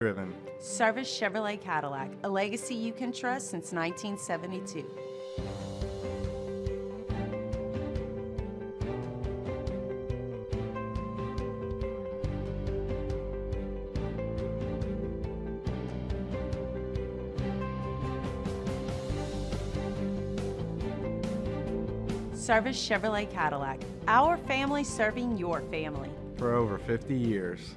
Driven. Service Chevrolet Cadillac, a legacy you can trust since 1972. Service Chevrolet Cadillac, our family serving your family. For over 50 years.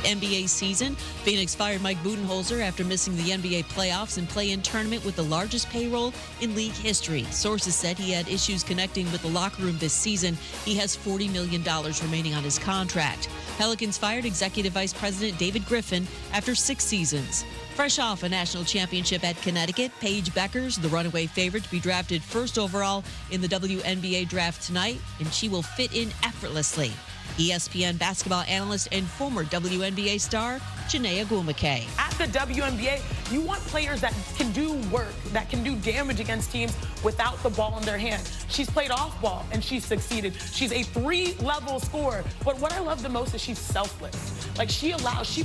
NBA season. Phoenix fired Mike Budenholzer after missing the NBA playoffs and play-in tournament with the largest payroll in league history. Sources said he had issues connecting with the locker room this season. He has $40 million remaining on his contract. Pelicans fired Executive Vice President David Griffin after 6 seasons. Fresh off a national championship at Connecticut, Paige Beckers, the runaway favorite to be drafted first overall in the WNBA draft tonight, and she will fit in effortlessly. ESPN basketball analyst and former WNBA star, Janae Agumake. At the WNBA, you want players that can do work, that can do damage against teams without the ball in their hand. She's played off ball, and she's succeeded. She's a 3-level scorer. But what I love the most is she's selfless. Like, she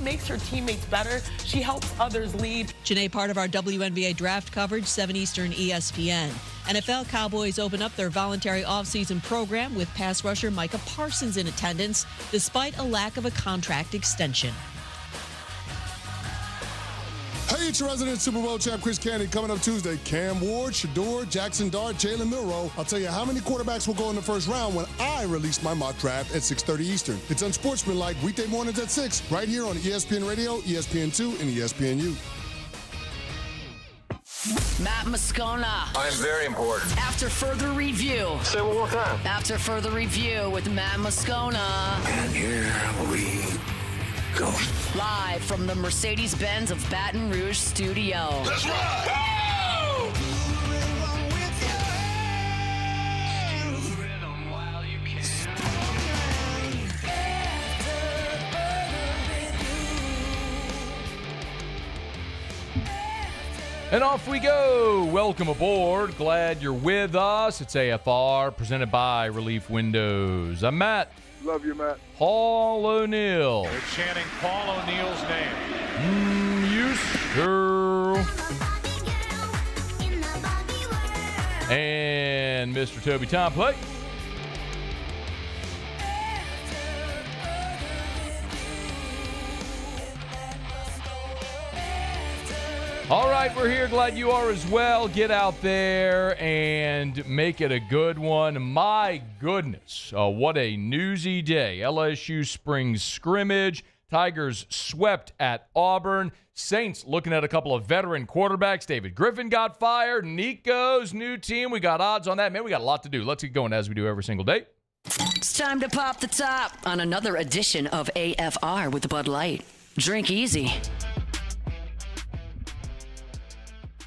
makes her teammates better. She helps others lead. Janae, part of our WNBA draft coverage, 7 Eastern ESPN. NFL Cowboys open up their voluntary offseason program with pass rusher Micah Parsons in attendance, despite a lack of a contract extension. Hey, it's your resident Super Bowl champ Chris Candy coming up Tuesday. Cam Ward, Shador, Jackson Dart, Jalen Milroe. I'll tell you how many quarterbacks will go in the first round when I release my mock draft at 6:30 Eastern. It's unsportsmanlike weekday mornings at 6 right here on ESPN Radio, ESPN2, and ESPNU. Matt Moscona. I'm very important. After further review. Say it one more time. After further review with Matt Moscona. And here we go. Live from the Mercedes-Benz of Baton Rouge studio. That's right. And off we go. Welcome aboard. Glad you're with us. It's AFR presented by Relief Windows. I'm Matt. Love you, Matt. Paul O'Neill. They're chanting Paul O'Neill's name. You sure. And Mr. Toby Tomplay. All right, we're here. Glad you are as well. Get out there and make it a good one. My goodness, what a newsy day. LSU spring scrimmage. Tigers swept at Auburn. Saints looking at a couple of veteran quarterbacks. David Griffin got fired. Nico's new team. We got odds on that. Man, we got a lot to do. Let's get going as we do every single day. It's time to pop the top on another edition of AFR with Bud Light. Drink easy.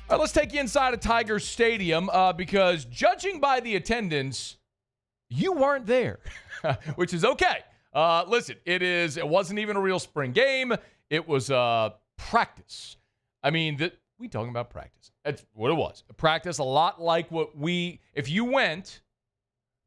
All right, let's take you inside of Tiger Stadium because judging by the attendance, you weren't there, which is okay. Listen, it wasn't even a real spring game. It was practice. I mean, we talking about practice. That's what it was. Practice, a lot like if you went,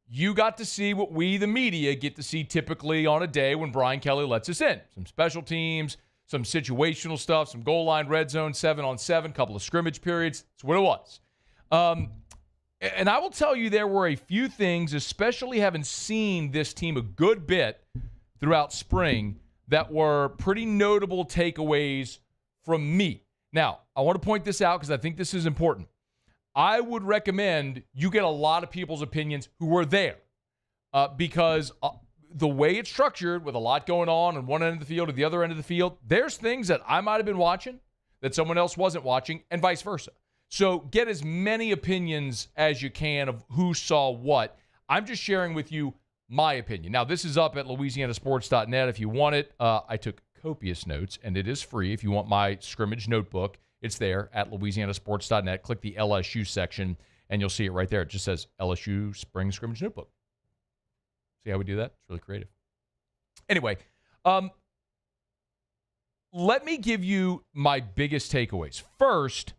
you got to see what we, the media, get to see typically on a day when Brian Kelly lets us in. Some special teams, some situational stuff, some goal line, red zone, 7-on-7, couple of scrimmage periods. That's what it was. And I will tell you there were a few things, especially having seen this team a good bit throughout spring, that were pretty notable takeaways from me. Now, I want to point this out because I think this is important. I would recommend you get a lot of people's opinions who were there because the way it's structured with a lot going on one end of the field or the other end of the field, there's things that I might have been watching that someone else wasn't watching and vice versa. So get as many opinions as you can of who saw what. I'm just sharing with you my opinion. Now, this is up at louisianasports.net if you want it. I took copious notes, and it is free if you want my scrimmage notebook. It's there at louisianasports.net. Click the LSU section, and you'll see it right there. It just says LSU Spring Scrimmage Notebook. See how we do that? It's really creative. Anyway, let me give you my biggest takeaways. First,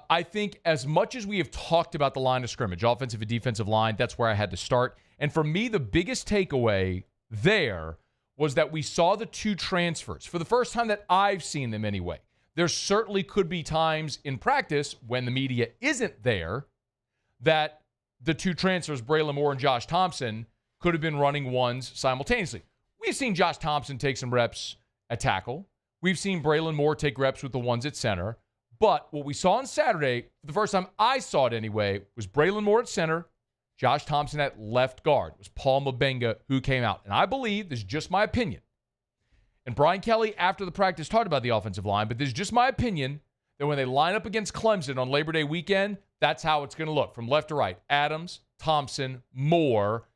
I think as much as we have talked about the line of scrimmage, offensive and defensive line, that's where I had to start. And for me, the biggest takeaway there was that we saw the two transfers for the first time that I've seen them anyway. There certainly could be times in practice when the media isn't there that the two transfers, Braylon Moore and Josh Thompson, could have been running ones simultaneously. We've seen Josh Thompson take some reps at tackle. We've seen Braylon Moore take reps with the ones at center. But what we saw on Saturday, for the first time I saw it anyway, was Braylon Moore at center, Josh Thompson at left guard. It was Paul Mabenga who came out. And I believe, this is just my opinion, and Brian Kelly after the practice talked about the offensive line, but this is just my opinion, that when they line up against Clemson on Labor Day weekend, that's how it's going to look from left to right. Adams, Thompson, Moore.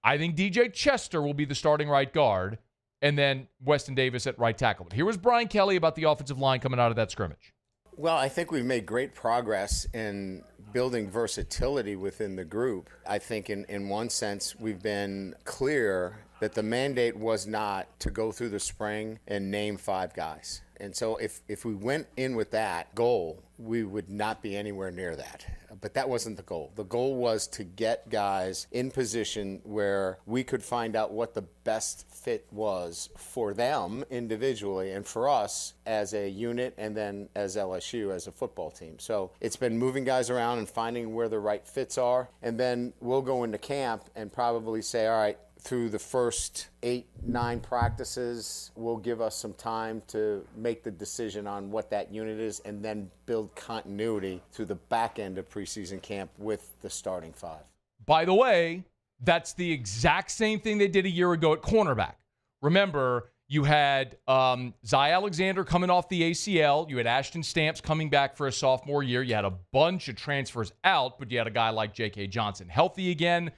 I think DJ Chester will be the starting right guard, and then Weston Davis at right tackle. But here was Brian Kelly about the offensive line coming out of that scrimmage. Well, I think we've made great progress in building versatility within the group. I think in one sense we've been clear that the mandate was not to go through the spring and name 5 guys. And so if we went in with that goal, we would not be anywhere near that. But that wasn't the goal. The goal was to get guys in position where we could find out what the best fit was for them individually and for us as a unit and then as LSU as a football team. So it's been moving guys around and finding where the right fits are. And then we'll go into camp and probably say, all right, through the first 8-9 practices will give us some time to make the decision on what that unit is and then build continuity through the back end of preseason camp with the starting 5. By the way, that's the exact same thing they did a year ago at cornerback. Remember, you had Zy Alexander coming off the ACL. You had Ashton Stamps coming back for a sophomore year. You had a bunch of transfers out, but you had a guy like J.K. Johnson healthy again.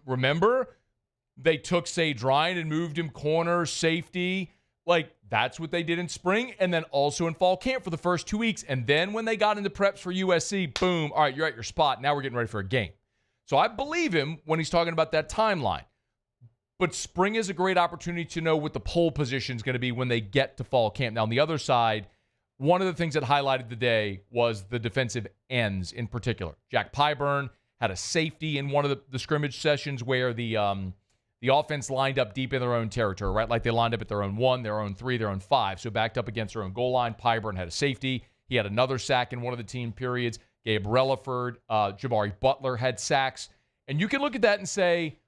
Remember, they took Sage Ryan and moved him corner, safety. Like, that's what they did in spring and then also in fall camp for the first 2 weeks. And then when they got into preps for USC, boom, all right, you're at your spot. Now we're getting ready for a game. So I believe him when he's talking about that timeline. But spring is a great opportunity to know what the pole position is going to be when they get to fall camp. Now, on the other side, one of the things that highlighted the day was the defensive ends in particular. Jack Pyburn had a safety in one of the scrimmage sessions where the offense lined up deep in their own territory, right? Like they lined up at their own 1, their own 3, their own 5. So backed up against their own goal line. Pyburn had a safety. He had another sack in one of the team periods. Gabe Relaford, Jabari Butler had sacks. And you can look at that and say,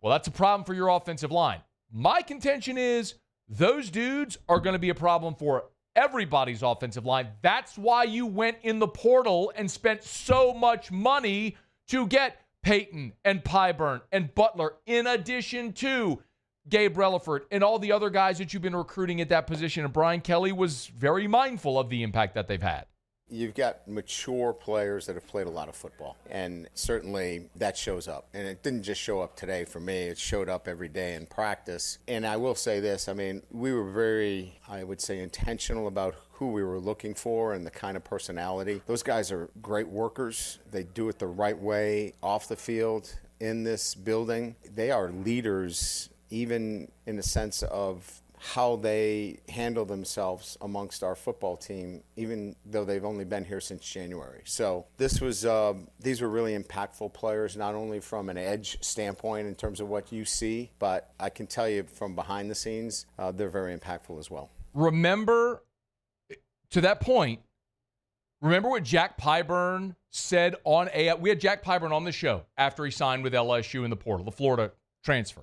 well, that's a problem for your offensive line. My contention is those dudes are going to be a problem for everybody's offensive line. That's why you went in the portal and spent so much money to get Peyton and Pyburn and Butler, in addition to Gabe Relaford and all the other guys that you've been recruiting at that position. And Brian Kelly was very mindful of the impact that they've had. You've got mature players that have played a lot of football, and certainly that shows up. And it didn't just show up today for me. It showed up every day in practice. And I will say this, I mean, we were very, I would say, intentional about who we were looking for and the kind of personality. Those guys are great workers. They do it the right way off the field in this building. They are leaders, even in the sense of how they handle themselves amongst our football team, even though they've only been here since January. So these were really impactful players, not only from an edge standpoint in terms of what you see, but I can tell you from behind the scenes, they're very impactful as well. Remember, to that point, remember what Jack Pyburn said we had Jack Pyburn on the show after he signed with LSU in the portal, the Florida transfer.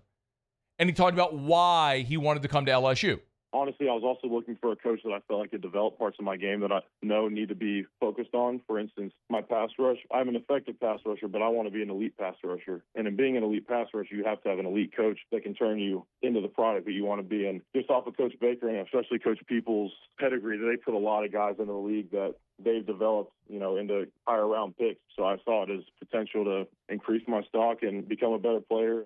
And he talked about why he wanted to come to LSU. Honestly, I was also looking for a coach that I felt like could develop parts of my game that I know need to be focused on. For instance, my pass rush. I'm an effective pass rusher, but I want to be an elite pass rusher. And in being an elite pass rusher, you have to have an elite coach that can turn you into the product that you want to be. And just off of Coach Baker and especially Coach Peoples' pedigree, they put a lot of guys into the league that they've developed, into higher round picks. So I saw it as potential to increase my stock and become a better player.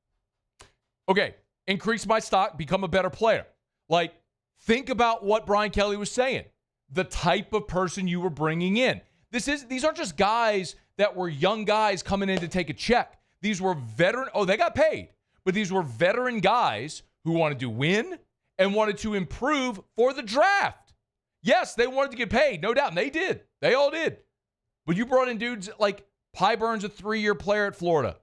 Okay. Increase my stock, become a better player. Like, think about what Brian Kelly was saying. the type of person you were bringing in. These aren't just guys that were young guys coming in to take a check. These were veteran. Oh, they got paid. But these were veteran guys who wanted to win and wanted to improve for the draft. Yes, they wanted to get paid, no doubt. And they did. They all did. But you brought in dudes like Pyburne's a 3-year player at Florida.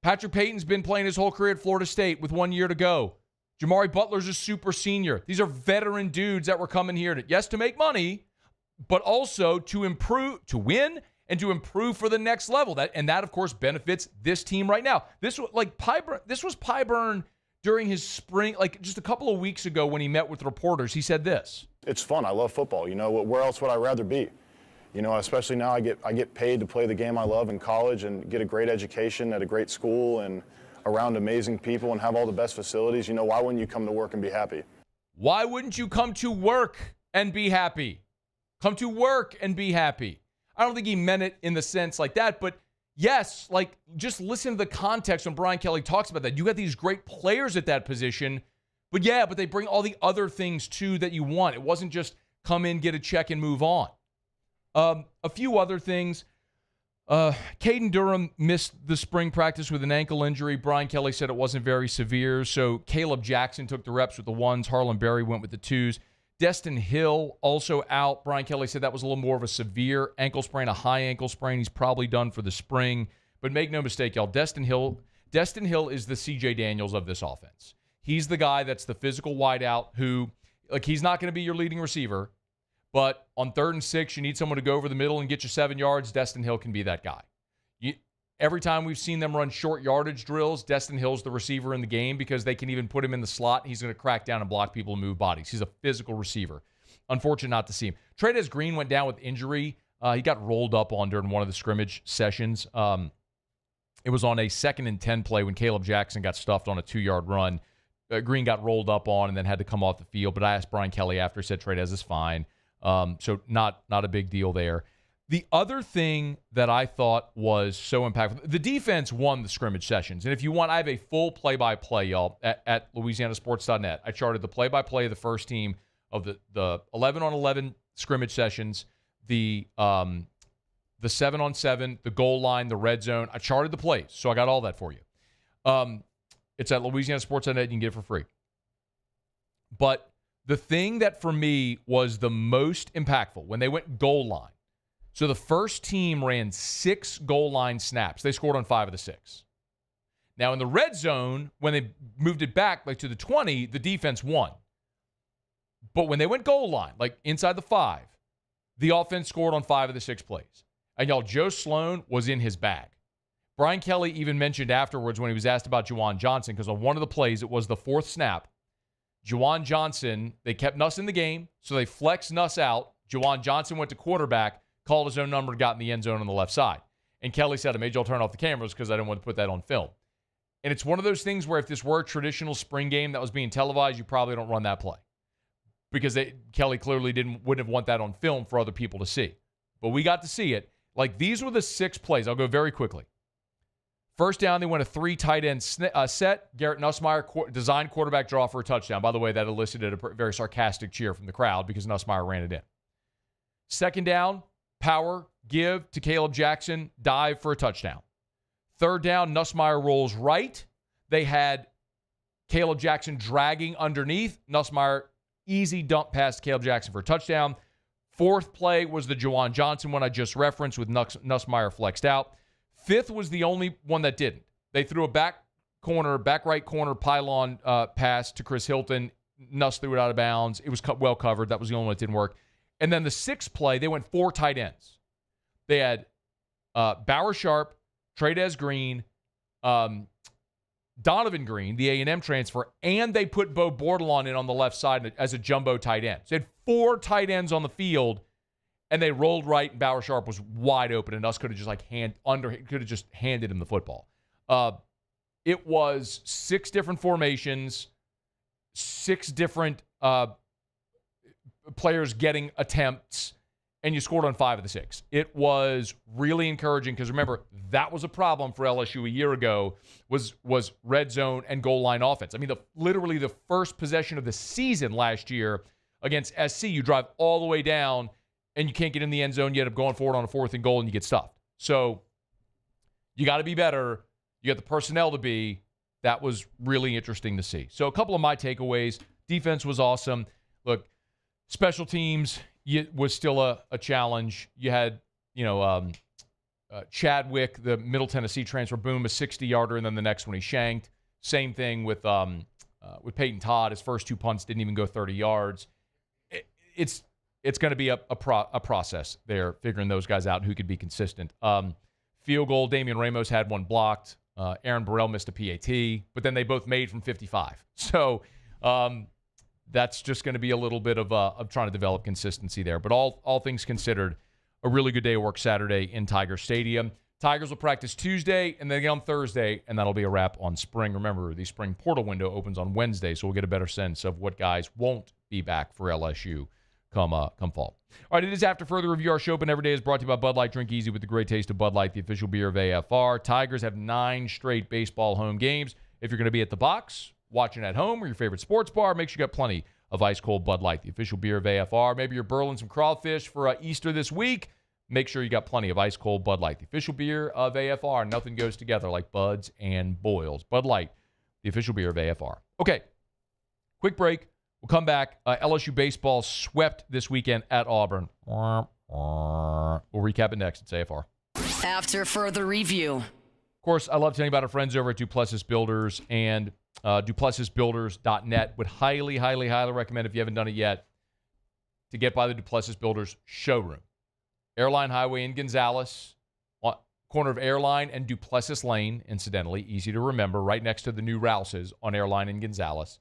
Patrick Payton's been playing his whole career at Florida State with 1 year to go. Jamari Butler's a super senior. These are veteran dudes that were coming here to make money, but also to improve, to win, and to improve for the next level. That, of course, benefits this team right now. This was Pyburne during his spring, like just a couple of weeks ago when he met with reporters. He said this. It's fun. I love football. You know, where else would I rather be? You know, especially now I get paid to play the game I love in college and get a great education at a great school and around amazing people and have all the best facilities. You know, why wouldn't you come to work and be happy? Why wouldn't you come to work and be happy? Come to work and be happy. I don't think he meant it in the sense like that, but yes, like just listen to the context when Brian Kelly talks about that. You got these great players at that position, but they bring all the other things too that you want. It wasn't just come in, get a check, and move on. A few other things. Caden Durham missed the spring practice with an ankle injury. Brian Kelly said it wasn't very severe, so Caleb Jackson took the reps with the 1s. Harlan Berry went with the 2s. Destin Hill also out. Brian Kelly said that was a little more of a severe ankle sprain, a high ankle sprain. He's probably done for the spring. But make no mistake, y'all, Destin Hill is the C.J. Daniels of this offense. He's the guy that's the physical wideout who, like, he's not going to be your leading receiver, but on 3rd and 6, you need someone to go over the middle and get you 7 yards. Destin Hill can be that guy. Every time we've seen them run short yardage drills, Destin Hill's the receiver in the game because they can even put him in the slot. He's going to crack down and block people and move bodies. He's a physical receiver. Unfortunate not to see him. Trey'Dez Green went down with injury. He got rolled up on during one of the scrimmage sessions. It was on a 2nd and 10 play when Caleb Jackson got stuffed on a 2-yard run. Green got rolled up on and then had to come off the field. But I asked Brian Kelly after. He said Trey'Dez is fine. So not a big deal there. The other thing that I thought was so impactful, the defense won the scrimmage sessions. And if you want, I have a full play-by-play, y'all, at LouisianaSports.net. I charted the play-by-play of the first team of the 11-on-11 scrimmage sessions, the 7-on-7, the goal line, the red zone. I charted the plays, so I got all that for you. It's at LouisianaSports.net. You can get it for free. But the thing that for me was the most impactful, when they went goal line, so the first team ran 6 goal line snaps. They scored on 5 of the 6. Now in the red zone, when they moved it back like to the 20, the defense won. But when they went goal line, like inside the 5, the offense scored on 5 of the 6 plays. And y'all, Joe Sloan was in his bag. Brian Kelly even mentioned afterwards when he was asked about Juwan Johnson, because on one of the plays, it was the 4th snap. Juwan Johnson, they kept Nuss in the game, so they flexed Nuss out. Juwan Johnson went to quarterback, called his own number, got in the end zone on the left side. And Kelly said, I made y'all turn off the cameras because I didn't want to put that on film. And it's one of those things where if this were a traditional spring game that was being televised, you probably don't run that play. Because Kelly clearly wouldn't want that on film for other people to see. But we got to see it. Like, these were the 6 plays. I'll go very quickly. First down, they went a 3 tight end set. Garrett Nussmeier designed quarterback draw for a touchdown. By the way, that elicited a very sarcastic cheer from the crowd because Nussmeier ran it in. Second down, power, give to Caleb Jackson, dive for a touchdown. Third down, Nussmeier rolls right. They had Caleb Jackson dragging underneath. Nussmeier, easy dump past Caleb Jackson for a touchdown. Fourth play was the Juwan Johnson one I just referenced with Nussmeier flexed out. Fifth was the only one that didn't. They threw a back right corner pylon pass to Chris Hilton. Nuss threw it out of bounds. It was well covered. That was the only one that didn't work. And then the 6th play, they went 4 tight ends. They had Bauer Sharp, Trey'Dez Green, Donovan Green, the A&M transfer, and they put Bo Bordelon in on the left side as a jumbo tight end. So they had 4 tight ends on the field, and they rolled right, and Bauer Sharp was wide open, and us could have just handed him the football. It was 6 different formations, 6 different players getting attempts, and you scored on 5 of the 6. It was really encouraging because, remember, that was a problem for LSU a year ago was red zone and goal line offense. I mean, literally the first possession of the season last year, Against SC, you drive all the way down, and you can't get in the end zone. You end up going forward on a 4th and goal, and you get stuffed. So you got to be better. You got the personnel to be. That was really interesting to see. So a couple of my takeaways. Defense was awesome. Look, special teams was still a challenge. You had, Chadwick, the Middle Tennessee transfer, boom, a 60-yarder, and then the next one he shanked. Same thing with Peyton Todd. His first 2 punts didn't even go 30 yards. It's going to be a process there, figuring those guys out who could be consistent. Field goal, Damian Ramos had one blocked. Aaron Burrell missed a PAT, but then they both made from 55. So that's just going to be a little bit of trying to develop consistency there. But all things considered, a really good day of work Saturday in Tiger Stadium. Tigers will practice Tuesday and then on Thursday, and that'll be a wrap on spring. Remember, the spring portal window opens on Wednesday, so we'll get a better sense of what guys won't be back for LSU come fall. All right, it is After Further Review. Our show open every day is brought to you by Bud Light. Drink easy with the great taste of Bud Light, the official beer of AFR. Tigers have 9 straight baseball home games. If you're going to be at the box, watching at home, or your favorite sports bar, make sure you got plenty of ice-cold Bud Light, the official beer of AFR. Maybe you're burling some crawfish for Easter this week. Make sure you got plenty of ice-cold Bud Light, the official beer of AFR. Nothing goes together like buds and boils. Bud Light, the official beer of AFR. Okay, quick break. We'll come back. LSU baseball swept this weekend at Auburn. We'll recap it next. It's AFR. After Further Review. Of course, I love telling you about our friends over at Duplessis Builders and DuplessisBuilders.net. Would highly, highly, highly recommend, if you haven't done it yet, to get by the Duplessis Builders showroom. Airline Highway in Gonzales, corner of Airline and Duplessis Lane, incidentally, easy to remember, right next to the new Rouse's on Airline in Gonzales.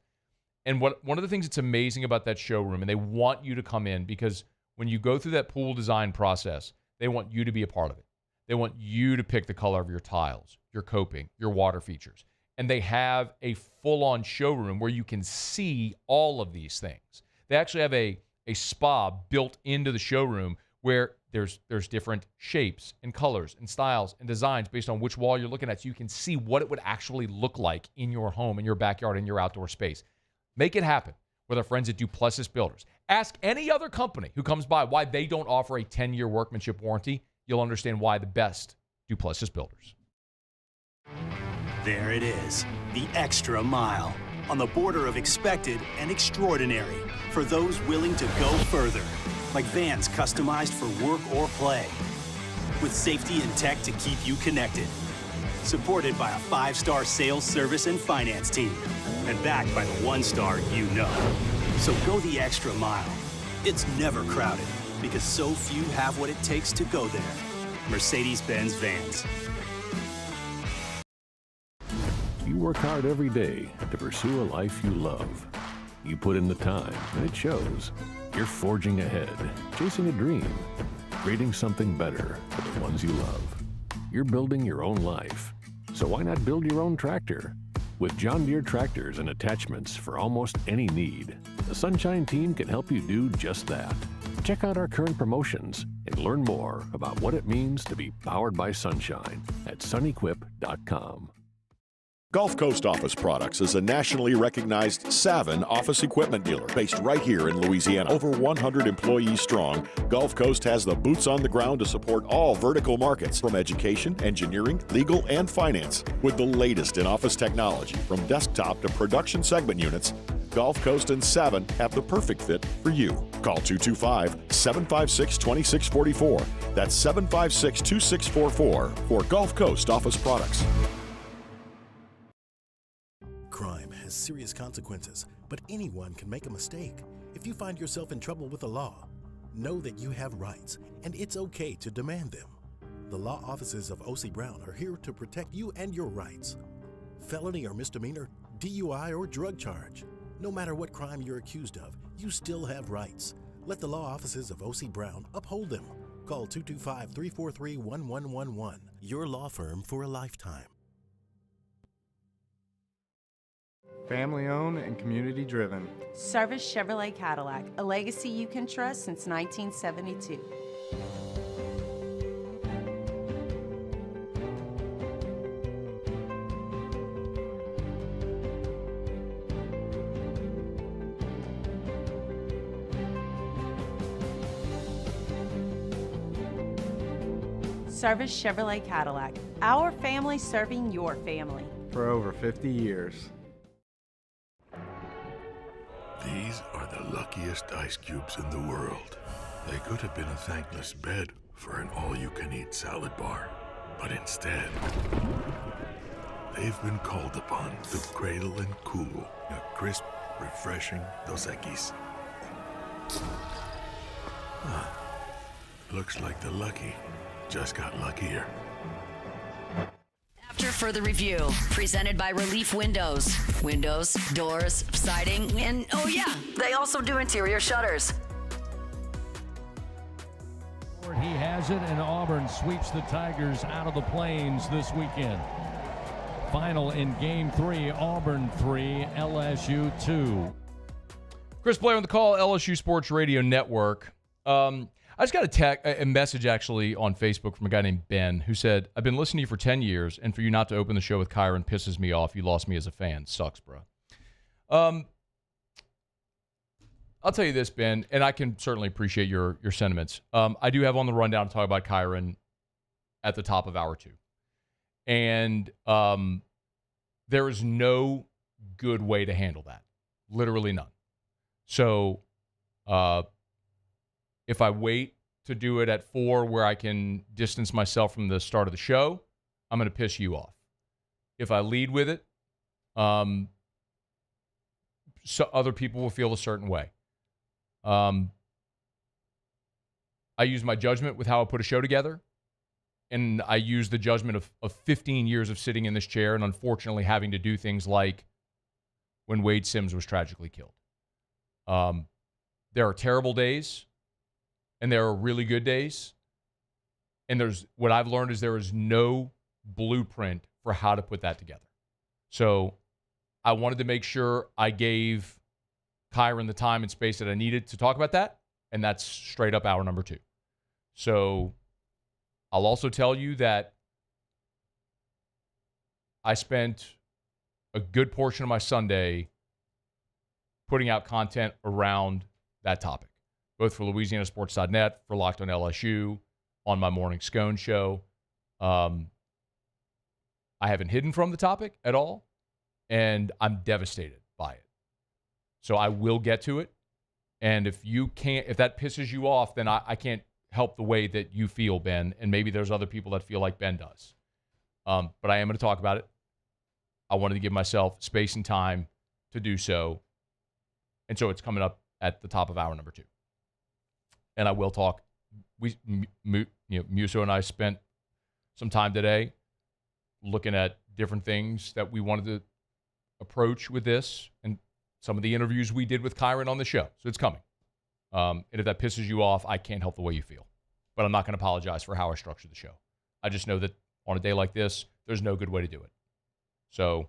And one of the things that's amazing about that showroom, and they want you to come in because when you go through that pool design process, they want you to be a part of it. They want you to pick the color of your tiles, your coping, your water features. And they have a full-on showroom where you can see all of these things. They actually have a spa built into the showroom where there's different shapes and colors and styles and designs based on which wall you're looking at, so you can see what it would actually look like in your home, in your backyard, in your outdoor space. Make it happen with our friends at Duplessis Builders. Ask any other company who comes by why they don't offer a 10-year workmanship warranty. You'll understand why the best Duplessis Builders. There it is, the extra mile, on the border of expected and extraordinary for those willing to go further, like vans customized for work or play, with safety and tech to keep you connected, supported by a 5-star sales, service, and finance team, and backed by the 1-star you know. So go the extra mile. It's never crowded because so few have what it takes to go there. Mercedes-Benz Vans. You work hard every day to pursue a life you love. You put in the time, and it shows. You're forging ahead, chasing a dream, creating something better for the ones you love. You're building your own life. So why not build your own tractor? With John Deere tractors and attachments for almost any need, the Sunshine team can help you do just that. Check out our current promotions and learn more about what it means to be powered by Sunshine at sunequip.com. Gulf Coast Office Products is a nationally recognized Savin office equipment dealer based right here in Louisiana. Over 100 employees strong, Gulf Coast has the boots on the ground to support all vertical markets from education, engineering, legal, and finance. With the latest in office technology from desktop to production segment units, Gulf Coast and Savin have the perfect fit for you. Call 225-756-2644. That's 756-2644 for Gulf Coast Office Products. Crime has serious consequences, but anyone can make a mistake. If you find yourself in trouble with the law, know that you have rights, and it's okay to demand them. The law offices of O.C. Brown are here to protect you and your rights. Felony or misdemeanor, DUI or drug charge. No matter what crime you're accused of, you still have rights. Let the law offices of O.C. Brown uphold them. Call 225-343-1111. Your law firm for a lifetime. Family owned and community driven. Service Chevrolet Cadillac, a legacy you can trust since 1972. Service Chevrolet Cadillac. Our family serving your family. For over 50 years. These are the luckiest ice cubes in the world. They could have been a thankless bed for an all-you-can-eat salad bar. But instead, they've been called upon to cradle and cool a crisp, refreshing Dos Equis. Looks like the lucky just got luckier. After further review, presented by Relief Windows. Windows, doors, siding, and oh yeah, they also do interior shutters. He has it, and Auburn sweeps the Tigers out of the Plains this weekend. Final in Game 3, Auburn 3, LSU 2. Chris Blair on the call, LSU Sports Radio Network. I just got a message actually on Facebook from a guy named Ben who said, I've been listening to you for 10 years, and for you not to open the show with Kyren pisses me off. You lost me as a fan. Sucks, bro. I'll tell you this, Ben, and I can certainly appreciate your sentiments. I do have on the rundown to talk about Kyren at the top of hour 2. And there is no good way to handle that. Literally none. So if I wait to do it at 4 where I can distance myself from the start of the show, I'm going to piss you off. If I lead with it, so other people will feel a certain way. I use my judgment with how I put a show together, and I use the judgment of 15 years of sitting in this chair and unfortunately having to do things like when Wade Sims was tragically killed. There are terrible days, and there are really good days, and what I've learned is there is no blueprint for how to put that together. So I wanted to make sure I gave Kyren the time and space that I needed to talk about that, and that's straight up hour number 2. So I'll also tell you that I spent a good portion of my Sunday putting out content around that topic, both for LouisianaSports.net, for Locked on LSU, on my morning scone show. I haven't hidden from the topic at all, and I'm devastated by it. So I will get to it. And if that pisses you off, then I can't help the way that you feel, Ben. And maybe there's other people that feel like Ben does. But I am going to talk about it. I wanted to give myself space and time to do so. And so it's coming up at the top of hour number 2. And I will talk. Muso and I spent some time today looking at different things that we wanted to approach with this, and some of the interviews we did with Kyren on the show. So it's coming. And if that pisses you off, I can't help the way you feel. But I'm not going to apologize for how I structured the show. I just know that on a day like this, there's no good way to do it. So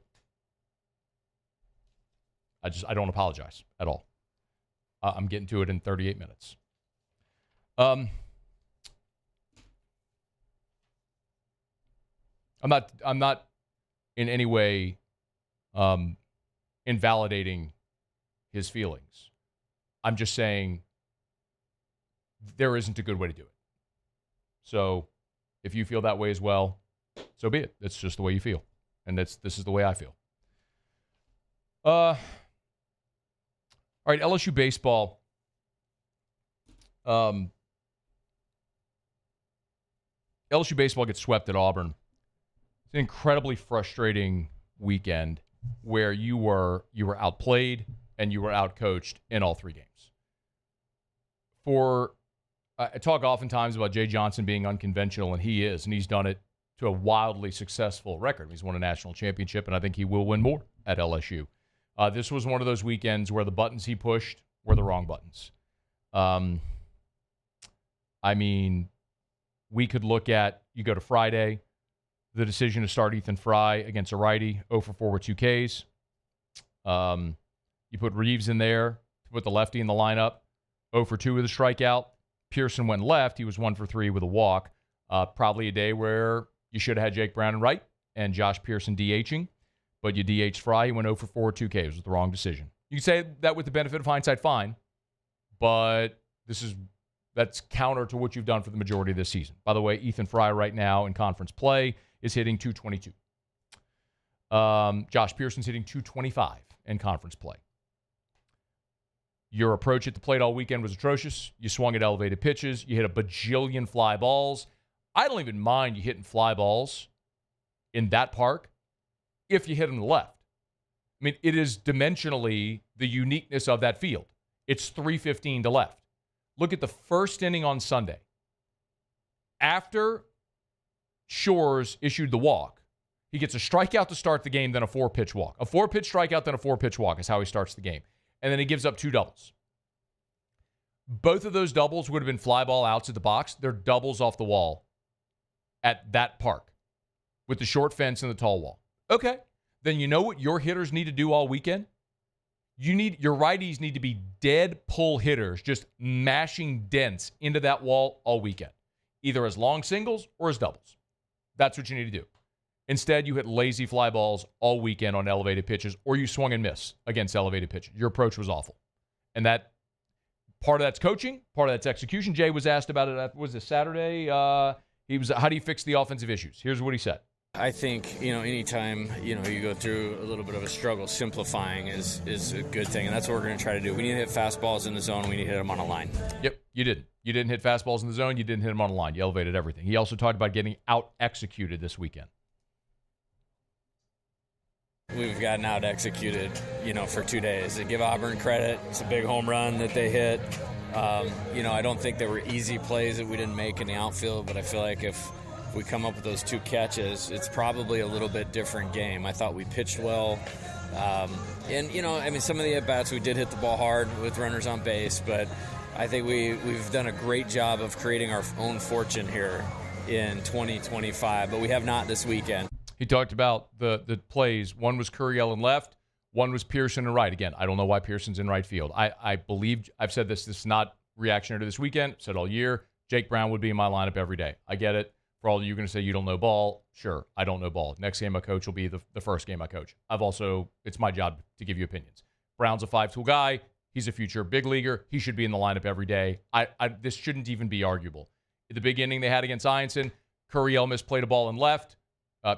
I don't apologize at all. I'm getting to it in 38 minutes. I'm not in any way invalidating his feelings. I'm just saying there isn't a good way to do it. So if you feel that way as well, so be it. That's just the way you feel. And this is the way I feel. All right, LSU baseball. LSU baseball gets swept at Auburn. It's an incredibly frustrating weekend where you were outplayed and you were outcoached in all 3 games. I talk oftentimes about Jay Johnson being unconventional, and he is, and he's done it to a wildly successful record. He's won a national championship, and I think he will win more at LSU. This was one of those weekends where the buttons he pushed were the wrong buttons. I mean, we could look at, you go to Friday, the decision to start Ethan Fry against a righty, 0 for 4 with 2 Ks. You put Reeves in there to put the lefty in the lineup, 0 for 2 with a strikeout. Pearson went left. He was 1 for 3 with a walk. Probably a day where you should have had Jake Brown and right and Josh Pearson DHing, but you DH'd Fry. He went 0 for 4 with 2 Ks. It was the wrong decision. You can say that with the benefit of hindsight, fine, but that's That's counter to what you've done for the majority of this season. By the way, Ethan Fry right now in conference play is hitting 222. Josh Pearson's hitting 225 in conference play. Your approach at the plate all weekend was atrocious. You swung at elevated pitches. You hit a bajillion fly balls. I don't even mind you hitting fly balls in that park if you hit them to the left. I mean, it is dimensionally the uniqueness of that field. It's 315 to left. Look at the first inning on Sunday. After Shores issued the walk, he gets a strikeout to start the game, then a 4-pitch walk. A 4-pitch strikeout, then a 4-pitch walk is how he starts the game. And then he gives up 2 doubles. Both of those doubles would have been fly ball outs at the box. They're doubles off the wall at that park with the short fence and the tall wall. Okay, then you know what your hitters need to do all weekend? Your righties need to be dead pull hitters, just mashing dents into that wall all weekend, either as long singles or as doubles. That's what you need to do. Instead, you hit lazy fly balls all weekend on elevated pitches, or you swung and missed against elevated pitches. Your approach was awful. And that part of that's coaching, part of that's execution. Jay was asked about it, was it Saturday? He was, how do you fix the offensive issues? Here's what he said. I think, anytime, you go through a little bit of a struggle, simplifying is a good thing, and that's what we're going to try to do. We need to hit fastballs in the zone. We need to hit them on a line. Yep, you didn't. You didn't hit fastballs in the zone. You didn't hit them on a line. You elevated everything. He also talked about getting out-executed this weekend. We've gotten out-executed, for 2 days. To give Auburn credit, it's a big home run that they hit. I don't think there were easy plays that we didn't make in the outfield, but I feel like if we come up with those 2 catches, it's probably a little bit different game. I thought we pitched well. Some of the at-bats, we did hit the ball hard with runners on base, but I think we've done a great job of creating our own fortune here in 2025, but we have not this weekend. He talked about the plays. One was Curiel in left. One was Pearson in right. Again, I don't know why Pearson's in right field. I believe, I've said this is not reactionary to this weekend. I've said all year, Jake Brown would be in my lineup every day. I get it. For all of you going to say you don't know ball, sure, I don't know ball. Next game I coach will be the first game I coach. It's my job to give you opinions. Brown's a 5-tool guy. He's a future big leaguer. He should be in the lineup every day. This shouldn't even be arguable. At the big inning they had against Ianson, Curiel misplayed a ball in left.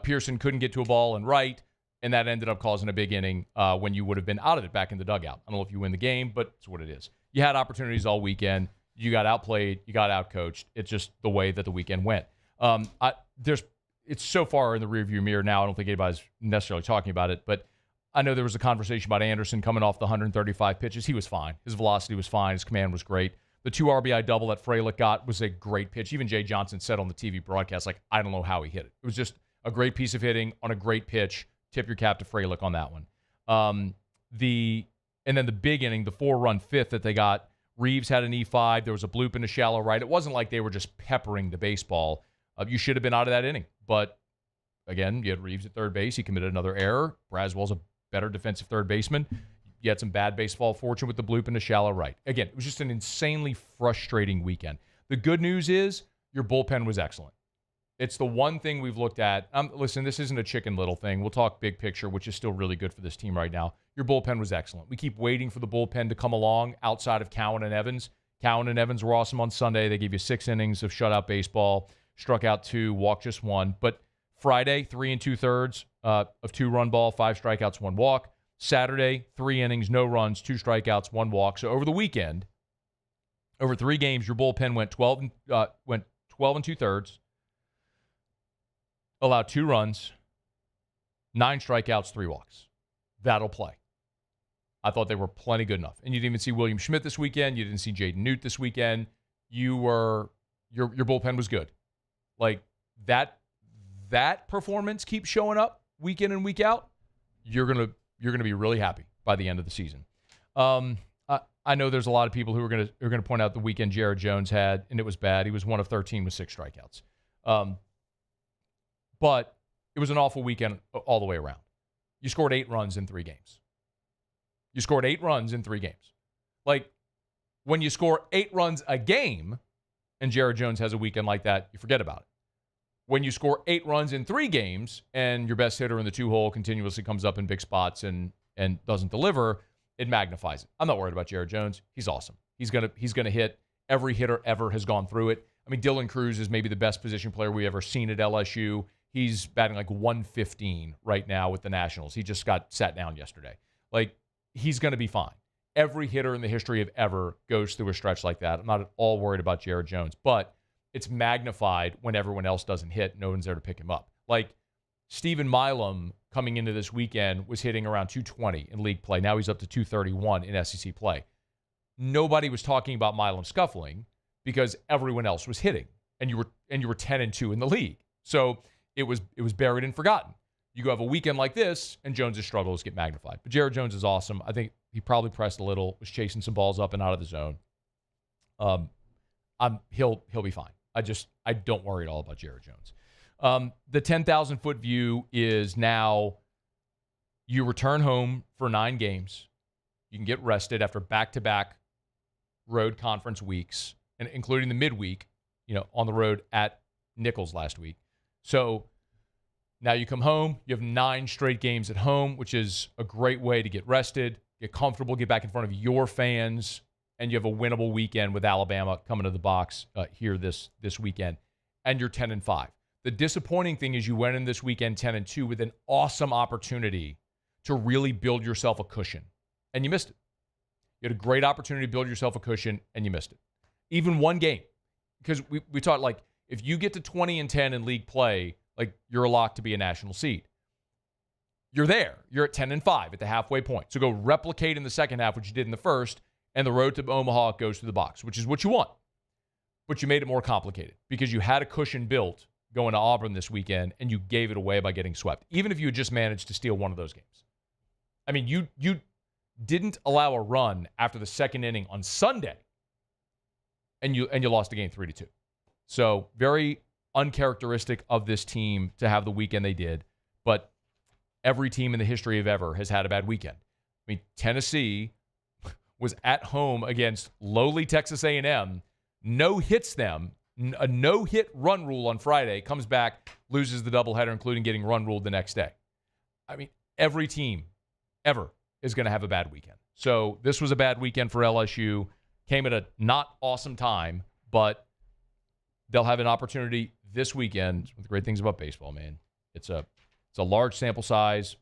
Pearson couldn't get to a ball in right, and that ended up causing a big inning when you would have been out of it back in the dugout. I don't know if you win the game, but it's what it is. You had opportunities all weekend. You got outplayed. You got outcoached. It's just the way that the weekend went. It's so far in the rearview mirror now, I don't think anybody's necessarily talking about it, but I know there was a conversation about Anderson coming off the 135 pitches. He was fine. His velocity was fine. His command was great. The 2 RBI double that Frelick got was a great pitch. Even Jay Johnson said on the TV broadcast, I don't know how he hit it. It was just a great piece of hitting on a great pitch. Tip your cap to Frelick on that one. And then the big inning, the 4-run fifth that they got, Reeves had an E5. There was a bloop in the shallow right. It wasn't like they were just peppering the baseball. You should have been out of that inning. But, again, you had Reeves at third base. He committed another error. Braswell's a better defensive third baseman. You had some bad baseball fortune with the bloop in the shallow right. Again, it was just an insanely frustrating weekend. The good news is your bullpen was excellent. It's the one thing we've looked at. Listen, this isn't a Chicken Little thing. We'll talk big picture, which is still really good for this team right now. Your bullpen was excellent. We keep waiting for the bullpen to come along outside of Cowan and Evans. Cowan and Evans were awesome on Sunday. They gave you 6 innings of shutout baseball. Struck out 2, walked just 1. But Friday, 3 2/3 of 2-run ball, 5 strikeouts, 1 walk. Saturday, 3 innings, no runs, 2 strikeouts, 1 walk. So over the weekend, over 3 games, your bullpen went 12 2/3, allowed 2 runs, 9 strikeouts, 3 walks. That'll play. I thought they were plenty good enough. And you didn't even see William Schmidt this weekend. You didn't see Jaden Newt this weekend. Your bullpen was good. Like that performance keeps showing up week in and week out. You're gonna be really happy by the end of the season. I know there's a lot of people who are gonna point out the weekend Jared Jones had, and it was bad. He was 1 of 13 with 6 strikeouts. But it was an awful weekend all the way around. You scored 8 runs in 3 games. You scored 8 runs in 3 games. Like, when you score 8 runs a game, and Jared Jones has a weekend like that, you forget about it. When you score 8 runs in 3 games, and your best hitter in the 2-hole continuously comes up in big spots and doesn't deliver, it magnifies it. I'm not worried about Jared Jones. He's awesome. He's gonna hit Every hitter ever has gone through it. I mean, Dylan Cruz is maybe the best position player we ever seen at LSU. He's batting like 115 right now with the Nationals. He just got sat down yesterday. Like, he's going to be fine. Every hitter in the history of ever goes through a stretch like that. I'm not at all worried about Jared Jones, but it's magnified when everyone else doesn't hit. No one's there to pick him up. Like, Stephen Milam coming into this weekend was hitting around 220 in league play. Now he's up to 231 in SEC play. Nobody was talking about Milam scuffling because everyone else was hitting, and you were 10-2 in the league. So it was buried and forgotten. You go have a weekend like this, and Jones' struggles get magnified. But Jared Jones is awesome. I think he probably pressed a little, was chasing some balls up and out of the zone. He'll be fine. I don't worry at all about Jared Jones. The 10,000-foot view is now you return home for 9 games. You can get rested after back-to-back road conference weeks, and including the midweek, on the road at Nichols last week. So now you come home. You have 9 straight games at home, which is a great way to get rested, get comfortable, get back in front of your fans, and you have a winnable weekend with Alabama coming to the box here this weekend, and you're 10-5. The disappointing thing is you went in this weekend 10-2 with an awesome opportunity to really build yourself a cushion, and you missed it. You had a great opportunity to build yourself a cushion, and you missed it. Even one game, because we talked, like, if you get to 20-10 in league play, like, you're a lock to be a national seed. You're there. You're at 10-5 at the halfway point. So go replicate in the second half what you did in the first, and the road to Omaha goes through the box, which is what you want. But you made it more complicated because you had a cushion built going to Auburn this weekend, and you gave it away by getting swept, even if you had just managed to steal one of those games. I mean, you didn't allow a run after the second inning on Sunday, and you lost the game 3-2. So very uncharacteristic of this team to have the weekend they did, but every team in the history of ever has had a bad weekend. I mean, Tennessee was at home against lowly Texas A&M, no-hits them, a no-hit run rule on Friday, comes back, loses the doubleheader, including getting run ruled the next day. I mean, every team ever is going to have a bad weekend. So this was a bad weekend for LSU. Came at a not awesome time, but they'll have an opportunity this weekend. One of the great things about baseball, man. It's a large sample size.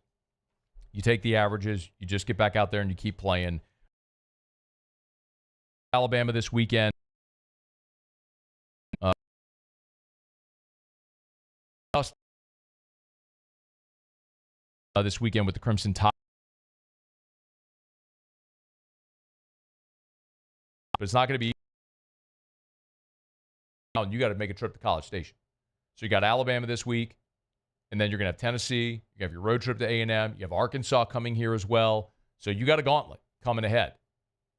You take the averages, you just get back out there and you keep playing. Alabama this weekend. This weekend with the Crimson Tide. But it's not going to be. You got to make a trip to College Station. So you got Alabama this week, and then you're going to have Tennessee. You have your road trip to A&M. You have Arkansas coming here as well. So you got a gauntlet coming ahead,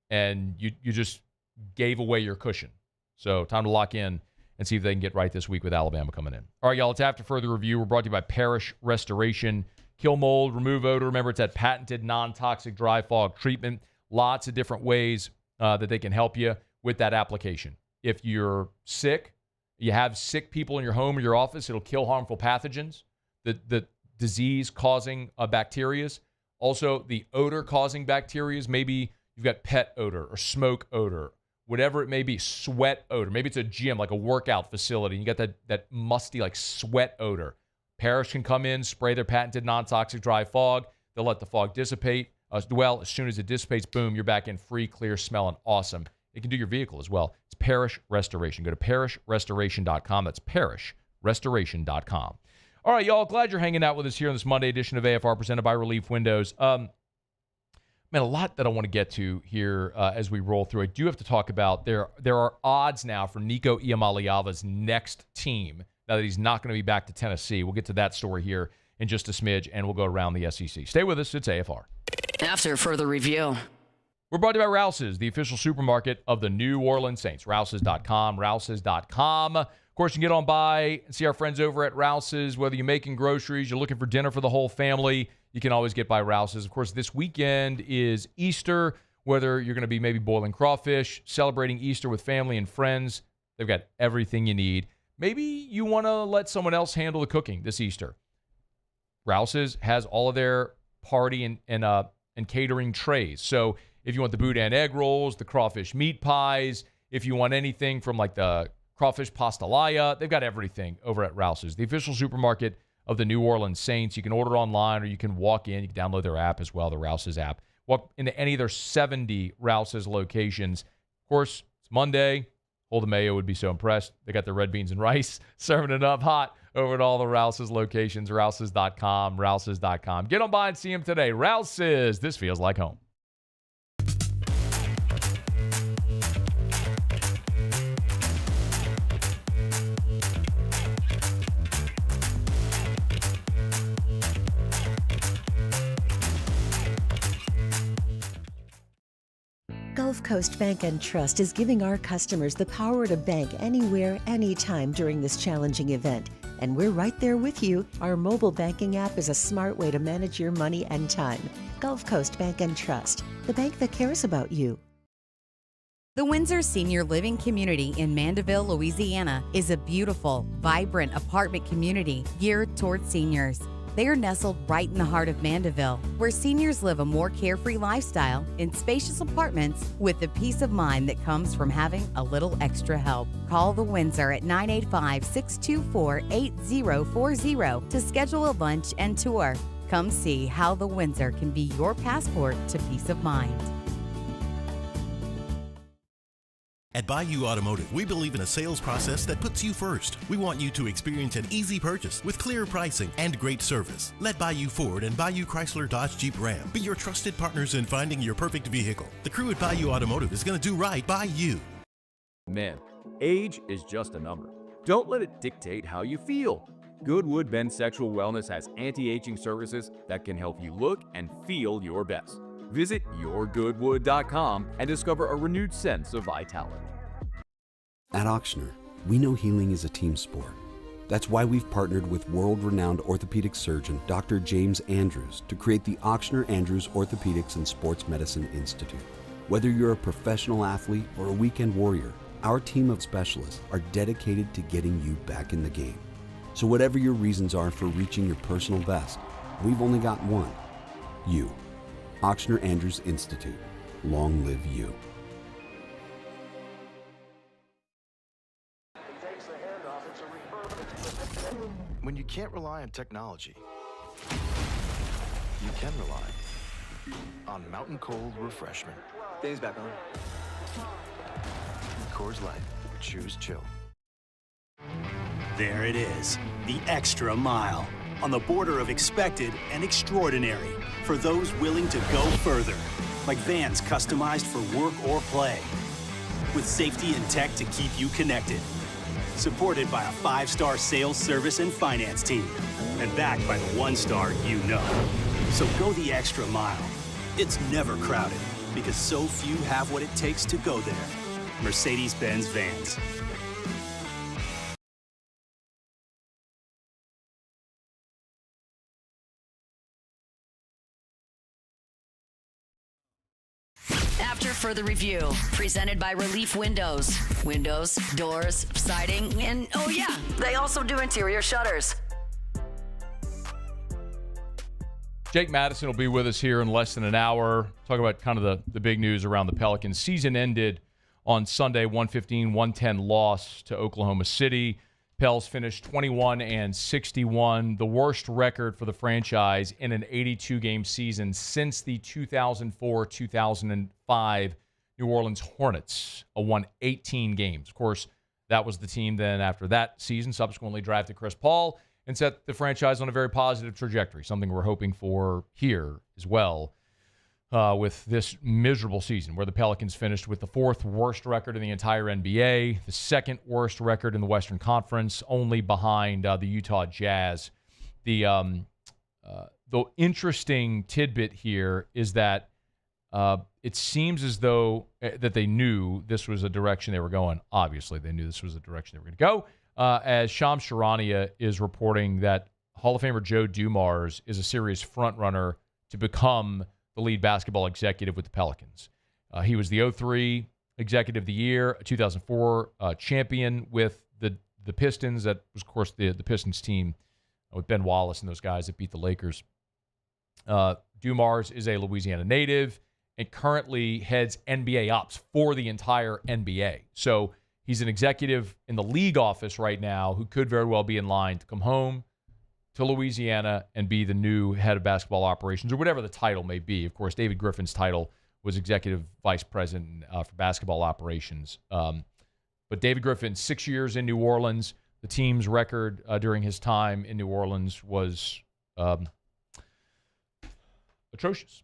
and you just gave away your cushion. So time to lock in and see if they can get right this week with Alabama coming in. All right, y'all, it's After Further Review. We're brought to you by Parrish Restoration. Kill mold, remove odor. Remember, it's that patented non-toxic dry fog treatment. Lots of different ways that they can help you with that application. If you're sick, you have sick people in your home or your office, it'll kill harmful pathogens, the disease-causing bacteria. Also, the odor-causing bacteria. Maybe you've got pet odor or smoke odor, whatever it may be, sweat odor. Maybe it's a gym, like a workout facility. You got that musty, like, sweat odor. Parrish can come in, spray their patented non-toxic dry fog. They'll let the fog dissipate. As soon as it dissipates, boom, you're back in free, clear, smelling awesome. It can do your vehicle as well. It's Parrish Restoration. Go to parrishrestoration.com. That's parrishrestoration.com. All right, y'all, glad you're hanging out with us here on this Monday edition of AFR presented by Relief Windows. Man, a lot that I want to get to here as we roll through. I do have to talk about there are odds now for Nico Iamaleava's next team now that he's not going to be back to Tennessee. We'll get to that story here in just a smidge, and we'll go around the SEC. Stay with us. It's AFR. After Further Review. We're brought to you by Rouse's, the official supermarket of the New Orleans Saints. Rouse's.com, Rouse's.com. Of course, you can get on by and see our friends over at Rouse's. Whether you're making groceries, you're looking for dinner for the whole family, you can always get by Rouse's. Of course, this weekend is Easter. Whether you're going to be maybe boiling crawfish, celebrating Easter with family and friends, they've got everything you need. Maybe you want to let someone else handle the cooking this Easter. Rouse's has all of their party and catering trays. So if you want the boudin egg rolls, the crawfish meat pies, If you want anything from like the crawfish pastelaya, they've got everything over at Rouse's, the official supermarket of the New Orleans Saints. You can order online or you can walk in. You can download their app as well, the Rouse's app. Walk into any of their 70 Rouse's locations. Of course, it's Monday. Holden Mayo would be so impressed. They got their red beans and rice, serving it up hot over at all the Rouse's locations, rouses.com, rouses.com. Get on by and see them today. Rouse's, this feels like home. Gulf Coast Bank and Trust is giving our customers the power to bank anywhere, anytime during this challenging event. And we're right there with you. Our mobile banking app is a smart way to manage your money and time. Gulf Coast Bank and Trust, the bank that cares about you. The Windsor Senior Living Community in Mandeville, Louisiana is a beautiful, vibrant apartment community geared towards seniors. They are nestled right in the heart of Mandeville, where seniors live a more carefree lifestyle in spacious apartments with the peace of mind that comes from having a little extra help. Call the Windsor at 985-624-8040 to schedule a lunch and tour. Come see how the Windsor can be your passport to peace of mind. At Bayou Automotive, we believe in a sales process that puts you first. We want you to experience an easy purchase with clear pricing and great service. Let Bayou Ford and Bayou Chrysler Dodge Jeep Ram be your trusted partners in finding your perfect vehicle. The crew at Bayou Automotive is going to do right by you. Men, age is just a number. Don't let it dictate how you feel. Goodwood Men's Sexual Wellness has anti-aging services that can help you look and feel your best. Visit yourgoodwood.com and discover a renewed sense of vitality. At Ochsner, we know healing is a team sport. That's why we've partnered with world-renowned orthopedic surgeon Dr. James Andrews to create the Ochsner Andrews Orthopedics and Sports Medicine Institute. Whether you're a professional athlete or a weekend warrior, our team of specialists are dedicated to getting you back in the game. So whatever your reasons are for reaching your personal best, we've only got one: you. Ochsner Andrews Institute. Long live you. When you can't rely on technology, you can rely on Mountain Cold Refreshment. Dave's back on. Coors Light. Choose chill. There it is, the extra mile, on the border of expected and extraordinary for those willing to go further, like vans customized for work or play, with safety and tech to keep you connected, supported by a 5-star sales, service, and finance team, and backed by the 1-star you know. So go the extra mile. It's never crowded, because so few have what it takes to go there. Mercedes-Benz Vans. After further review, presented by Relief Windows. Windows, doors, siding, and oh yeah, they also do interior shutters. Jake Madison will be with us here in less than an hour. Talk about kind of the big news around the Pelicans. Season ended on Sunday, 115-110 loss to Oklahoma City. Pels finished 21-61, the worst record for the franchise in an 82-game season since the 2004-2005 New Orleans Hornets, won 18 games. Of course, that was the team then after that season subsequently drafted Chris Paul and set the franchise on a very positive trajectory, something we're hoping for here as well. With this miserable season where the Pelicans finished with the 4th worst record in the entire NBA, the 2nd worst record in the Western Conference, only behind the Utah Jazz. The interesting tidbit here is that it seems as though that they knew this was a direction they were going. Obviously, they knew this was the direction they were going to go. As Shams Charania is reporting that Hall of Famer Joe Dumars is a serious front-runner to become the lead basketball executive with the Pelicans. He was the 2003 Executive of the Year, a 2004 champion with the Pistons. That was, of course, the Pistons team with Ben Wallace and those guys that beat the Lakers. Dumars is a Louisiana native and currently heads NBA ops for the entire NBA. So he's an executive in the league office right now who could very well be in line to come home to Louisiana and be the new head of basketball operations, or whatever the title may be. Of course, David Griffin's title was executive vice president for basketball operations. But David Griffin, 6 years in New Orleans. The team's record during his time in New Orleans was atrocious.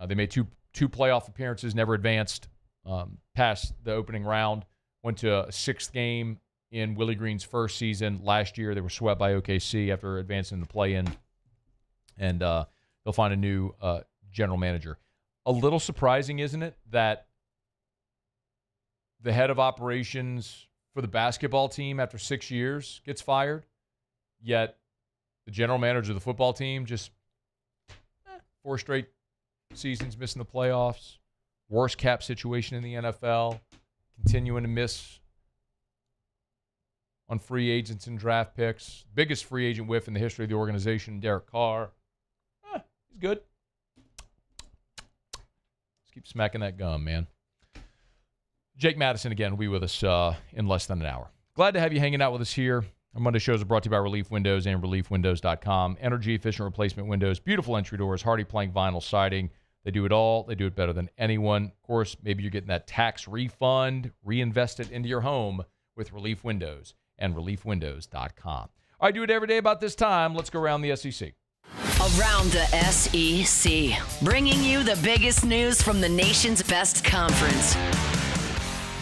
They made two playoff appearances, never advanced past the opening round. Went to a sixth game in Willie Green's first season. Last year, they were swept by OKC after advancing the play-in. And they'll find a new general manager. A little surprising, isn't it, that the head of operations for the basketball team after 6 years gets fired, yet the general manager of the football team just 4 straight seasons missing the playoffs, worst cap situation in the NFL, continuing to miss on free agents and draft picks, biggest free agent whiff in the history of the organization, Derek Carr. He's good. Let's keep smacking that gum, man. Jake Madison, again, will be with us in less than an hour. Glad to have you hanging out with us here. Our Monday shows are brought to you by Relief Windows and ReliefWindows.com. Energy-efficient replacement windows, beautiful entry doors, hardy plank vinyl siding. They do it all. They do it better than anyone. Of course, maybe you're getting that tax refund, reinvest it into your home with Relief Windows and ReliefWindows.com. All right, do it every day about this time. Let's go around the SEC. Around the SEC, bringing you the biggest news from the nation's best conference.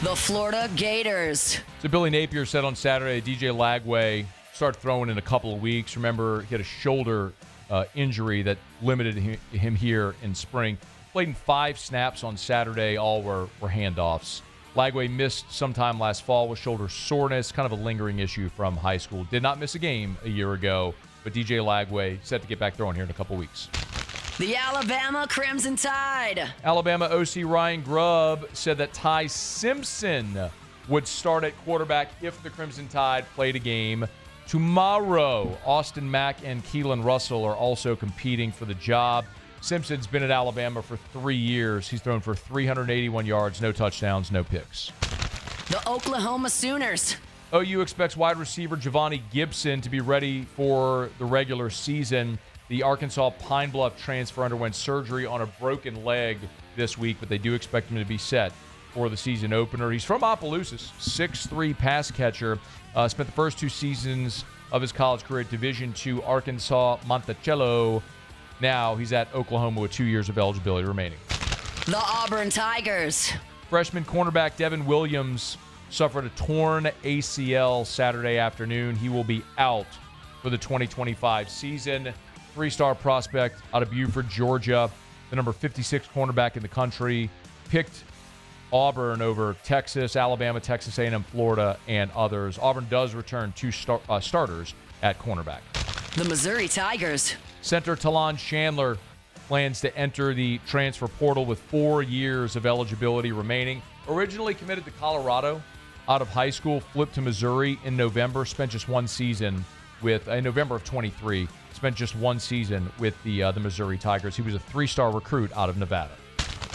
The Florida Gators. So Billy Napier said on Saturday, DJ Lagway start throwing in a couple of weeks. Remember, he had a shoulder injury that limited him here in spring. Played in 5 snaps on Saturday. All were handoffs. Lagway missed sometime last fall with shoulder soreness, kind of a lingering issue from high school. Did not miss a game a year ago, but DJ Lagway set to get back throwing here in a couple weeks. The Alabama Crimson Tide. Alabama OC Ryan Grubb said that Ty Simpson would start at quarterback if the Crimson Tide played a game tomorrow. Austin Mack and Keelan Russell are also competing for the job. Simpson's been at Alabama for 3 years. He's thrown for 381 yards, no touchdowns, no picks. The Oklahoma Sooners. OU expects wide receiver Javonte Gibson to be ready for the regular season. The Arkansas Pine Bluff transfer underwent surgery on a broken leg this week, but they do expect him to be set for the season opener. He's from Opelousas, 6'3" pass catcher. Spent the first 2 seasons of his college career at Division II Arkansas Monticello. Now he's at Oklahoma with 2 years of eligibility remaining. The Auburn Tigers. Freshman cornerback Devin Williams suffered a torn ACL Saturday afternoon. He will be out for the 2025 season. 3-star prospect out of Buford, Georgia, the number 56 cornerback in the country, picked Auburn over Texas, Alabama, Texas A&M, Florida, and others. Auburn does return 2 starters at cornerback. The Missouri Tigers. Center Talon Chandler plans to enter the transfer portal with 4 years of eligibility remaining. Originally committed to Colorado out of high school, flipped to Missouri in November, spent just 1 season with, in November of 23, spent just 1 season with the Missouri Tigers. He was a 3-star recruit out of Nevada.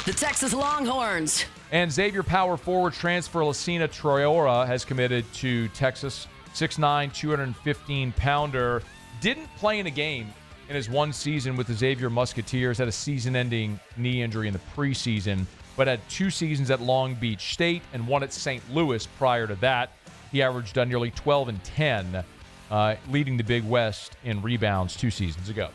The Texas Longhorns. And Xavier power forward transfer Lacina Troyora has committed to Texas. 6'9", 215-pounder. Didn't play in a game in his 1 season with the Xavier Musketeers. Had a season-ending knee injury in the preseason, but had 2 seasons at Long Beach State and 1 at St. Louis prior to that. He averaged nearly 12 and 10, leading the Big West in rebounds 2 seasons ago.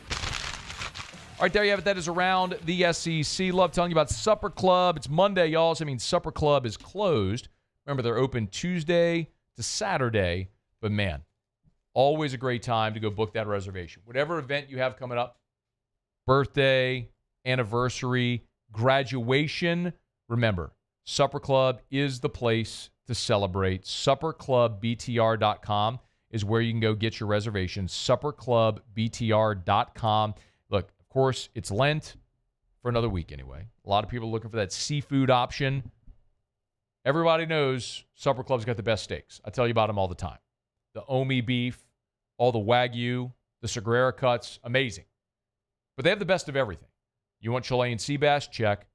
All right, there you have it. That is around the SEC. Love telling you about Supper Club. It's Monday, y'all, so I mean Supper Club is closed. Remember, they're open Tuesday to Saturday, but man, always a great time to go book that reservation. Whatever event you have coming up, birthday, anniversary, graduation, remember, Supper Club is the place to celebrate. SupperClubBTR.com is where you can go get your reservations. SupperClubBTR.com. Look, of course, it's Lent for another week anyway. A lot of people are looking for that seafood option. Everybody knows Supper Club's got the best steaks. I tell you about them all the time. The Omi beef, all the Wagyu, the Sagrera cuts, amazing. But they have the best of everything. You want Chilean sea bass? Check.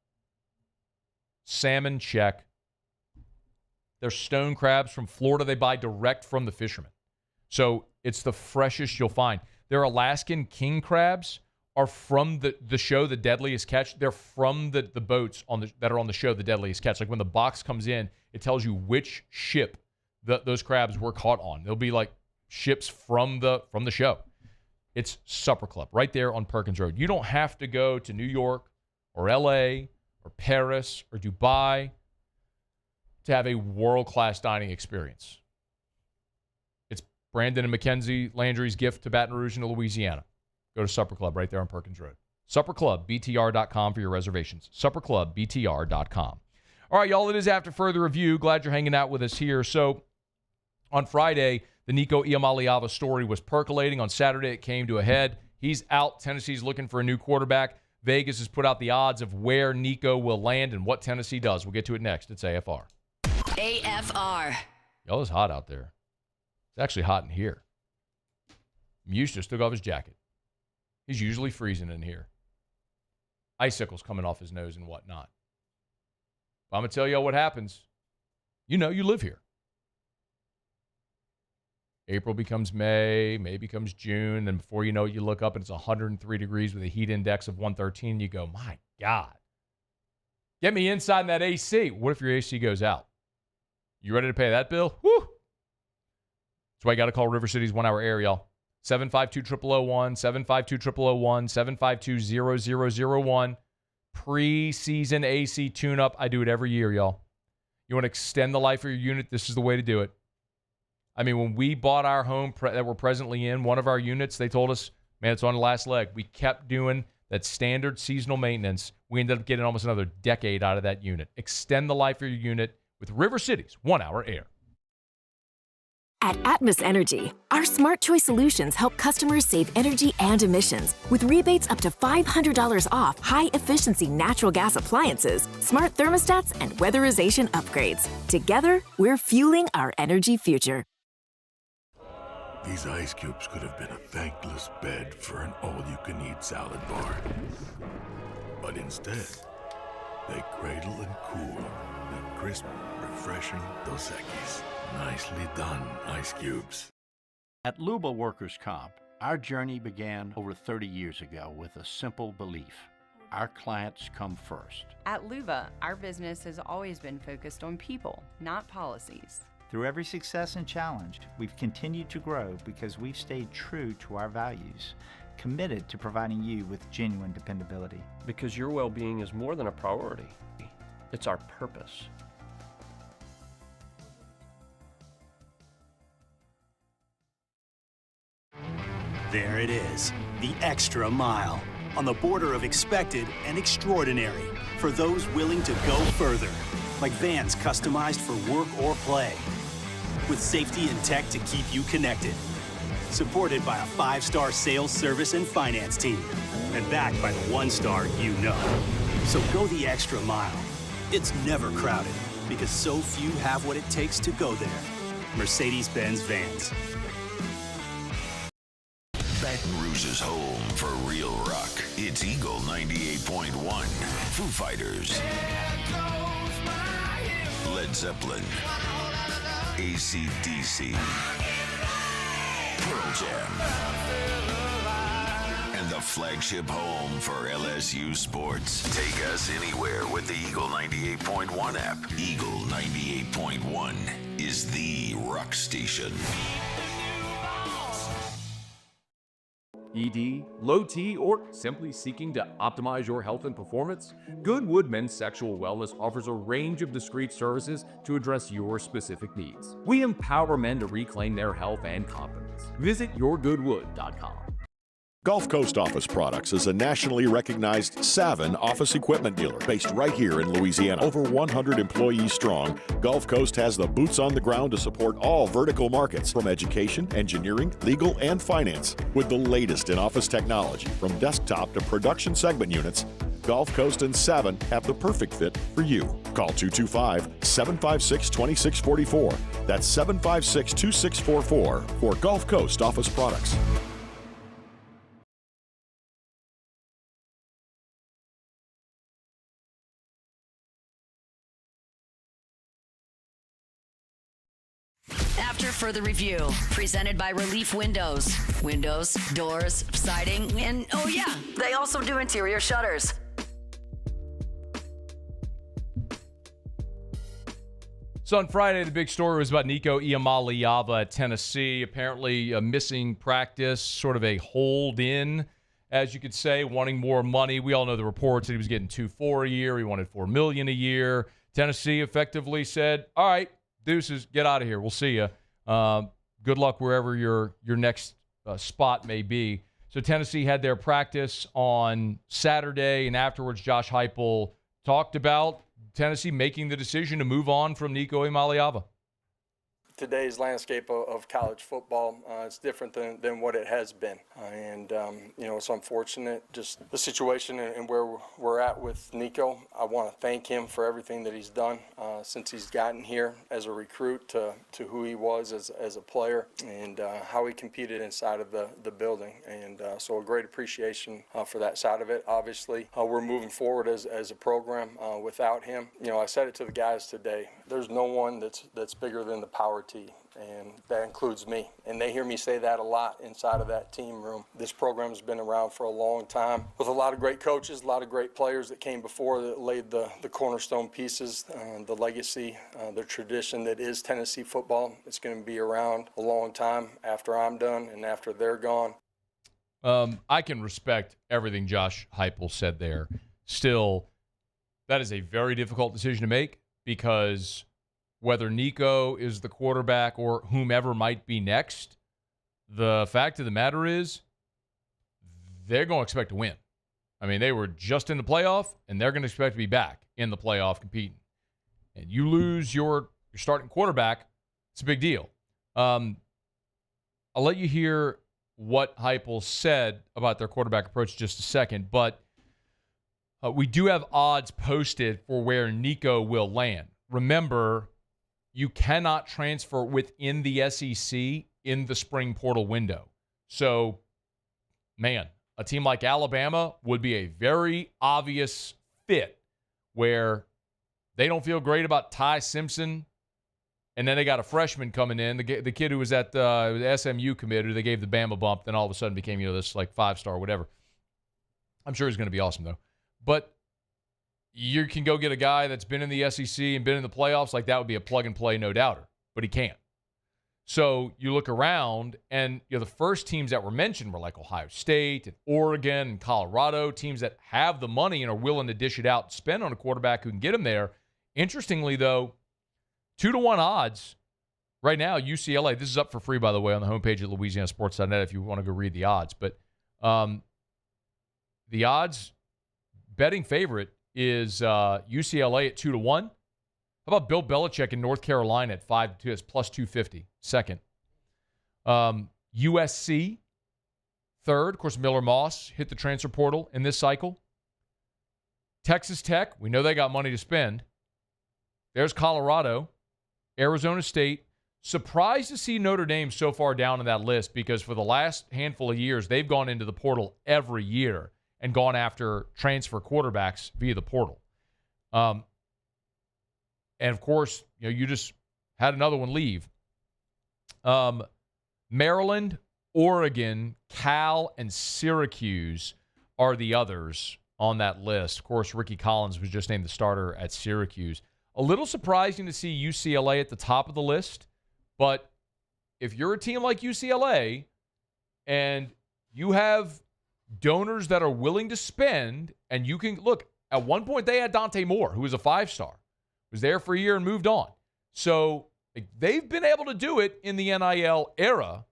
salmon, check. Their stone crabs from Florida, they buy direct from the fishermen. So it's the freshest you'll find. Their Alaskan king crabs are from the show The Deadliest Catch. They're from the boats that are on the show The Deadliest Catch. Like when the box comes in, it tells you which ship those crabs were caught on. They'll be like ships from the show. It's Supper Club right there on Perkins Road. You don't have to go to New York or LA or Paris or Dubai to have a world-class dining experience. It's Brandon and Mackenzie Landry's gift to Baton Rouge and Louisiana. Go to Supper Club right there on Perkins Road. SupperClubBTR.com for your reservations. SupperClubBTR.com. All right, y'all, it is After Further Review. Glad you're hanging out with us here. So on Friday, the Nico Iamaleava story was percolating. On Saturday, it came to a head. He's out. Tennessee's looking for a new quarterback. Vegas has put out the odds of where Nico will land and what Tennessee does. We'll get to it next. It's AFR. AFR. Y'all, it's hot out there. It's actually hot in here. Muse just took off his jacket. He's usually freezing in here. Icicles coming off his nose and whatnot. But I'm going to tell y'all what happens. You know, you live here. April becomes May, May becomes June, and before you know it, you look up and it's 103 degrees with a heat index of 113, and you go, my God. Get me inside in that AC. What if your AC goes out? You ready to pay that bill? Woo! That's why you got to call River City's 1 hour air, y'all. 752-0001, 752-0001, 752-0001. Pre-season AC tune-up. I do it every year, y'all. You want to extend the life of your unit? This is the way to do it. I mean, when we bought our home that we're presently in, one of our units, they told us, man, it's on the last leg. We kept doing that standard seasonal maintenance. We ended up getting almost another decade out of that unit. Extend the life of your unit with River City's 1 hour air. At Atmos Energy, our smart choice solutions help customers save energy and emissions with rebates up to $500 off high-efficiency natural gas appliances, smart thermostats, and weatherization upgrades. Together, we're fueling our energy future. These ice cubes could have been a thankless bed for an all-you-can-eat salad bar. But instead, they cradle and cool the crisp, refreshing Dos Equis. Nicely done, ice cubes. At Luba Workers' Comp, our journey began over 30 years ago with a simple belief. Our clients come first. At Luba, our business has always been focused on people, not policies. Through every success and challenge, we've continued to grow because we've stayed true to our values, committed to providing you with genuine dependability. Because your well-being is more than a priority. It's our purpose. There it is, the extra mile, on the border of expected and extraordinary for those willing to go further, like vans customized for work or play, with safety and tech to keep you connected, supported by a 5-star sales, service, and finance team, and backed by the 1-star you know. So go the extra mile. It's never crowded, because so few have what it takes to go there. Mercedes-Benz Vans. Baton Rouge's home for real rock. It's Eagle 98.1. Foo Fighters. Led Zeppelin. AC/DC. Pearl Jam. And the flagship home for LSU sports. Take us anywhere with the Eagle 98.1 app. Eagle 98.1 is the rock station. ED, low T, or simply seeking to optimize your health and performance? Goodwood Men's Sexual Wellness offers a range of discreet services to address your specific needs. We empower men to reclaim their health and confidence. Visit yourgoodwood.com. Gulf Coast Office Products is a nationally recognized Savin office equipment dealer based right here in Louisiana. Over 100 employees strong, Gulf Coast has the boots on the ground to support all vertical markets, from education, engineering, legal, and finance. With the latest in office technology, from desktop to production segment units, Gulf Coast and Savin have the perfect fit for you. Call 225-756-2644. That's 756-2644 for Gulf Coast Office Products. further review, presented by Relief Windows. Windows, doors, siding, and oh yeah, they also do interior shutters. So on Friday, the big story was about Nico Iamaleava at Tennessee. Apparently a missing practice, sort of a hold-in, as you could say, wanting more money. We all know the reports that he was getting $2.4 a year. He wanted $4 million a year. Tennessee effectively said, all right, deuces, get out of here. We'll see you. Good luck wherever your next spot may be. So Tennessee had their practice on Saturday, and afterwards Josh Heupel talked about Tennessee making the decision to move on from Nico Iamaleava. Today's landscape of college football, it's different than what it has been. It's unfortunate, just the situation and where we're at with Nico. I want to thank him for everything that he's done since he's gotten here as a recruit to who he was as a player and how he competed inside of the building. So a great appreciation for that side of it. Obviously, we're moving forward as a program without him. I said it to the guys today. There's no one that's bigger than the power T, and that includes me. And they hear me say that a lot inside of that team room. This program's been around for a long time with a lot of great coaches, a lot of great players that came before that laid the cornerstone pieces, the legacy, the tradition that is Tennessee football. It's going to be around a long time after I'm done and after they're gone. I can respect everything Josh Heupel said there. Still, that is a very difficult decision to make because whether Nico is the quarterback or whomever might be next, the fact of the matter is they're going to expect to win. I mean, they were just in the playoff, and they're going to expect to be back in the playoff competing. And you lose your starting quarterback, it's a big deal. I'll let you hear what Heupel said about their quarterback approach in just a second, but we do have odds posted for where Nico will land. Remember, you cannot transfer within the SEC in the spring portal window. So, man, a team like Alabama would be a very obvious fit where they don't feel great about Ty Simpson, and then they got a freshman coming in, the kid who was at the SMU committee, they gave the Bama bump, then all of a sudden became, this like 5-star, whatever. I'm sure he's going to be awesome, though. But you can go get a guy that's been in the SEC and been in the playoffs, like that would be a plug-and-play no-doubter, but he can't. So you look around, and the first teams that were mentioned were like Ohio State and Oregon and Colorado, teams that have the money and are willing to dish it out and spend on a quarterback who can get him there. Interestingly, though, 2-1 odds right now, UCLA. This is up for free, by the way, on the homepage at LouisianaSports.net if you want to go read the odds. But the odds betting favorite is UCLA at 2-1. How about Bill Belichick in North Carolina at 5-2? It's plus 250. Second. USC, third. Of course, Miller Moss hit the transfer portal in this cycle. Texas Tech, we know they got money to spend. There's Colorado. Arizona State. Surprised to see Notre Dame so far down on that list because for the last handful of years, they've gone into the portal every year and gone after transfer quarterbacks via the portal. And, of course, you just had another one leave. Maryland, Oregon, Cal, and Syracuse are the others on that list. Of course, Ricky Collins was just named the starter at Syracuse. A little surprising to see UCLA at the top of the list, but if you're a team like UCLA and you have donors that are willing to spend, and you can look, at one point they had Dante Moore, who was a 5-star, was there for a year and moved on. So they've been able to do it in the NIL era.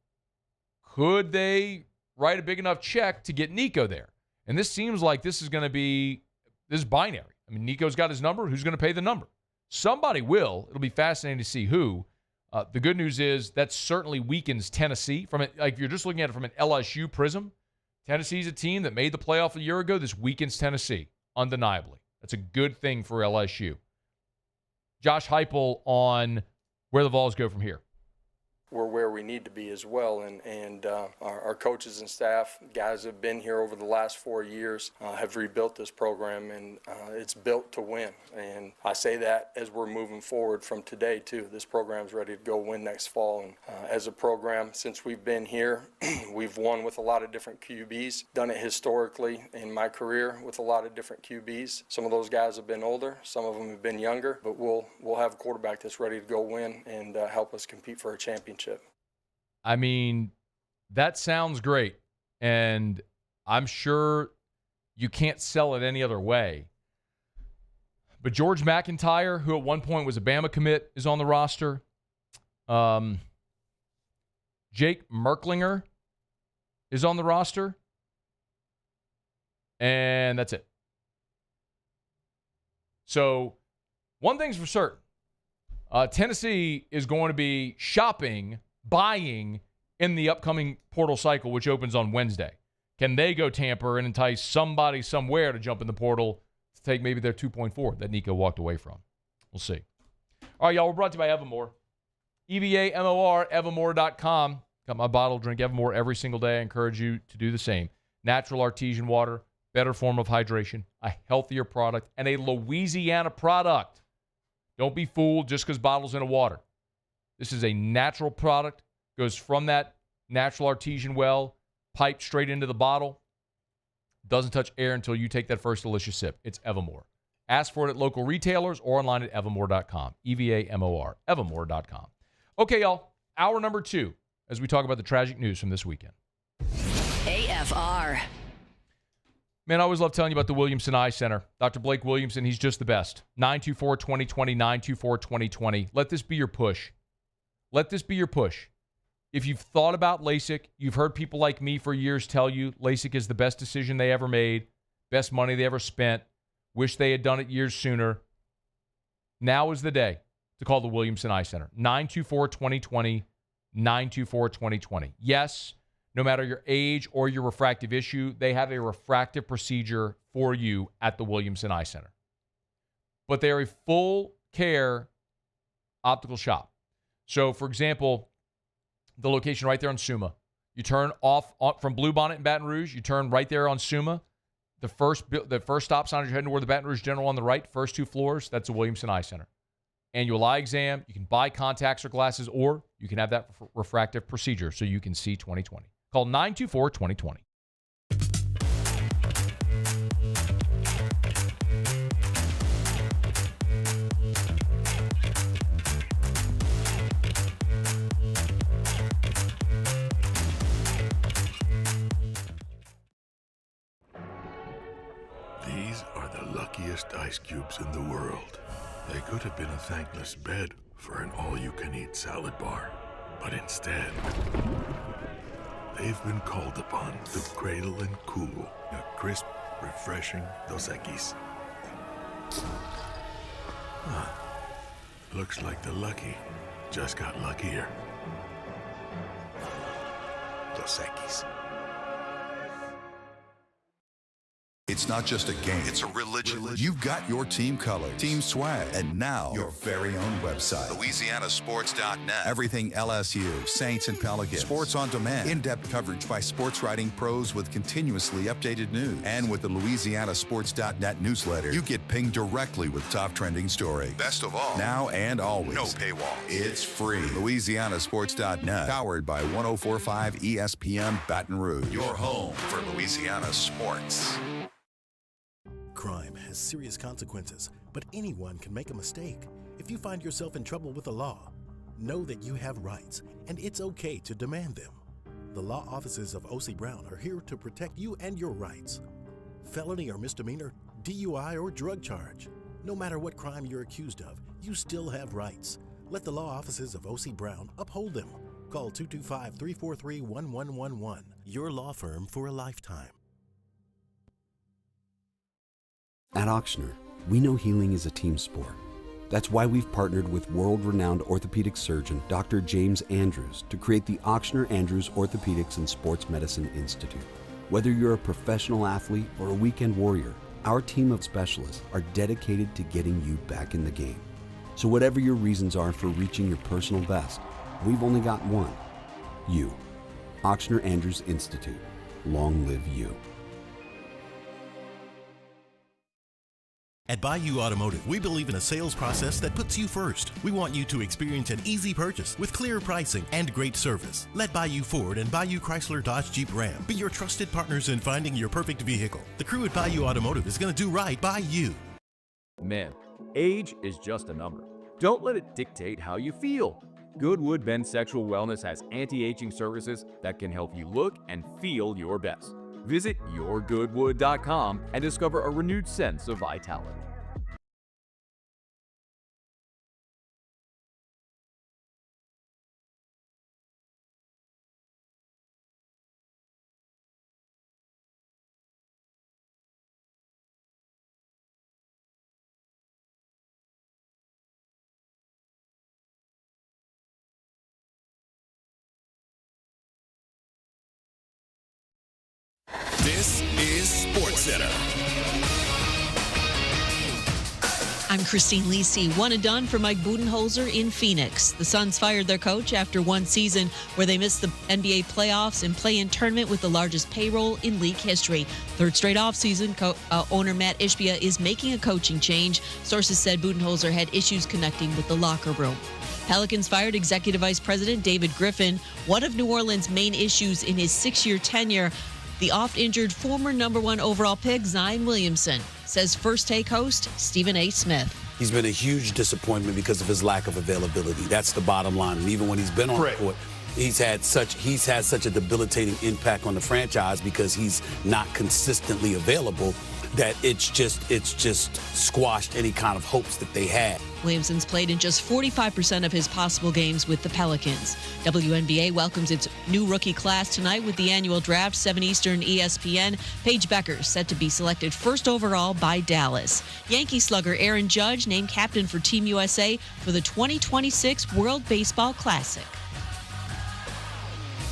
Could they write a big enough check to get Nico there? And this seems like this is binary. I mean, Nico's got his number. Who's going to pay the number? Somebody will. It'll be fascinating to see who. The good news is that certainly weakens Tennessee. If you're just looking at it from an LSU prism, Tennessee's a team that made the playoff a year ago. This weakens Tennessee, undeniably. That's a good thing for LSU. Josh Heupel on where the Vols go from here. we're where we need to be as well. And our coaches and staff, guys have been here over the last 4 years, have rebuilt this program, and it's built to win. And I say that as we're moving forward from today too. This program's ready to go win next fall. And as a program, since we've been here, we've won with a lot of different QBs, done it historically in my career with a lot of different QBs. Some of those guys have been older, some of them have been younger, but we'll have a quarterback that's ready to go win and help us compete for a championship. I mean, that sounds great, and I'm sure you can't sell it any other way. But George McIntyre, who at one point was a Bama commit, is on the roster. Jake Merklinger is on the roster. And that's it. So one thing's for certain. Tennessee is going to be buying in the upcoming portal cycle, which opens on Wednesday. Can they go tamper and entice somebody somewhere to jump in the portal to take maybe their 2.4 that Nico walked away from? We'll see. All right, y'all, we're brought to you by Evermore. EVAMOR, Evermore.com. Got my bottle, drink Evermore every single day. I encourage you to do the same. Natural artesian water, better form of hydration, a healthier product, and a Louisiana product. Don't be fooled just because bottles in a water. This is a natural product, goes from that natural artesian well, piped straight into the bottle. Doesn't touch air until you take that first delicious sip. It's Evermore. Ask for it at local retailers or online at evermore.com. EVAMOR, evermore.com. Okay, y'all, hour number 2 as we talk about the tragic news from this weekend. AFR. Man, I always love telling you about the Williamson Eye Center. Dr. Blake Williamson, he's just the best. 924-2020, 924-2020. Let this be your push. Let this be your push. If you've thought about LASIK, you've heard people like me for years tell you LASIK is the best decision they ever made, best money they ever spent, wish they had done it years sooner. Now is the day to call the Williamson Eye Center. 924-2020, 924-2020. Yes, no matter your age or your refractive issue, they have a refractive procedure for you at the Williamson Eye Center. But they are a full care optical shop. So, for example, the location right there on Suma. You turn off from Bluebonnet in Baton Rouge. You turn right there on Suma. The first stop sign as you're heading toward the Baton Rouge General on the right, first 2 floors, that's the Williamson Eye Center. Annual eye exam. You can buy contacts or glasses, or you can have that refractive procedure so you can see 20/20. Call 924-2020. These are the luckiest ice cubes in the world. They could have been a thankless bed for an all-you-can-eat salad bar, but instead, they've been called upon to cradle and cool a crisp, refreshing Dos Equis. Looks like the lucky just got luckier. Dos Equis. It's not just a game, it's a religion. You've got your team colors, team swag, and now your very own website. LouisianaSports.net. Everything LSU, Saints, and Pelicans. Sports on demand. In-depth coverage by sports writing pros with continuously updated news. And with the LouisianaSports.net newsletter, you get pinged directly with top trending stories. Best of all, now and always. No paywall. It's free. LouisianaSports.net. Powered by 104.5 ESPN Baton Rouge. Your home for Louisiana sports. Crime has serious consequences, but anyone can make a mistake. If you find yourself in trouble with the law, know that you have rights, and it's okay to demand them. The law offices of O.C. Brown are here to protect you and your rights. Felony or misdemeanor, DUI or drug charge. No matter what crime you're accused of, you still have rights. Let the law offices of O.C. Brown uphold them. Call 225-343-1111. Your law firm for a lifetime. At Auctioner, we know healing is a team sport. That's why we've partnered with world-renowned orthopedic surgeon Dr. James Andrews to create the Auctioner Andrews Orthopedics and Sports Medicine Institute. Whether you're a professional athlete or a weekend warrior, our team of specialists are dedicated to getting you back in the game. So whatever your reasons are for reaching your personal best, we've only got one. You. Auctioneer Andrews Institute. Long live you. At Bayou Automotive, we believe in a sales process that puts you first. We want you to experience an easy purchase with clear pricing and great service. Let Bayou Ford and Bayou Chrysler Dodge Jeep Ram be your trusted partners in finding your perfect vehicle. The crew at Bayou Automotive is going to do right by you. Men, age is just a number. Don't let it dictate how you feel. Goodwood Men's Sexual Wellness has anti-aging services that can help you look and feel your best. Visit yourgoodwood.com and discover a renewed sense of vitality. This is SportsCenter. I'm Christine Lacy. One and done for Mike Budenholzer in Phoenix. The Suns fired their coach after one season where they missed the NBA playoffs and play-in tournament with the largest payroll in league history. Third straight offseason, owner Matt Ishbia is making a coaching change. Sources said Budenholzer had issues connecting with the locker room. Pelicans fired Executive Vice President David Griffin. One of New Orleans' main issues in his 6-year tenure, the oft-injured former #1 overall pick, Zion Williamson, says First Take host Stephen A. Smith. He's been a huge disappointment because of his lack of availability. That's the bottom line. And even when he's been on the court, he's had such a debilitating impact on the franchise because he's not consistently available that it's just squashed any kind of hopes that they had. Williamson's played in just 45% of his possible games with the Pelicans. WNBA welcomes its new rookie class tonight with the annual draft, 7 Eastern ESPN. Paige Becker set to be selected first overall by Dallas. Yankee slugger Aaron Judge named captain for Team USA for the 2026 World Baseball Classic.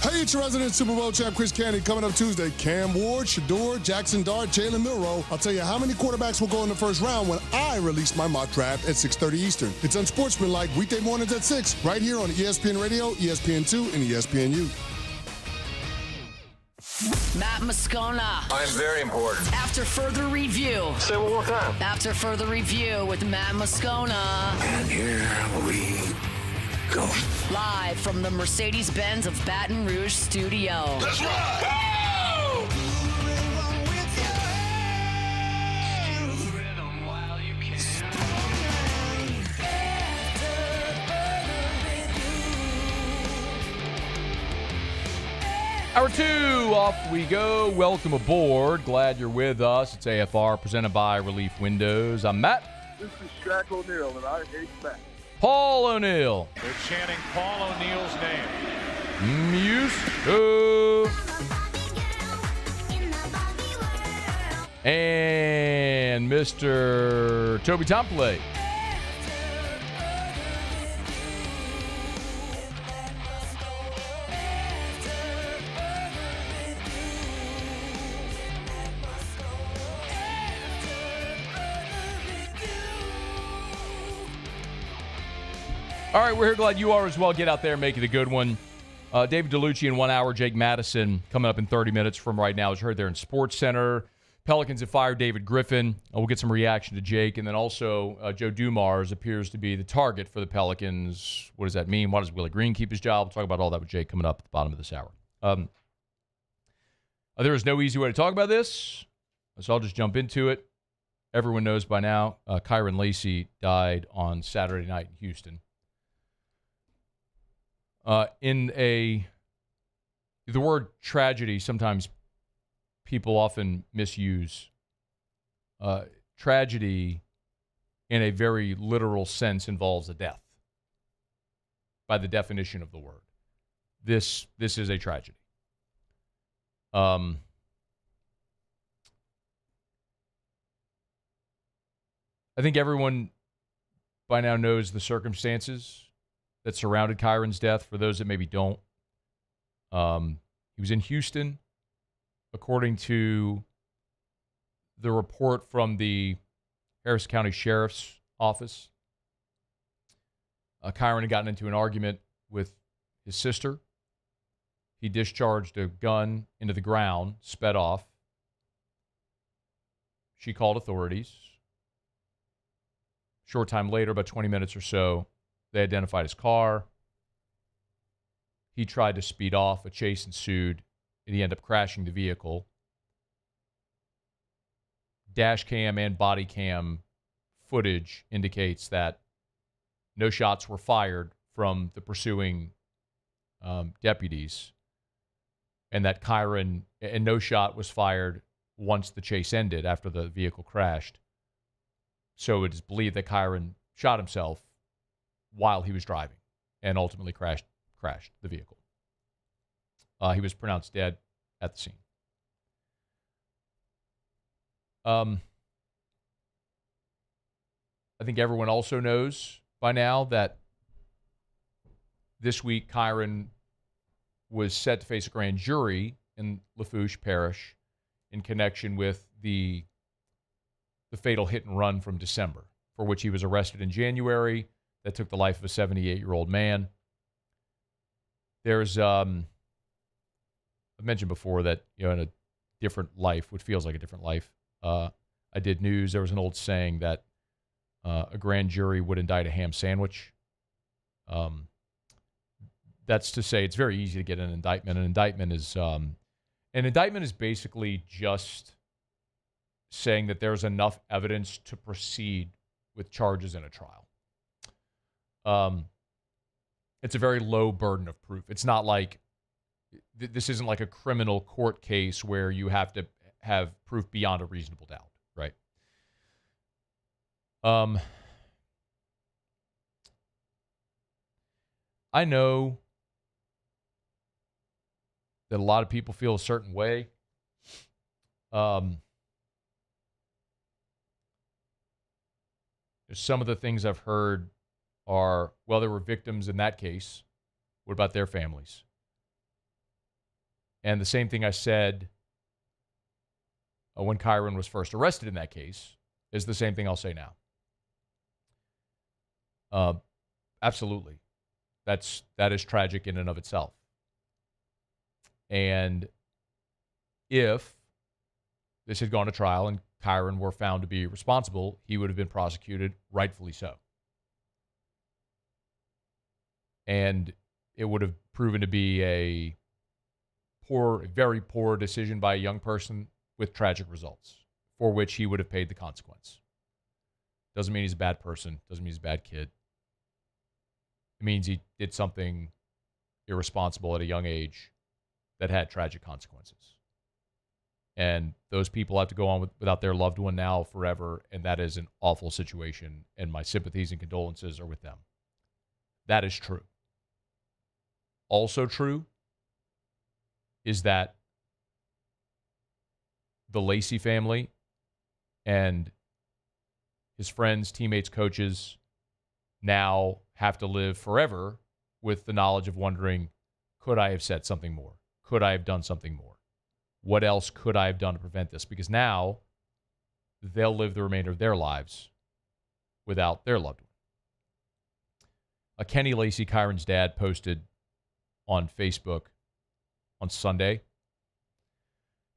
Hey, it's your resident Super Bowl champ Chris Candy. Coming up Tuesday, Cam Ward, Shador, Jackson Dart, Jalen Milroe. I'll tell you how many quarterbacks will go in the first round when I release my mock draft at 6:30 Eastern. It's unsportsmanlike weekday mornings at 6 right here on ESPN Radio, ESPN2, and ESPNU. Matt Moscona. I'm very important. After further review. Say it one more time. After further review with Matt Moscona. And here we go. Live from the Mercedes-Benz of Baton Rouge studio. That's right. Hour 2, off we go. Welcome aboard. Glad you're with us. It's AFR presented by Relief Windows. I'm Matt. This is Shaq O'Neal, and I hate Matt. Paul O'Neal. They're chanting Paul O'Neal's name. Musto. And Mr. Toby Tomplay. All right, we're here. Glad you are as well. Get out there and make it a good one. David Dellucci in 1 hour. Jake Madison coming up in 30 minutes from right now. As heard there in Sports Center. Pelicans have fired David Griffin. We'll get some reaction to Jake. And then also Joe Dumars appears to be the target for the Pelicans. What does that mean? Why does Willie Green keep his job? We'll talk about all that with Jake coming up at the bottom of this hour. There is no easy way to talk about this, so I'll just jump into it. Everyone knows by now, Kyren Lacy died on Saturday night in Houston. The word tragedy, sometimes people often misuse. Tragedy, in a very literal sense, involves a death, by the definition of the word. This is a tragedy. I think everyone by now knows the circumstances that surrounded Kyren's death. For those that maybe don't, he was in Houston. According to the report from the Harris County Sheriff's Office, Kyren had gotten into an argument with his sister. He discharged a gun into the ground, sped off. She called authorities. Short time later, about 20 minutes or so, they identified his car. He tried to speed off. A chase ensued, and he ended up crashing the vehicle. Dash cam and body cam footage indicates that no shots were fired from the pursuing deputies, and that Kyren, and no shot was fired once the chase ended after the vehicle crashed. So it is believed that Kyren shot himself while he was driving and ultimately crashed the vehicle. He was pronounced dead at the scene. I think everyone also knows by now that this week Kyren was set to face a grand jury in Lafourche Parish in connection with the fatal hit and run from December, for which he was arrested in January. That took the life of a 78-year-old man. There's, I've mentioned before that, in a different life, what feels like a different life, I did news. There was an old saying that a grand jury would indict a ham sandwich. That's to say it's very easy to get an indictment. An indictment is basically just saying that there's enough evidence to proceed with charges in a trial. It's a very low burden of proof. It's not like, this isn't like a criminal court case where you have to have proof beyond a reasonable doubt, right? I know that a lot of people feel a certain way. Some of the things I've heard are, well, there were victims in that case. What about their families? And the same thing I said when Kyren was first arrested in that case is the same thing I'll say now. Absolutely. That is tragic in and of itself. And if this had gone to trial and Kyren were found to be responsible, he would have been prosecuted, rightfully so. And it would have proven to be a very poor decision by a young person with tragic results, for which he would have paid the consequence. Doesn't mean he's a bad person. Doesn't mean he's a bad kid. It means he did something irresponsible at a young age that had tragic consequences. And those people have to go on without their loved one now forever, and that is an awful situation, and my sympathies and condolences are with them. That is true. Also true is that the Lacy family and his friends, teammates, coaches now have to live forever with the knowledge of wondering, could I have said something more? Could I have done something more? What else could I have done to prevent this? Because now they'll live the remainder of their lives without their loved one. Kenny Lacy, Kyren's dad, posted on Facebook on Sunday.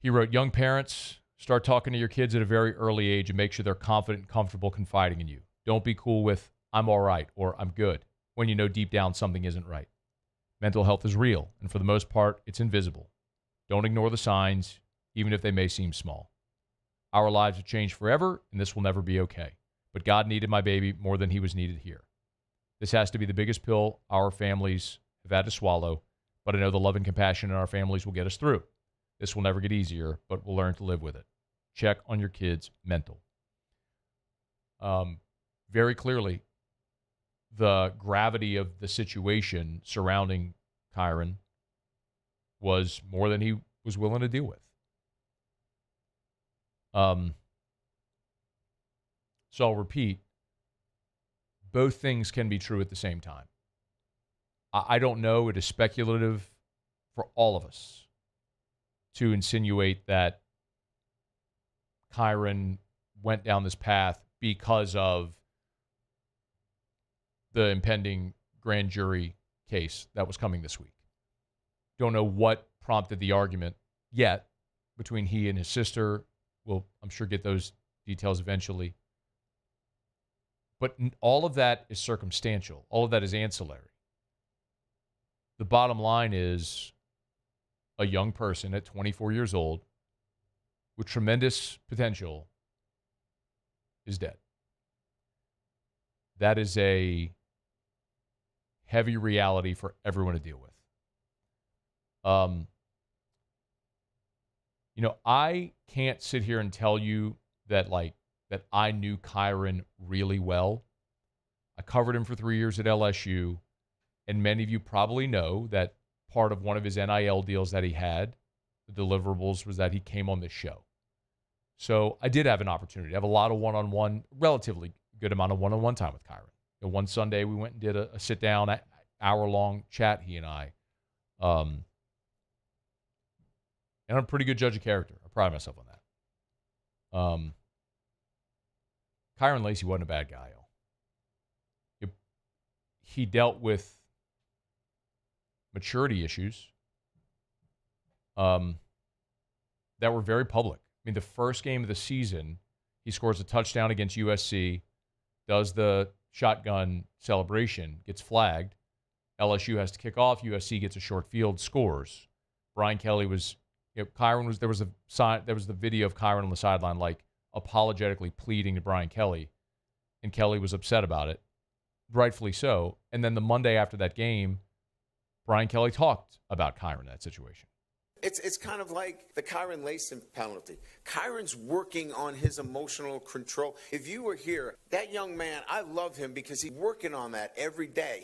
He wrote, young parents, start talking to your kids at a very early age and make sure they're confident and comfortable confiding in you. Don't be cool with, I'm all right, or I'm good, when you know deep down something isn't right. Mental health is real, and for the most part, it's invisible. Don't ignore the signs, even if they may seem small. Our lives have changed forever, and this will never be okay. But God needed my baby more than he was needed here. This has to be the biggest pill our families have had to swallow, but I know the love and compassion in our families will get us through. This will never get easier, but we'll learn to live with it. Check on your kids' mental. Very clearly, the gravity of the situation surrounding Kyren was more than he was willing to deal with. So I'll repeat, both things can be true at the same time. I don't know, it is speculative for all of us to insinuate that Kyren went down this path because of the impending grand jury case that was coming this week. Don't know what prompted the argument yet between he and his sister. We'll, I'm sure, get those details eventually. But all of that is circumstantial. All of that is ancillary. The bottom line is a young person at 24 years old with tremendous potential is dead. That is a heavy reality for everyone to deal with. I can't sit here and tell you that I knew Kyren really well. I covered him for 3 years at LSU, and many of you probably know that part of one of his NIL deals that he had, the deliverables, was that he came on this show. So I did have an opportunity to have a lot of one-on-one, relatively good amount of one-on-one time with Kyren. One Sunday we went and did a sit-down, hour-long chat, he and I. And I'm a pretty good judge of character. I pride myself on that. Kyren Lacy wasn't a bad guy, y'all. He dealt with maturity issues that were very public. I mean, the first game of the season, he scores a touchdown against USC, does the shotgun celebration, gets flagged. LSU has to kick off. USC gets a short field, scores. Brian Kelly was, there was the video of Kyren on the sideline, apologetically pleading to Brian Kelly, and Kelly was upset about it, rightfully so. And then the Monday after that game, Brian Kelly talked about Kyren in that situation. It's kind of like the Kyren Lacy penalty. Kyren's working on his emotional control. If you were here, that young man, I love him because he's working on that every day.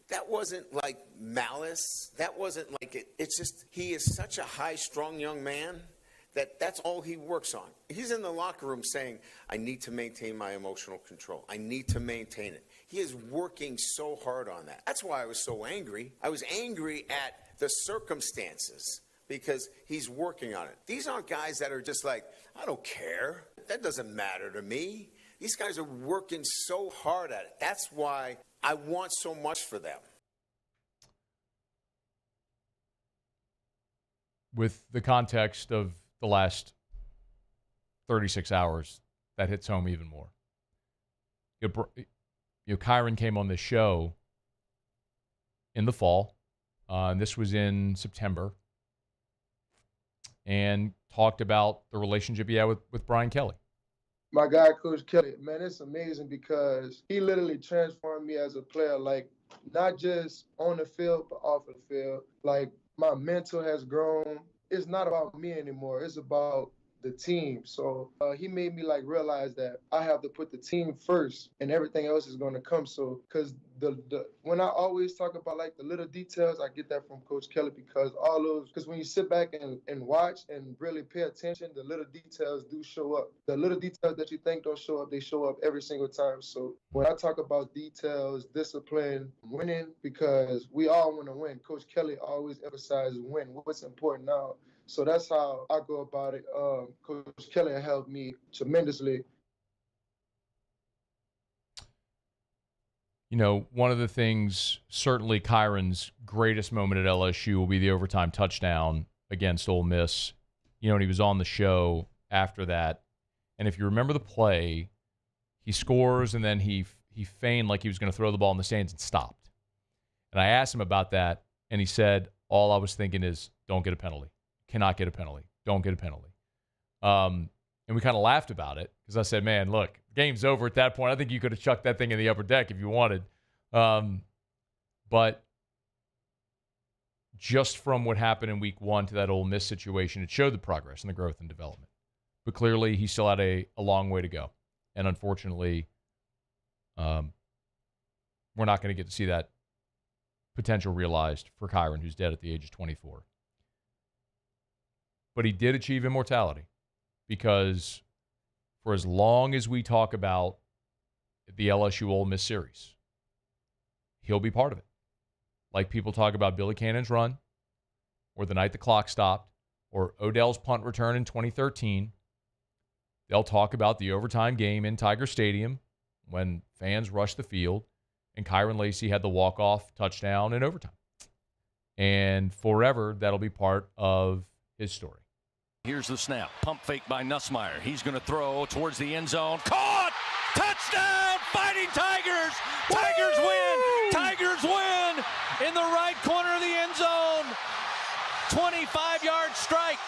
That wasn't like malice. That wasn't like it. It's just, he is such a high, strong young man that's all he works on. He's in the locker room saying, I need to maintain my emotional control. I need to maintain it. He is working so hard on that. That's why I was so angry. I was angry at the circumstances, because he's working on it. These aren't guys that are just like, I don't care. That doesn't matter to me. These guys are working so hard at it. That's why I want so much for them. With the context of the last 36 hours, that hits home even more. Kyren came on this show in the fall, and this was in September, and talked about the relationship he had with Brian Kelly. My guy, Coach Kelly, man, it's amazing because he literally transformed me as a player, not just on the field, but off the field. My mental has grown. It's not about me anymore. It's about the team. So he made me realize that I have to put the team first and everything else is going to come. So because when I always talk about the little details, I get that from Coach Kelly, because when you sit back and watch and really pay attention, the little details do show up. The little details that you think don't show up, they show up every single time. So when I talk about details, discipline, winning, because we all want to win. Coach Kelly always emphasizes win. What's important now? So that's how I go about it. Coach Kelly helped me tremendously. One of the things, certainly Kyren's greatest moment at LSU will be the overtime touchdown against Ole Miss. And he was on the show after that. And if you remember the play, he scores and then he feigned like he was going to throw the ball in the stands and stopped. And I asked him about that, and he said, all I was thinking is, don't get a penalty. Cannot get a penalty. Don't get a penalty. And we kind of laughed about it because I said, man, look, game's over at that point. I think you could have chucked that thing in the upper deck if you wanted. But just from what happened in week one to that Ole Miss situation, it showed the progress and the growth and development. But clearly he still had a long way to go. And unfortunately, we're not going to get to see that potential realized for Kyren, who's dead at the age of 24. But he did achieve immortality, because for as long as we talk about the LSU Ole Miss series, he'll be part of it. Like people talk about Billy Cannon's run, or the night the clock stopped, or Odell's punt return in 2013. They'll talk about the overtime game in Tiger Stadium when fans rushed the field. And Kyren Lacy had the walk-off touchdown in overtime. And forever, that'll be part of his story. Here's the snap. Pump fake by Nussmeier. He's going to throw towards the end zone. Caught! Touchdown! Fighting Tigers! Tigers win! Tigers win! In the right corner of the end zone. 25-yard strike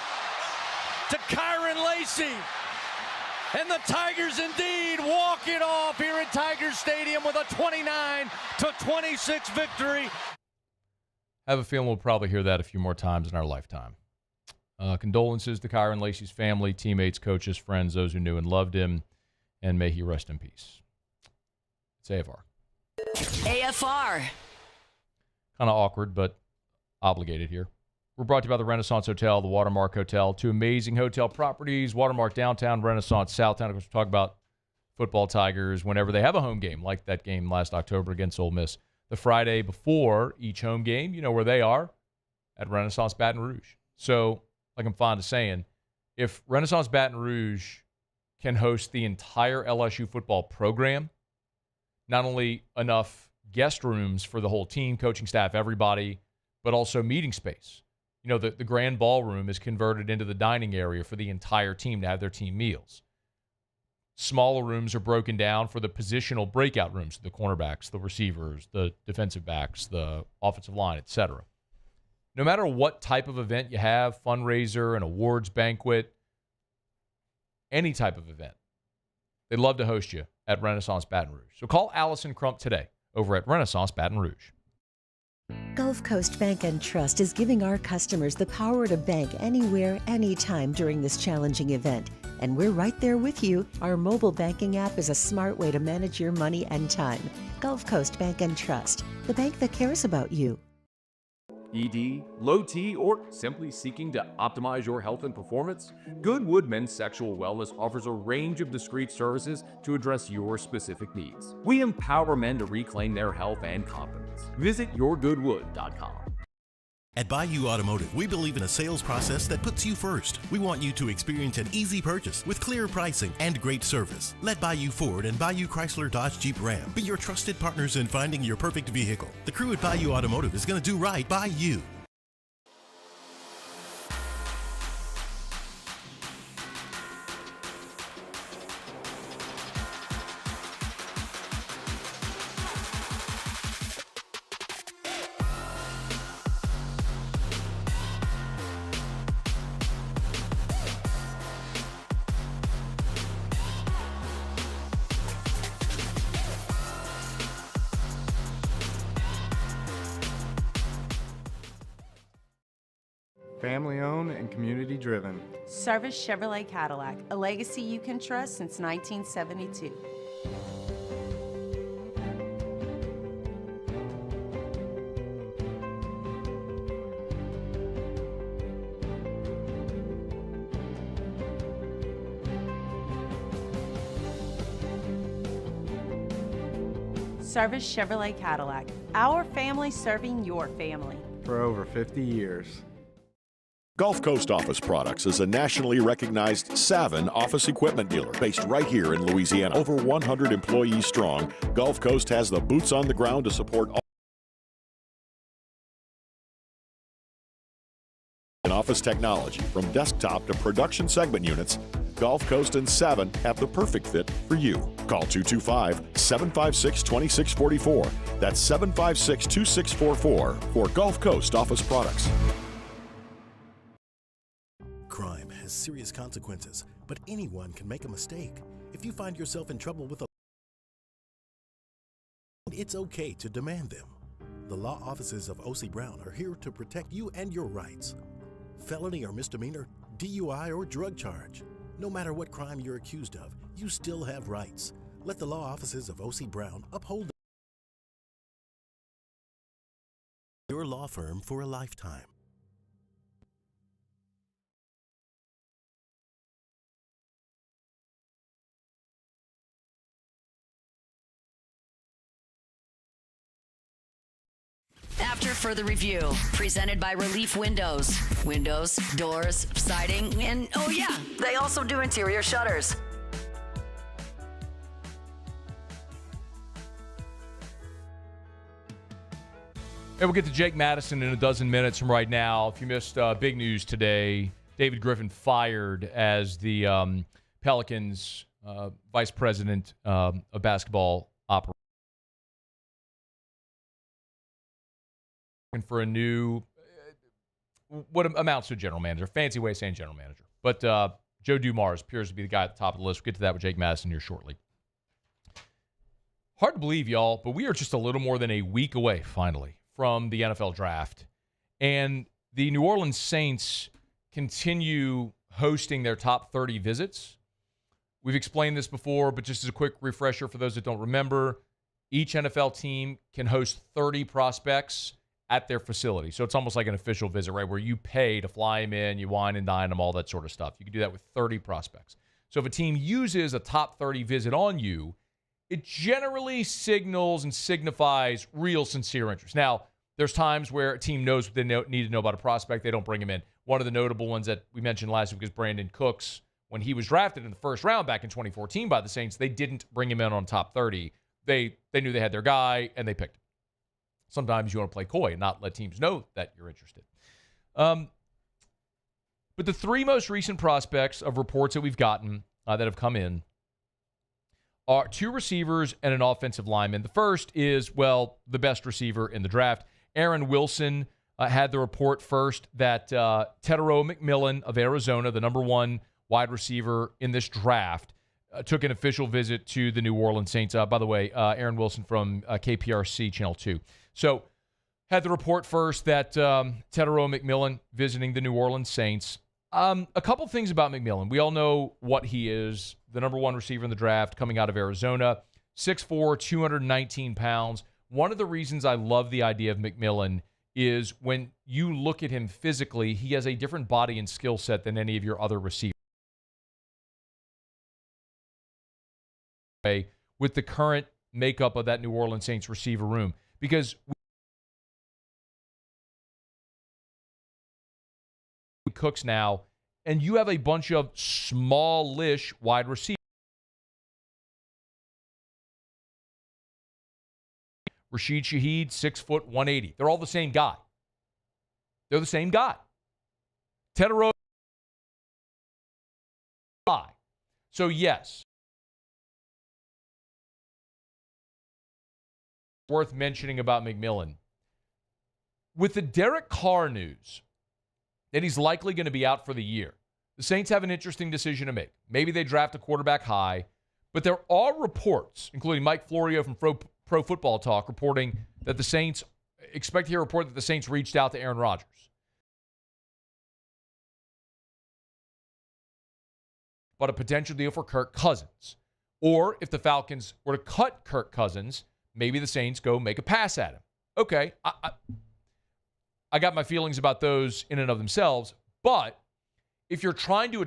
to Kyren Lacy. And the Tigers indeed walk it off here at Tigers Stadium with a 29-26 victory. I have a feeling we'll probably hear that a few more times in our lifetime. Condolences to Kyren Lacy's family, teammates, coaches, friends, those who knew and loved him, and may he rest in peace. It's AFR. AFR. Kind of awkward, but obligated here. We're brought to you by the Renaissance Hotel, the Watermark Hotel, two amazing hotel properties, Watermark Downtown, Renaissance Southtown. Of course, we'll talk about football Tigers whenever they have a home game, like that game last October against Ole Miss. The Friday before each home game, you know where they are, at Renaissance Baton Rouge. So, like I'm fond of saying, if Renaissance Baton Rouge can host the entire LSU football program, not only enough guest rooms for the whole team, coaching staff, everybody, but also meeting space. You know, the grand ballroom is converted into the dining area for the entire team to have their team meals. Smaller rooms are broken down for the positional breakout rooms, the cornerbacks, the receivers, the defensive backs, the offensive line, etc. No matter what type of event you have, fundraiser, an awards banquet, any type of event, they'd love to host you at Renaissance Baton Rouge. So call Allison Crump today over at Renaissance Baton Rouge. Gulf Coast Bank and Trust is giving our customers the power to bank anywhere, anytime during this challenging event. And we're right there with you. Our mobile banking app is a smart way to manage your money and time. Gulf Coast Bank and Trust, the bank that cares about you. ED, low T, or simply seeking to optimize your health and performance? Goodwood Men's Sexual Wellness offers a range of discreet services to address your specific needs. We empower men to reclaim their health and confidence. Visit yourgoodwood.com. At Bayou Automotive, we believe in a sales process that puts you first. We want you to experience an easy purchase with clear pricing and great service. Let Bayou Ford and Bayou Chrysler Dodge Jeep Ram be your trusted partners in finding your perfect vehicle. The crew at Bayou Automotive is going to do right by you. Family owned and community driven. Service Chevrolet Cadillac, a legacy you can trust since 1972. Service Chevrolet Cadillac, our family serving your family. For over 50 years. Gulf Coast Office Products is a nationally recognized Savin office equipment dealer based right here in Louisiana. Over 100 employees strong, Gulf Coast has the boots on the ground to support all in office technology. From desktop to production segment units, Gulf Coast and Savin have the perfect fit for you. Call 225-756-2644. That's 756-2644 for Gulf Coast Office Products. Crime has serious consequences, but anyone can make a mistake. If you find yourself in trouble with a it's okay to demand them. The law offices of O.C. Brown are here to protect you and your rights. Felony or misdemeanor, DUI or drug charge. No matter what crime you're accused of, you still have rights. Let the law offices of O.C. Brown uphold your law firm for a lifetime. After further review, presented by Relief Windows. Windows, doors, siding, and oh yeah, they also do interior shutters. And we'll get to Jake Madison in a dozen minutes from right now. If you missed big news today, David Griffin fired as the Pelicans vice president of basketball operations. For a new, what amounts to a general manager. Fancy way of saying general manager. But Joe Dumars appears to be the guy at the top of the list. We'll get to that with Jake Madison here shortly. Hard to believe, y'all, but we are just a little more than a week away, finally, from the NFL draft. And the New Orleans Saints continue hosting their top 30 visits. We've explained this before, but just as a quick refresher for those that don't remember, each NFL team can host 30 prospects at their facility. So it's almost like an official visit, right, where you pay to fly them in, you wine and dine them, all that sort of stuff. You can do that with 30 prospects. So if a team uses a top 30 visit on you, it generally signals and signifies real sincere interest. Now, there's times where a team knows what they need to know about a prospect. They don't bring him in. One of the notable ones that we mentioned last week is Brandon Cooks. When he was drafted in the first round back in 2014 by the Saints, they didn't bring him in on top 30. They knew they had their guy, and they picked him. Sometimes you want to play coy and not let teams know that you're interested. But the three most recent prospects of reports that we've gotten that have come in are two receivers and an offensive lineman. The first is, well, the best receiver in the draft. Aaron Wilson had the report first that Tetairoa McMillan of Arizona, the number one wide receiver in this draft, took an official visit to the New Orleans Saints. By the way, Aaron Wilson from KPRC Channel 2. So had the report first that Tetairoa McMillan visiting the New Orleans Saints. A couple things about McMillan. We all know what he is, the number one receiver in the draft coming out of Arizona, 6'4", 219 pounds. One of the reasons I love the idea of McMillan is when you look at him physically, he has a different body and skill set than any of your other receivers. With the current makeup of that New Orleans Saints receiver room, because Cooks now, and you have a bunch of smallish wide receivers. Rashid Shaheed, 6', 180. They're all the same guy. They're the same guy. Tetairoa. So yes, worth mentioning about McMillan. With the Derek Carr news that he's likely going to be out for the year, the Saints have an interesting decision to make. Maybe they draft a quarterback high, but there are reports, including Mike Florio from Pro Football Talk, reporting that the Saints, expect to hear a report that the Saints reached out to Aaron Rodgers. But a potential deal for Kirk Cousins. Or if the Falcons were to cut Kirk Cousins, maybe the Saints go make a pass at him. Okay, I got my feelings about those in and of themselves, but if you're trying to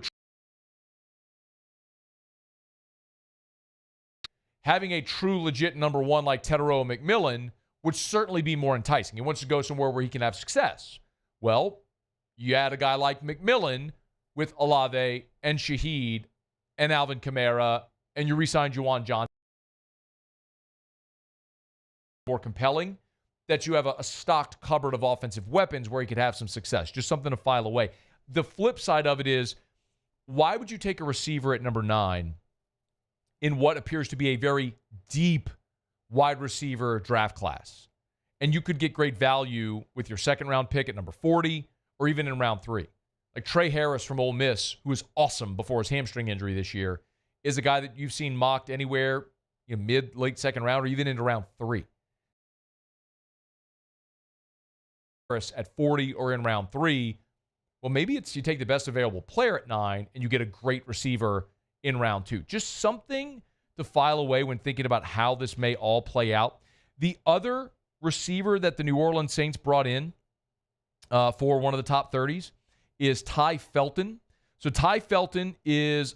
having a true legit number one like Tetairoa McMillan would certainly be more enticing. He wants to go somewhere where he can have success. Well, you add a guy like McMillan with Olave and Shaheed and Alvin Kamara, and you re-sign Juwan Johnson. More compelling that you have a stocked cupboard of offensive weapons where he could have some success. Just something to file away. The flip side of it is, why would you take a receiver at number 9 in what appears to be a very deep wide receiver draft class? And you could get great value with your second-round pick at number 40 or even in round 3. Like Trey Harris from Ole Miss, who was awesome before his hamstring injury this year, is a guy that you've seen mocked anywhere in mid, late second round or even into round 3. At 40 or in round 3, well, maybe it's you take the best available player at 9 and you get a great receiver in round 2. Just something to file away when thinking about how this may all play out. The other receiver that the New Orleans Saints brought in for one of the top 30s is Ty Felton. So Ty Felton is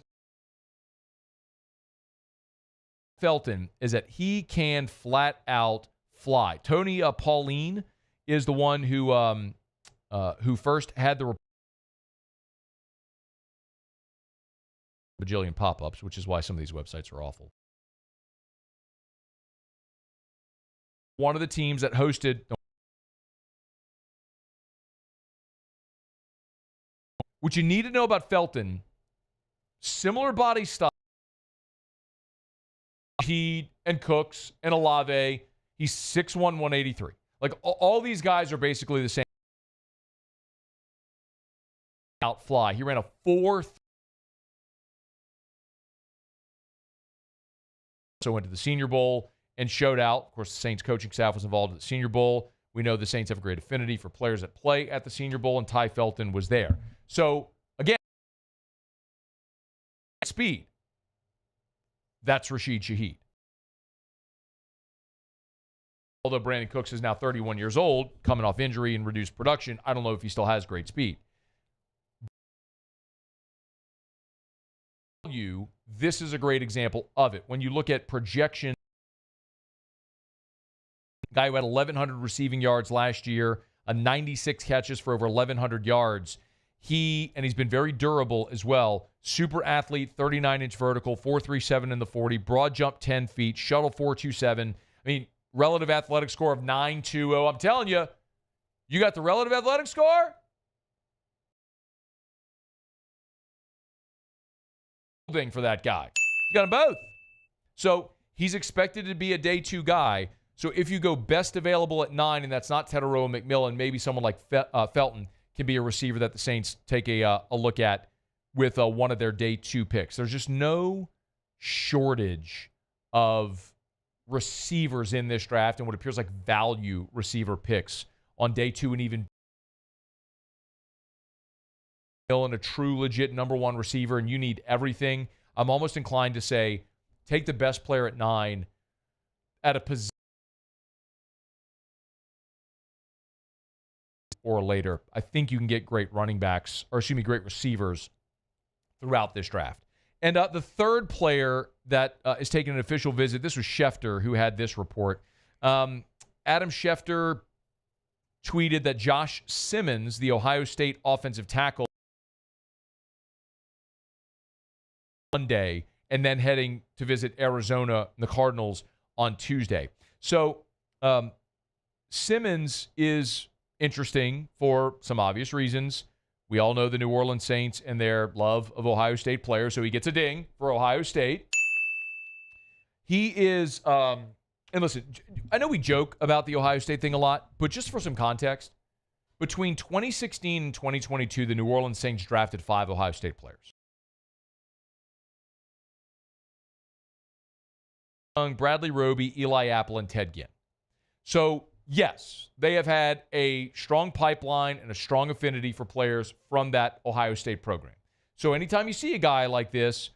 that he can flat out fly. Tony Pauline is the one who first had the bajillion pop-ups, which is why some of these websites are awful. One of the teams that hosted What you need to know about Felton, similar body style, he and Cooks and Olave, he's 6'1", 183. Like, all these guys are basically the same. Out fly. He ran a 4. So went to the Senior Bowl and showed out. Of course, the Saints coaching staff was involved at the Senior Bowl. We know the Saints have a great affinity for players that play at the Senior Bowl, and Ty Felton was there. So, again, speed. That's Rashid Shaheed. Although Brandon Cooks is now 31 years old, coming off injury and reduced production, I don't know if he still has great speed. This is a great example of it. When you look at projection, guy who had 1,100 receiving yards last year, 96 catches for over 1,100 yards. He's been very durable as well. Super athlete, 39-inch vertical, 4.37 in the 40, broad jump 10 feet, shuttle 4.27. I mean, relative athletic score of 9.20. I'm telling you, you got the relative athletic score? Thing for that guy. He's got them both. So he's expected to be a day 2 guy. So if you go best available at 9, and that's not Teteroa McMillan, maybe someone like Felton can be a receiver that the Saints take a look at with one of their day 2 picks. There's just no shortage of receivers in this draft and what appears like value receiver picks on day 2, and even and a true legit number 1 receiver, and you need everything. I'm almost inclined to say take the best player at 9 at a position or later. I think you can get great great receivers throughout this draft. And the third player that is taking an official visit, this was Schefter who had this report. Adam Schefter tweeted that Josh Simmons, the Ohio State offensive tackle, Monday, and then heading to visit Arizona and the Cardinals on Tuesday. So Simmons is interesting for some obvious reasons. We all know the New Orleans Saints and their love of Ohio State players, so he gets a ding for Ohio State. He is, and listen, I know we joke about the Ohio State thing a lot, but just for some context, between 2016 and 2022, the New Orleans Saints drafted 5 Ohio State players. Bradley Roby, Eli Apple, and Ted Ginn. So, yes, they have had a strong pipeline and a strong affinity for players from that Ohio State program. So anytime you see a guy like this,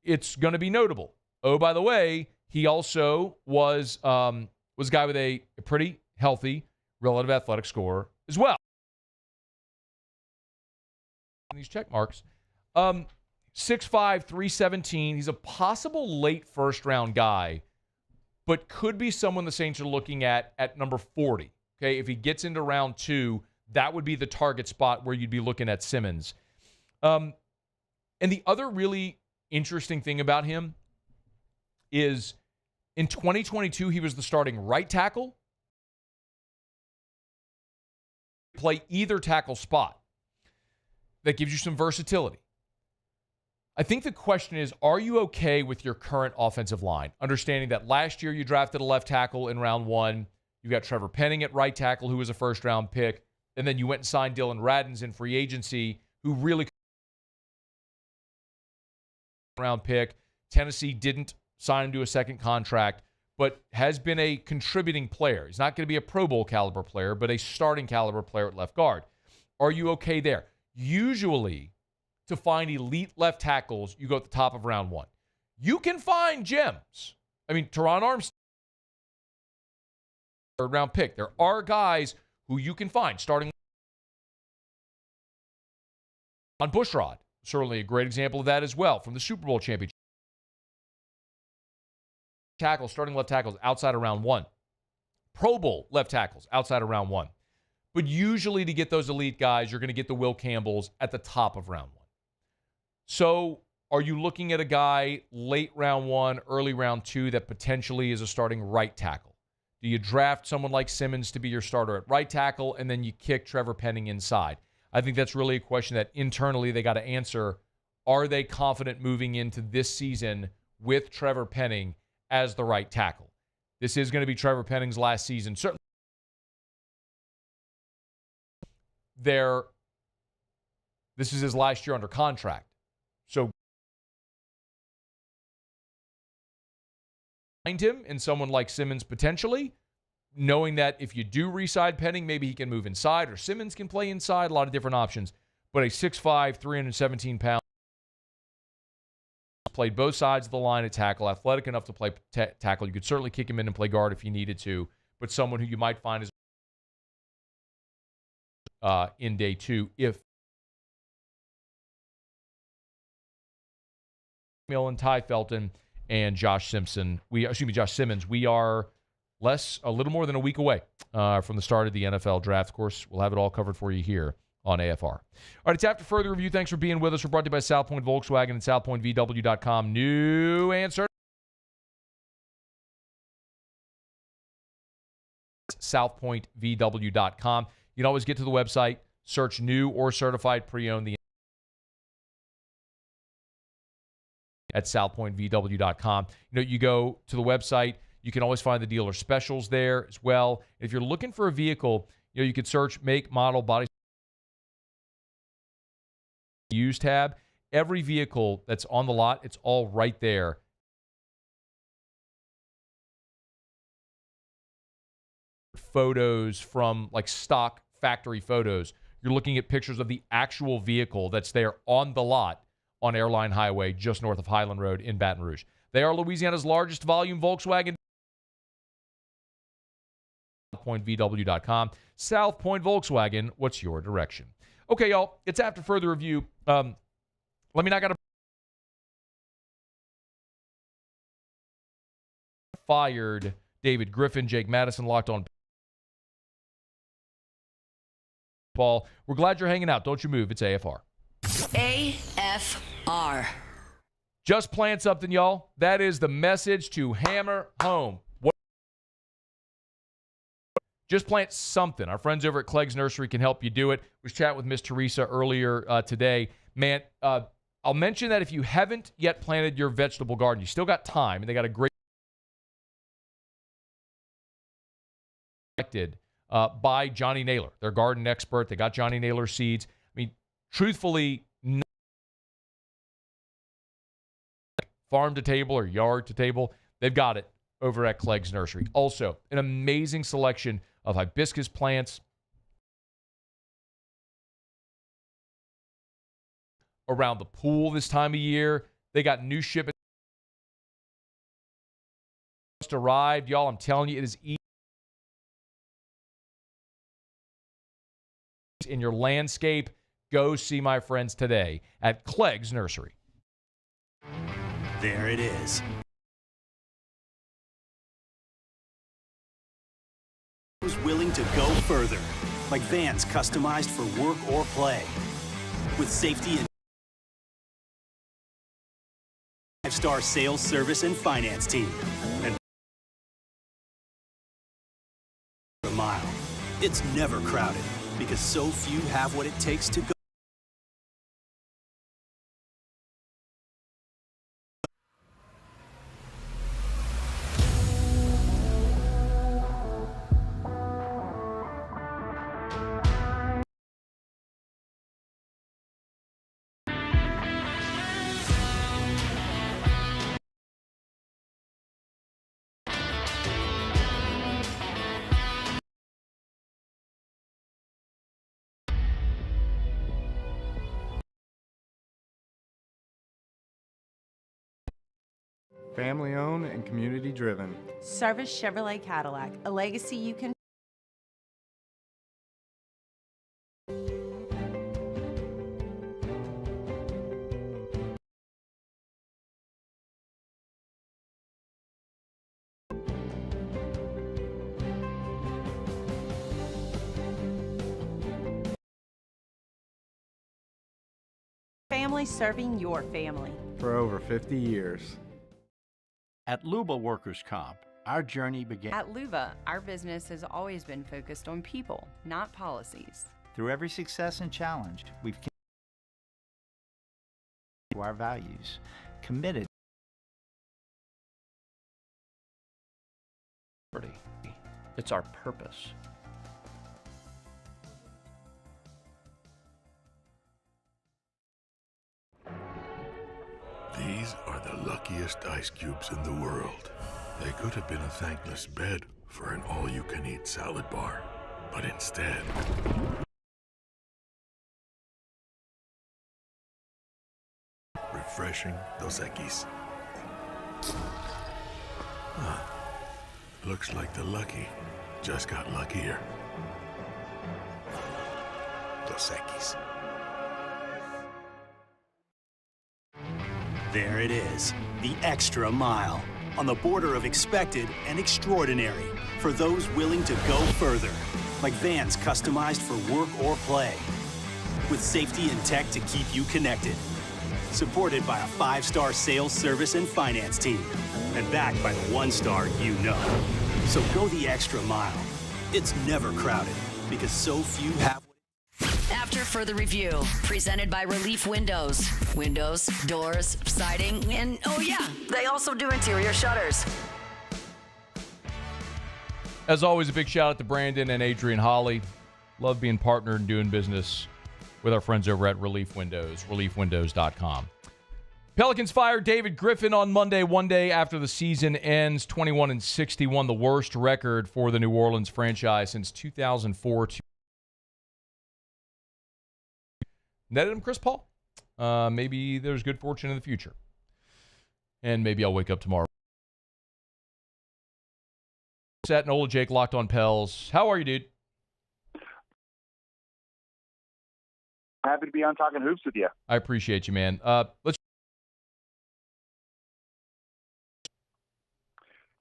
it's going to be notable. Oh, by the way, he also was a guy with a pretty healthy relative athletic score as well. These check marks. 6'5", 317. He's a possible late first-round guy, but could be someone the Saints are looking at number 40. Okay, if he gets into round 2, that would be the target spot where you'd be looking at Simmons. And the other really interesting thing about him is in 2022, he was the starting right tackle. Play either tackle spot. That gives you some versatility. I think the question is, are you okay with your current offensive line? Understanding that last year you drafted a left tackle in round 1. You got Trevor Penning at right tackle, who was a first-round pick. And then you went and signed Dylan Radins in free agency, who really round pick. Tennessee didn't sign him to a second contract, but has been a contributing player. He's not going to be a Pro Bowl caliber player, but a starting caliber player at left guard. Are you okay there? Usually, to find elite left tackles, you go at the top of round 1. You can find gems. I mean, Teron Armstead, third-round pick. There are guys who you can find starting on Bushrod. Certainly a great example of that as well from the Super Bowl championship. Starting left tackles outside of round 1. Pro Bowl left tackles outside of round 1. But usually to get those elite guys, you're going to get the Will Campbells at the top of round 1. So are you looking at a guy late round 1, early round 2 that potentially is a starting right tackle? Do you draft someone like Simmons to be your starter at right tackle and then you kick Trevor Penning inside? I think that's really a question that internally they got to answer. Are they confident moving into this season with Trevor Penning as the right tackle? This is going to be Trevor Penning's last season. Certainly, this is his last year under contract. So, find him and someone like Simmons potentially, knowing that if you do re-sign Penning, maybe he can move inside or Simmons can play inside, a lot of different options. But a 6'5", 317-pound, played both sides of the line at tackle, athletic enough to play tackle. You could certainly kick him in and play guard if you needed to, but someone who you might find is in day two if and Ty Felton and Josh Simmons. We are a little more than a week away from the start of the NFL draft. Of course, we'll have it all covered for you here on AFR. All right, it's After Further Review. Thanks for being with us. We're brought to you by South Point Volkswagen and SouthPointVW.com. New answer. SouthPointVW.com. You can always get to the website, search new or certified pre-owned at SouthPointVW.com. You go to the website, you can always find the dealer specials there as well. If you're looking for a vehicle, you could search make, model, body, use tab. Every vehicle that's on the lot, it's all right there. Photos from like stock factory photos. You're looking at pictures of the actual vehicle that's there on the lot on Airline Highway just north of Highland Road in Baton Rouge. They are Louisiana's largest volume Volkswagen. SouthPointVW.com. South Point Volkswagen, what's your direction? Okay, y'all, it's After Further Review. Let me not fired David Griffin, Jake Madison, locked on Paul. We're glad you're hanging out. Don't you move. It's AFR. AFR. Just plant something, y'all. That is the message to hammer home. Just plant something. Our friends over at Clegg's Nursery can help you do it. Was chatting with Miss Teresa earlier today. Man, I'll mention that if you haven't yet planted your vegetable garden, you still got time, and they got a great by Johnny Naylor, their garden expert. They got Johnny Naylor seeds. I mean, truthfully, farm to table or yard to table, they've got it over at Clegg's Nursery. Also, an amazing selection of hibiscus plants around the pool this time of year. They got new shipments just arrived. Y'all, I'm telling you, it is easy in your landscape. Go see my friends today at Clegg's Nursery. There it is. Who's willing to go further, like vans customized for work or play, with safety and 5-star sales, service, and finance team. And a mile. It's never crowded because so few have what it takes to go. Family owned and community driven. Service Chevrolet Cadillac, a legacy you can. Family serving your family. For over 50 years. At Luba Workers' Comp, our journey began. At Luba, our business has always been focused on people, not policies. Through every success and challenge, we've continued to our values, committed. It's our purpose. These are the luckiest ice cubes in the world. They could have been a thankless bed for an all-you-can-eat salad bar. But instead... refreshing Dos Equis. Looks like the lucky just got luckier. Dos Equis. There it is, the extra mile, on the border of expected and extraordinary for those willing to go further, like vans customized for work or play, with safety and tech to keep you connected, supported by a 5-star sales, service, and finance team, and backed by the 1-star you know. So go the extra mile. It's never crowded, because so few have. After further review, presented by Relief Windows. Windows, doors, siding, and oh yeah, they also do interior shutters. As always, a big shout out to Brandon and Adrian Holly. Love being partnered and doing business with our friends over at Relief Windows, reliefwindows.com. Pelicans fired David Griffin on Monday, one day after the season ends, 21-61, the worst record for the New Orleans franchise since 2004. Netted him Chris Paul. Maybe there's good fortune in the future. And maybe I'll wake up tomorrow. Sat Nola Jake locked on Pels. How are you, dude? Happy to be on Talking Hoops with you. I appreciate you, man. Let's.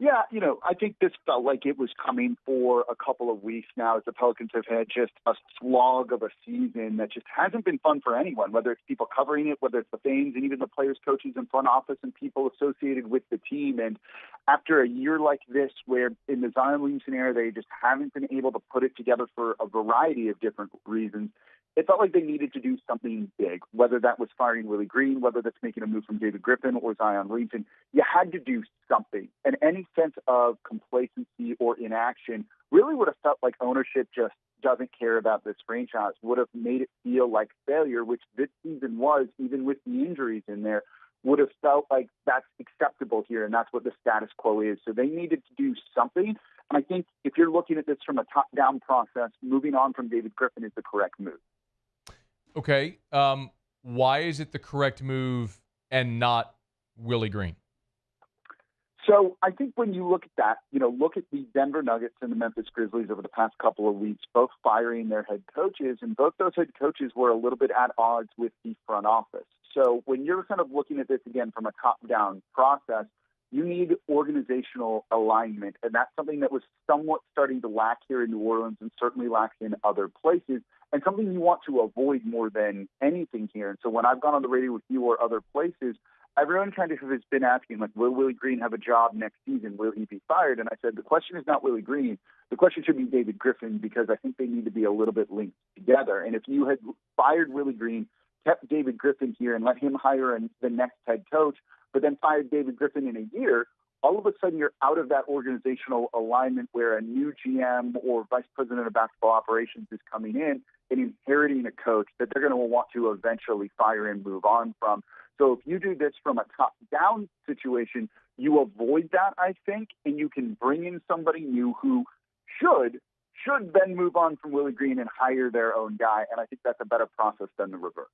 Yeah, I think this felt like it was coming for a couple of weeks now as the Pelicans have had just a slog of a season that just hasn't been fun for anyone, whether it's people covering it, whether it's the fans and even the players, coaches, and front office and people associated with the team. And after a year like this, where in the Zion Williamson era, they just haven't been able to put it together for a variety of different reasons, it felt like they needed to do something big, whether that was firing Willie Green, whether that's making a move from David Griffin or Zion Williamson. You had to do something. And any sense of complacency or inaction really would have felt like ownership just doesn't care about this franchise, would have made it feel like failure, which this season was, even with the injuries in there, would have felt like that's acceptable here, and that's what the status quo is. So they needed to do something. And I think if you're looking at this from a top-down process, moving on from David Griffin is the correct move. Okay. Why is it the correct move and not Willie Green? So I think when you look at that, look at the Denver Nuggets and the Memphis Grizzlies over the past couple of weeks, both firing their head coaches, and both those head coaches were a little bit at odds with the front office. So when you're kind of looking at this again from a top-down process, you need organizational alignment, and that's something that was somewhat starting to lack here in New Orleans and certainly lacks in other places, and something you want to avoid more than anything here. And so when I've gone on the radio with you or other places, everyone kind of has been asking, like, will Willie Green have a job next season? Will he be fired? And I said, the question is not Willie Green. The question should be David Griffin, because I think they need to be a little bit linked together. And if you had fired Willie Green, kept David Griffin here and let him hire the next head coach, but then fired David Griffin in a year, all of a sudden you're out of that organizational alignment where a new GM or vice president of basketball operations is coming in and inheriting a coach that they're going to want to eventually fire and move on from. So if you do this from a top-down situation, you avoid that, I think, and you can bring in somebody new who should then move on from Willie Green and hire their own guy, and I think that's a better process than the reverse.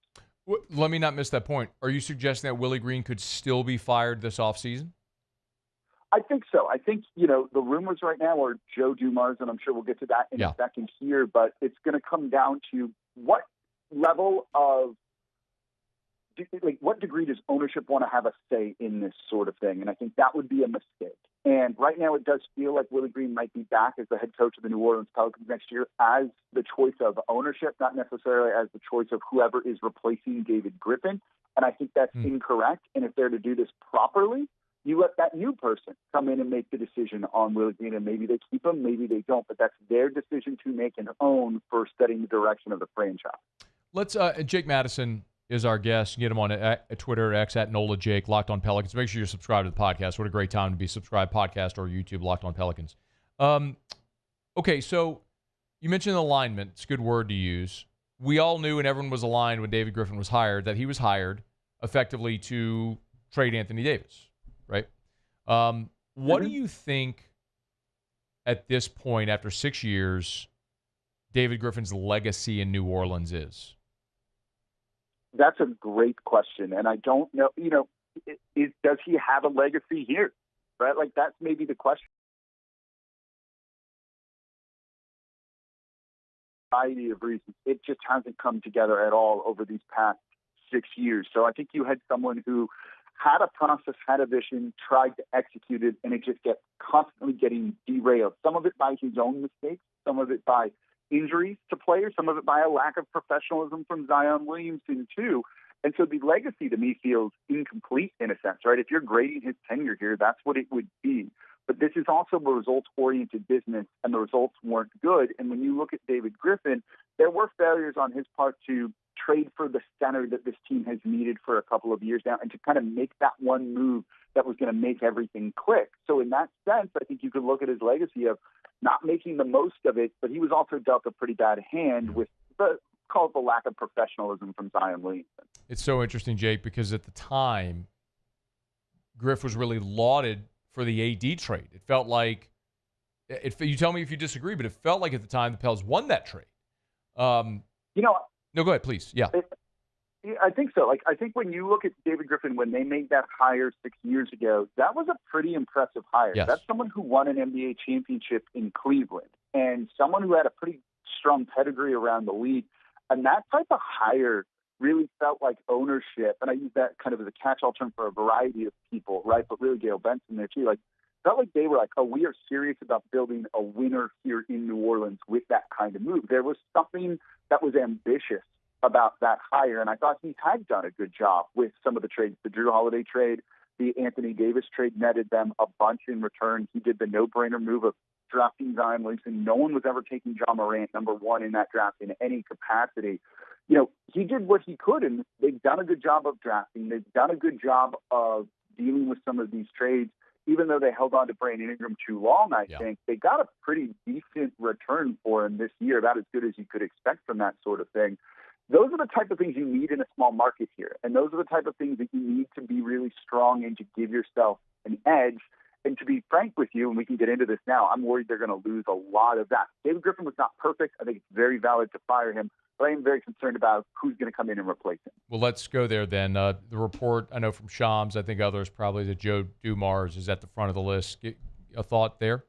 Let me not miss that point. Are you suggesting that Willie Green could still be fired this offseason? I think so. I think, the rumors right now are Joe Dumars, and I'm sure we'll get to that in a second here, but it's going to come down to what level of what degree does ownership want to have a say in this sort of thing? And I think that would be a mistake. And right now it does feel like Willie Green might be back as the head coach of the New Orleans Pelicans next year as the choice of ownership, not necessarily as the choice of whoever is replacing David Griffin. And I think that's incorrect. And if they're to do this properly, you let that new person come in and make the decision on Willie Green, and maybe they keep him, maybe they don't, but that's their decision to make and own for setting the direction of the franchise. Let's Jake Madison is our guest. Get him on Twitter, X at NOLA Jake, Locked on Pelicans. Make sure you're subscribed to the podcast. What a great time to be subscribed, podcast or YouTube, Locked on Pelicans. Okay, so you mentioned alignment. It's a good word to use. We all knew, and everyone was aligned when David Griffin was hired, that he was hired effectively to trade Anthony Davis, right? What do you think at this point, after 6 years, David Griffin's legacy in New Orleans is? That's a great question, and I don't know, does he have a legacy here, right? Like, that's maybe the question. Variety of reasons, it just hasn't come together at all over these past 6 years. So I think you had someone who had a process, had a vision, tried to execute it, and it just kept constantly getting derailed. Some of it by his own mistakes, some of it by injuries to players, some of it by a lack of professionalism from Zion Williamson too. And so the legacy to me feels incomplete in a sense, right? If you're grading his tenure here, that's what it would be. But this is also a results-oriented business, and the results weren't good. And when you look at David Griffin, there were failures on his part to trade for the center that this team has needed for a couple of years now and to kind of make that one move that was going to make everything click. So in that sense, I think you could look at his legacy of not making the most of it, but he was also dealt a pretty bad hand with the lack of professionalism from Zion Williamson. It's so interesting, Jake, because at the time, Griff was really lauded for the AD trade. It felt like, you tell me if you disagree, but it felt like at the time the Pels won that trade. No, go ahead, please. Yeah. I think so. I think when you look at David Griffin, when they made that hire 6 years ago, that was a pretty impressive hire. Yes. That's someone who won an NBA championship in Cleveland and someone who had a pretty strong pedigree around the league. And that type of hire really felt like ownership. And I use that kind of as a catch-all term for a variety of people, right? But really Gail Benson there too. Felt like they were like, oh, we are serious about building a winner here in New Orleans with that kind of move. There was something that was ambitious about that hire, and I thought he had done a good job with some of the trades. The Drew Holiday trade, the Anthony Davis trade netted them a bunch in return. He did the no-brainer move of drafting Zion Williamson. No one was ever taking John Morant number one in that draft in any capacity. He did what he could, and they've done a good job of drafting. They've done a good job of dealing with some of these trades. Even though they held on to Brandon Ingram too long, I think, they got a pretty decent return for him this year, about as good as you could expect from that sort of thing. Those are the type of things you need in a small market here. And those are the type of things that you need to be really strong and to give yourself an edge. And to be frank with you, and we can get into this now, I'm worried they're going to lose a lot of that. David Griffin was not perfect. I think it's very valid to fire him. But I am very concerned about who's going to come in and replace him. Well, let's go there then. The report, I know from Shams, I think others probably, that Joe Dumars is at the front of the list. Get a thought there?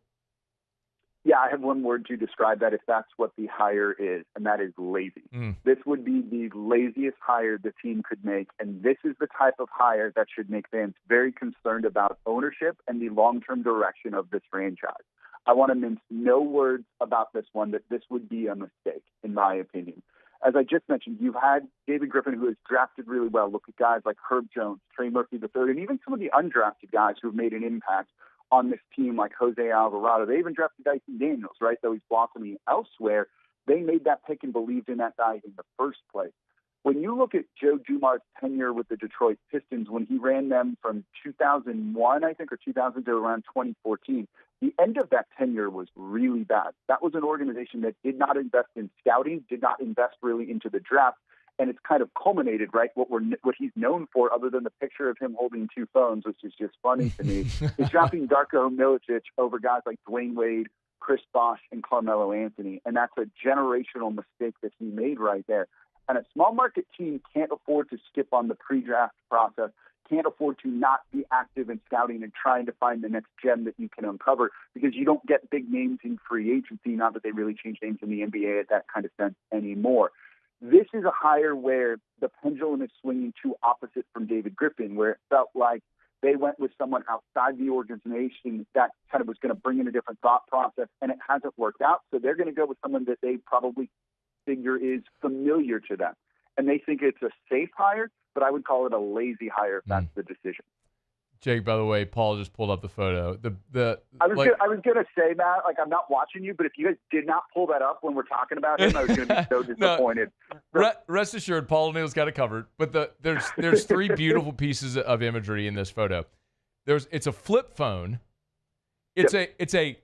Yeah, I have one word to describe that if that's what the hire is, and that is lazy. This would be the laziest hire the team could make, and this is the type of hire that should make fans very concerned about ownership and the long-term direction of this franchise. I want to mince no words about this one, that this would be a mistake, in my opinion. As I just mentioned, you've had David Griffin, who has drafted really well. Look at guys like Herb Jones, Trey Murphy III, and even some of the undrafted guys who have made an impact on this team, like Jose Alvarado. They even drafted Dyson Daniels, right? Though he's blossoming elsewhere. They made that pick and believed in that guy in the first place. When you look at Joe Dumars' tenure with the Detroit Pistons, when he ran them from 2001, I think, or 2000 to around 2014, the end of that tenure was really bad. That was an organization that did not invest in scouting, did not invest really into the draft, and it's kind of culminated, right? What he's known for, other than the picture of him holding two phones, which is just funny to me, is drafting Darko Milicic over guys like Dwayne Wade, Chris Bosh, and Carmelo Anthony, and that's a generational mistake that he made right there. And a small market team can't afford to skip on the pre-draft process, can't afford to not be active in scouting and trying to find the next gem that you can uncover, because you don't get big names in free agency, not that they really change names in the NBA at that kind of sense anymore. This is a hire where the pendulum is swinging too opposite from David Griffin, where it felt like they went with someone outside the organization that kind of was going to bring in a different thought process, and it hasn't worked out. So they're going to go with someone that they probably figure is familiar to them. And they think it's a safe hire, but I would call it a lazy hire if that's the decision. Jake, by the way, Paul just pulled up the photo. I was gonna say that, like, I'm not watching you, but if you guys did not pull that up when we're talking about him, I was gonna be so disappointed. Rest assured, Paul O'Neill's got it covered. But there's three beautiful pieces of imagery in this photo. It's a flip phone. It's a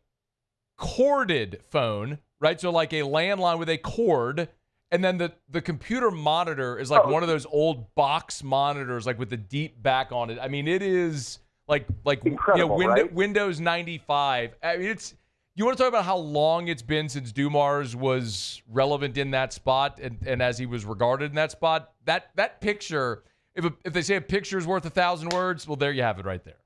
corded phone, right? So like a landline with a cord. And then the computer monitor is like one of those old box monitors, like with the deep back on it. I mean, it is like right? Windows 95. I mean, you want to talk about how long it's been since Dumars was relevant in that spot and as he was regarded in that spot. That picture, if they say a picture is worth 1,000 words, well, there you have it right there.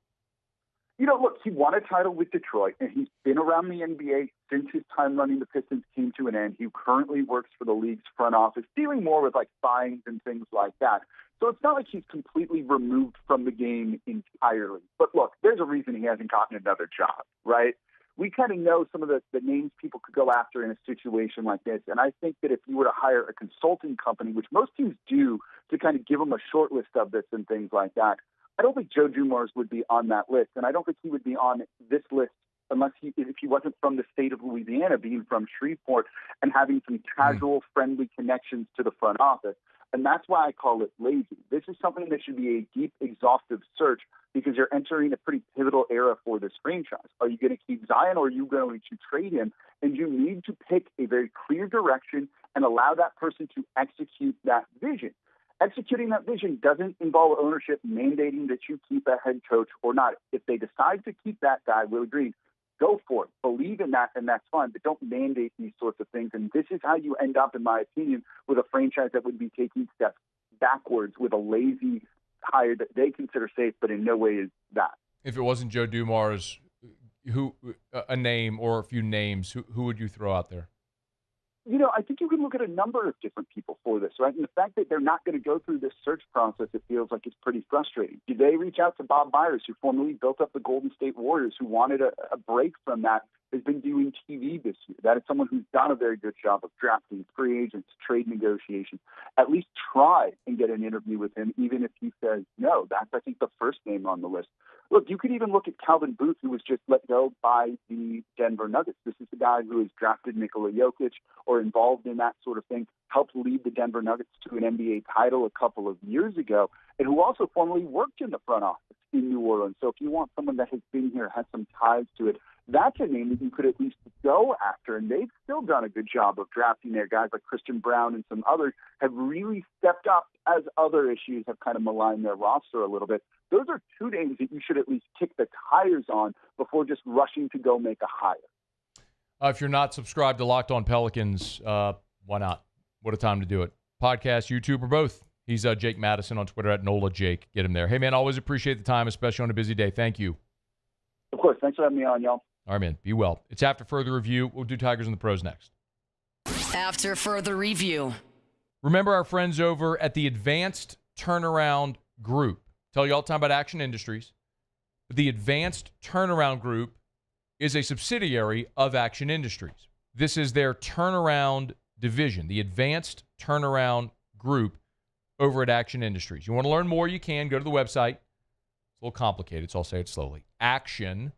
Look, he won a title with Detroit, and he's been around the NBA since his time running the Pistons came to an end. He currently works for the league's front office, dealing more with, like, fines and things like that. So it's not like he's completely removed from the game entirely. But, look, there's a reason he hasn't gotten another job, right? We kind of know some of the names people could go after in a situation like this, and I think that if you were to hire a consulting company, which most teams do, to kind of give them a short list of this and things like that, I don't think Joe Dumars would be on that list, and I don't think he would be on this list if he wasn't from the state of Louisiana, being from Shreveport and having some casual, friendly connections to the front office. And that's why I call it lazy. This is something that should be a deep, exhaustive search because you're entering a pretty pivotal era for this franchise. Are you going to keep Zion or are you going to trade him? And you need to pick a very clear direction and allow that person to execute that vision. Executing that vision doesn't involve ownership mandating that you keep a head coach or not. If they decide to keep that guy, we'll agree, go for it. Believe in that, and that's fine, but don't mandate these sorts of things. And this is how you end up, in my opinion, with a franchise that would be taking steps backwards with a lazy hire that they consider safe, but in no way is that. If it wasn't Joe Dumars, a name or a few names, who would you throw out there? I think you can look at a number of different people for this, right? And the fact that they're not going to go through this search process, it feels like it's pretty frustrating. Do they reach out to Bob Myers, who formerly built up the Golden State Warriors, who wanted a break from that, has been doing TV this year? That is someone who's done a very good job of drafting free agents, trade negotiations. At least try and get an interview with him, even if he says no. That's, I think, the first name on the list. Look, you could even look at Calvin Booth, who was just let go by the Denver Nuggets. This is the guy who has drafted Nikola Jokic or involved in that sort of thing, helped lead the Denver Nuggets to an NBA title a couple of years ago, and who also formerly worked in the front office in New Orleans. So if you want someone that has been here, has some ties to it, that's a name that you could at least go after. And they've still done a good job of drafting their guys like Christian Brown and some others have really stepped up as other issues have kind of maligned their roster a little bit. Those are two names that you should at least kick the tires on before just rushing to go make a hire. If you're not subscribed to Locked On Pelicans, why not? What a time to do it. Podcast, YouTube, or both. He's Jake Madison on Twitter at NolaJake. Get him there. Hey, man, always appreciate the time, especially on a busy day. Thank you. Of course. Thanks for having me on, y'all. All right, man. Be well. It's After Further Review. We'll do Tigers and the Pros next. After Further Review. Remember our friends over at the Advanced Turnaround Group. Tell you all the time about Action Industries. The Advanced Turnaround Group is a subsidiary of Action Industries. This is their turnaround division, the Advanced Turnaround Group over at Action Industries. You want to learn more, you can. Go to the website. It's a little complicated, so I'll say it slowly. Action,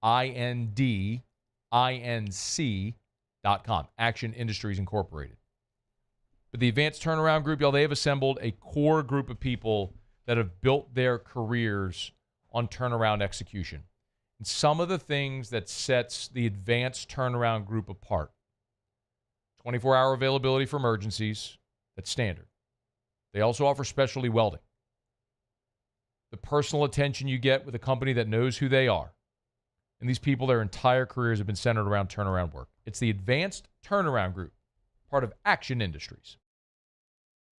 INDINC.com. Action Industries Incorporated. But the Advanced Turnaround Group, y'all, they have assembled a core group of people that have built their careers on turnaround execution. And some of the things that sets the Advanced Turnaround Group apart. 24-hour availability for emergencies. That's standard. They also offer specialty welding. The personal attention you get with a company that knows who they are. And these people, their entire careers have been centered around turnaround work. It's the Advanced Turnaround Group, part of Action Industries.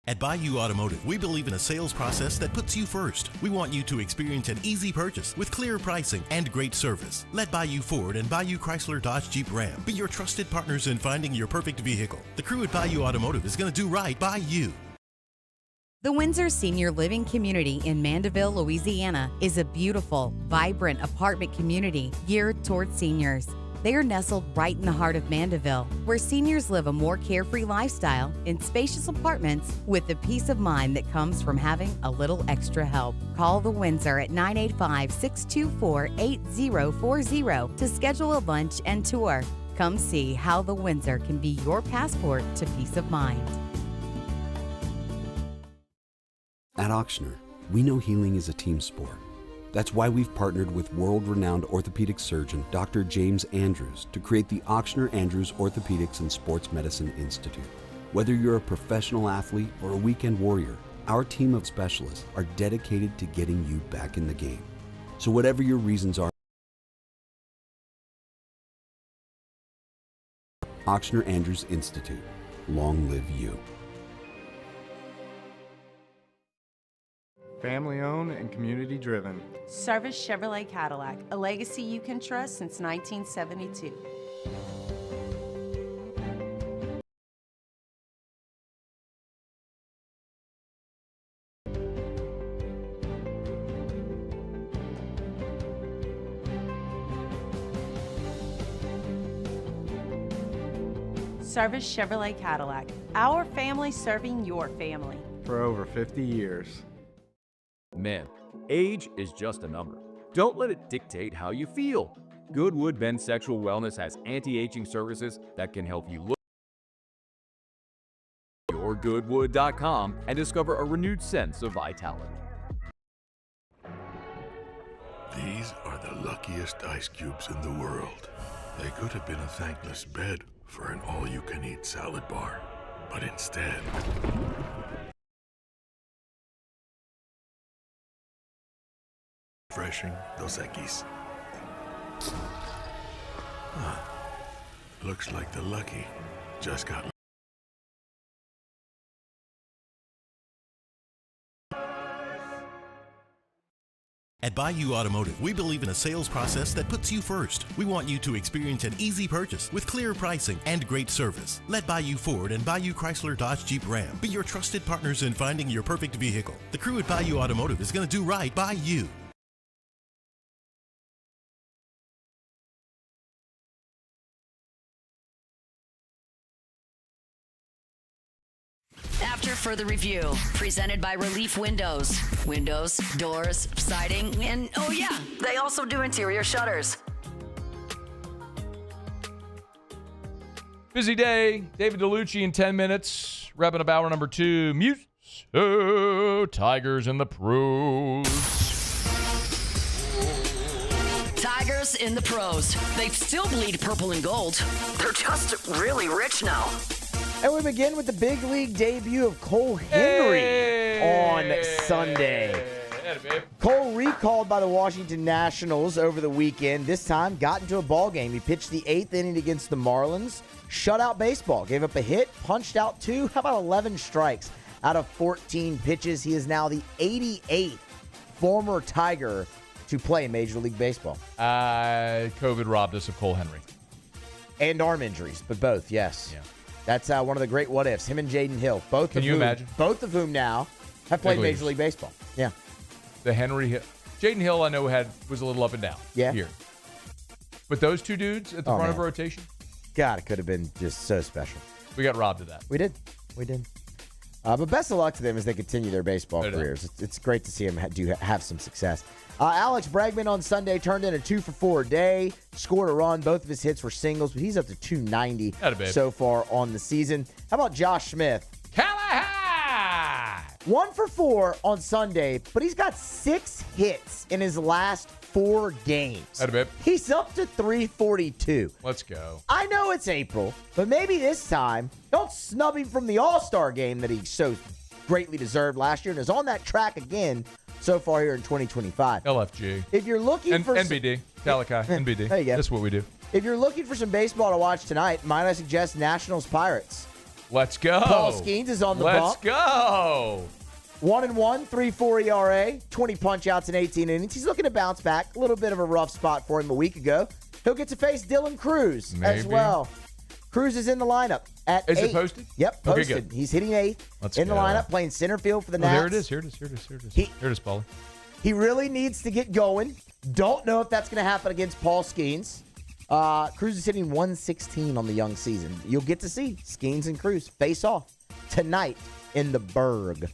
At Bayou Automotive, we believe in a sales process that puts you first. We want you to experience an easy purchase with clear pricing and great service. Let Bayou Ford and Bayou Chrysler Dodge Jeep Ram be your trusted partners in finding your perfect vehicle. The crew at Bayou Automotive is going to do right by you. The Windsor Senior Living Community in Mandeville, Louisiana is a beautiful, vibrant apartment community geared towards seniors. They are nestled right in the heart of Mandeville, where seniors live a more carefree lifestyle in spacious apartments with the peace of mind that comes from having a little extra help. Call the Windsor at 985-624-8040 to schedule a lunch and tour. Come see how the Windsor can be your passport to peace of mind. At Auctioner, we know healing is a team sport. That's why we've partnered with world-renowned orthopedic surgeon Dr. James Andrews to create the Auctioner Andrews Orthopedics and Sports Medicine Institute. Whether you're a professional athlete or a weekend warrior, our team of specialists are dedicated to getting you back in the game. So whatever your reasons are, Auctioner Andrews Institute. Long live you. Family owned and community driven. Service Chevrolet Cadillac, a legacy you can trust since 1972. Service Chevrolet Cadillac, our family serving your family. For over 50 years. Men, age is just a number. Don't let it dictate how you feel. Goodwood Men's Sexual Wellness has anti-aging services that can help you look at yourgoodwood.com and discover a renewed sense of vitality. These are the luckiest ice cubes in the world. They could have been a thankless bed for an all-you-can-eat salad bar, but instead... Refreshing Dos Equis. Looks like the lucky just got... At Bayou Automotive, we believe in a sales process that puts you first. We want you to experience an easy purchase with clear pricing and great service. Let Bayou Ford and Bayou Chrysler Dodge Jeep Ram be your trusted partners in finding your perfect vehicle. The crew at Bayou Automotive is going to do right by you. After further review, presented by Relief Windows. Windows, doors, siding, and oh yeah, they also do interior shutters. Busy day. David Dellucci in 10 minutes. Wrapping up hour number 2. Muse. Tigers in the pros. Tigers in the pros. They still bleed purple and gold. They're just really rich now. And we begin with the big league debut of Cole Henry on Sunday. Cole recalled by the Washington Nationals over the weekend. This time got into a ball game. He pitched the 8th inning against the Marlins. Shutout baseball. Gave up a hit, punched out 2. How about 11 strikes out of 14 pitches? He is now the 88th former Tiger to play Major League Baseball. COVID robbed us of Cole Henry. And arm injuries, but both, yes. Yeah. That's one of the great what-ifs. Him and Jaden Hill. Can you imagine? Both of whom now have played Major League Baseball. Yeah. The Henry Jaden Hill, I know, was a little up and down here. But those two dudes at the front of a rotation? God, it could have been just so special. We got robbed of that. We did. But best of luck to them as they continue their baseball careers. It's great to see them have some success. Alex Bregman on Sunday turned in a 2-for-4 day, scored a run. Both of his hits were singles, but he's up to 290 so far on the season. How about Josh Smith? 1-for-4 on Sunday, but he's got 6 hits in his last 4 games. He's up to 342. Let's go. I know it's April, but maybe this time, don't snub him from the All-Star game that he so greatly deserved last year and is on that track again so far here in 2025. LFG. If you're looking for... NBD. Talakai. NBD. There you go. That's what we do. If you're looking for some baseball to watch tonight, might I suggest Nationals Pirates? Let's go. Paul Skeens is on the bump. Let's go. 1-1, 3.4 ERA, 20 punch-outs in 18 innings. He's looking to bounce back. A little bit of a rough spot for him a week ago. He'll get to face Dylan Cruz as well. Cruz is in the lineup at 8. Is it posted? Yep, posted. Okay, good. He's hitting 8th in the lineup, playing center field for the Nats. There it is. Here it is, Paulie. He really needs to get going. Don't know if that's going to happen against Paul Skeens. Cruz is hitting 116 on the young season. You'll get to see Skeens and Cruz face off tonight in the Berg.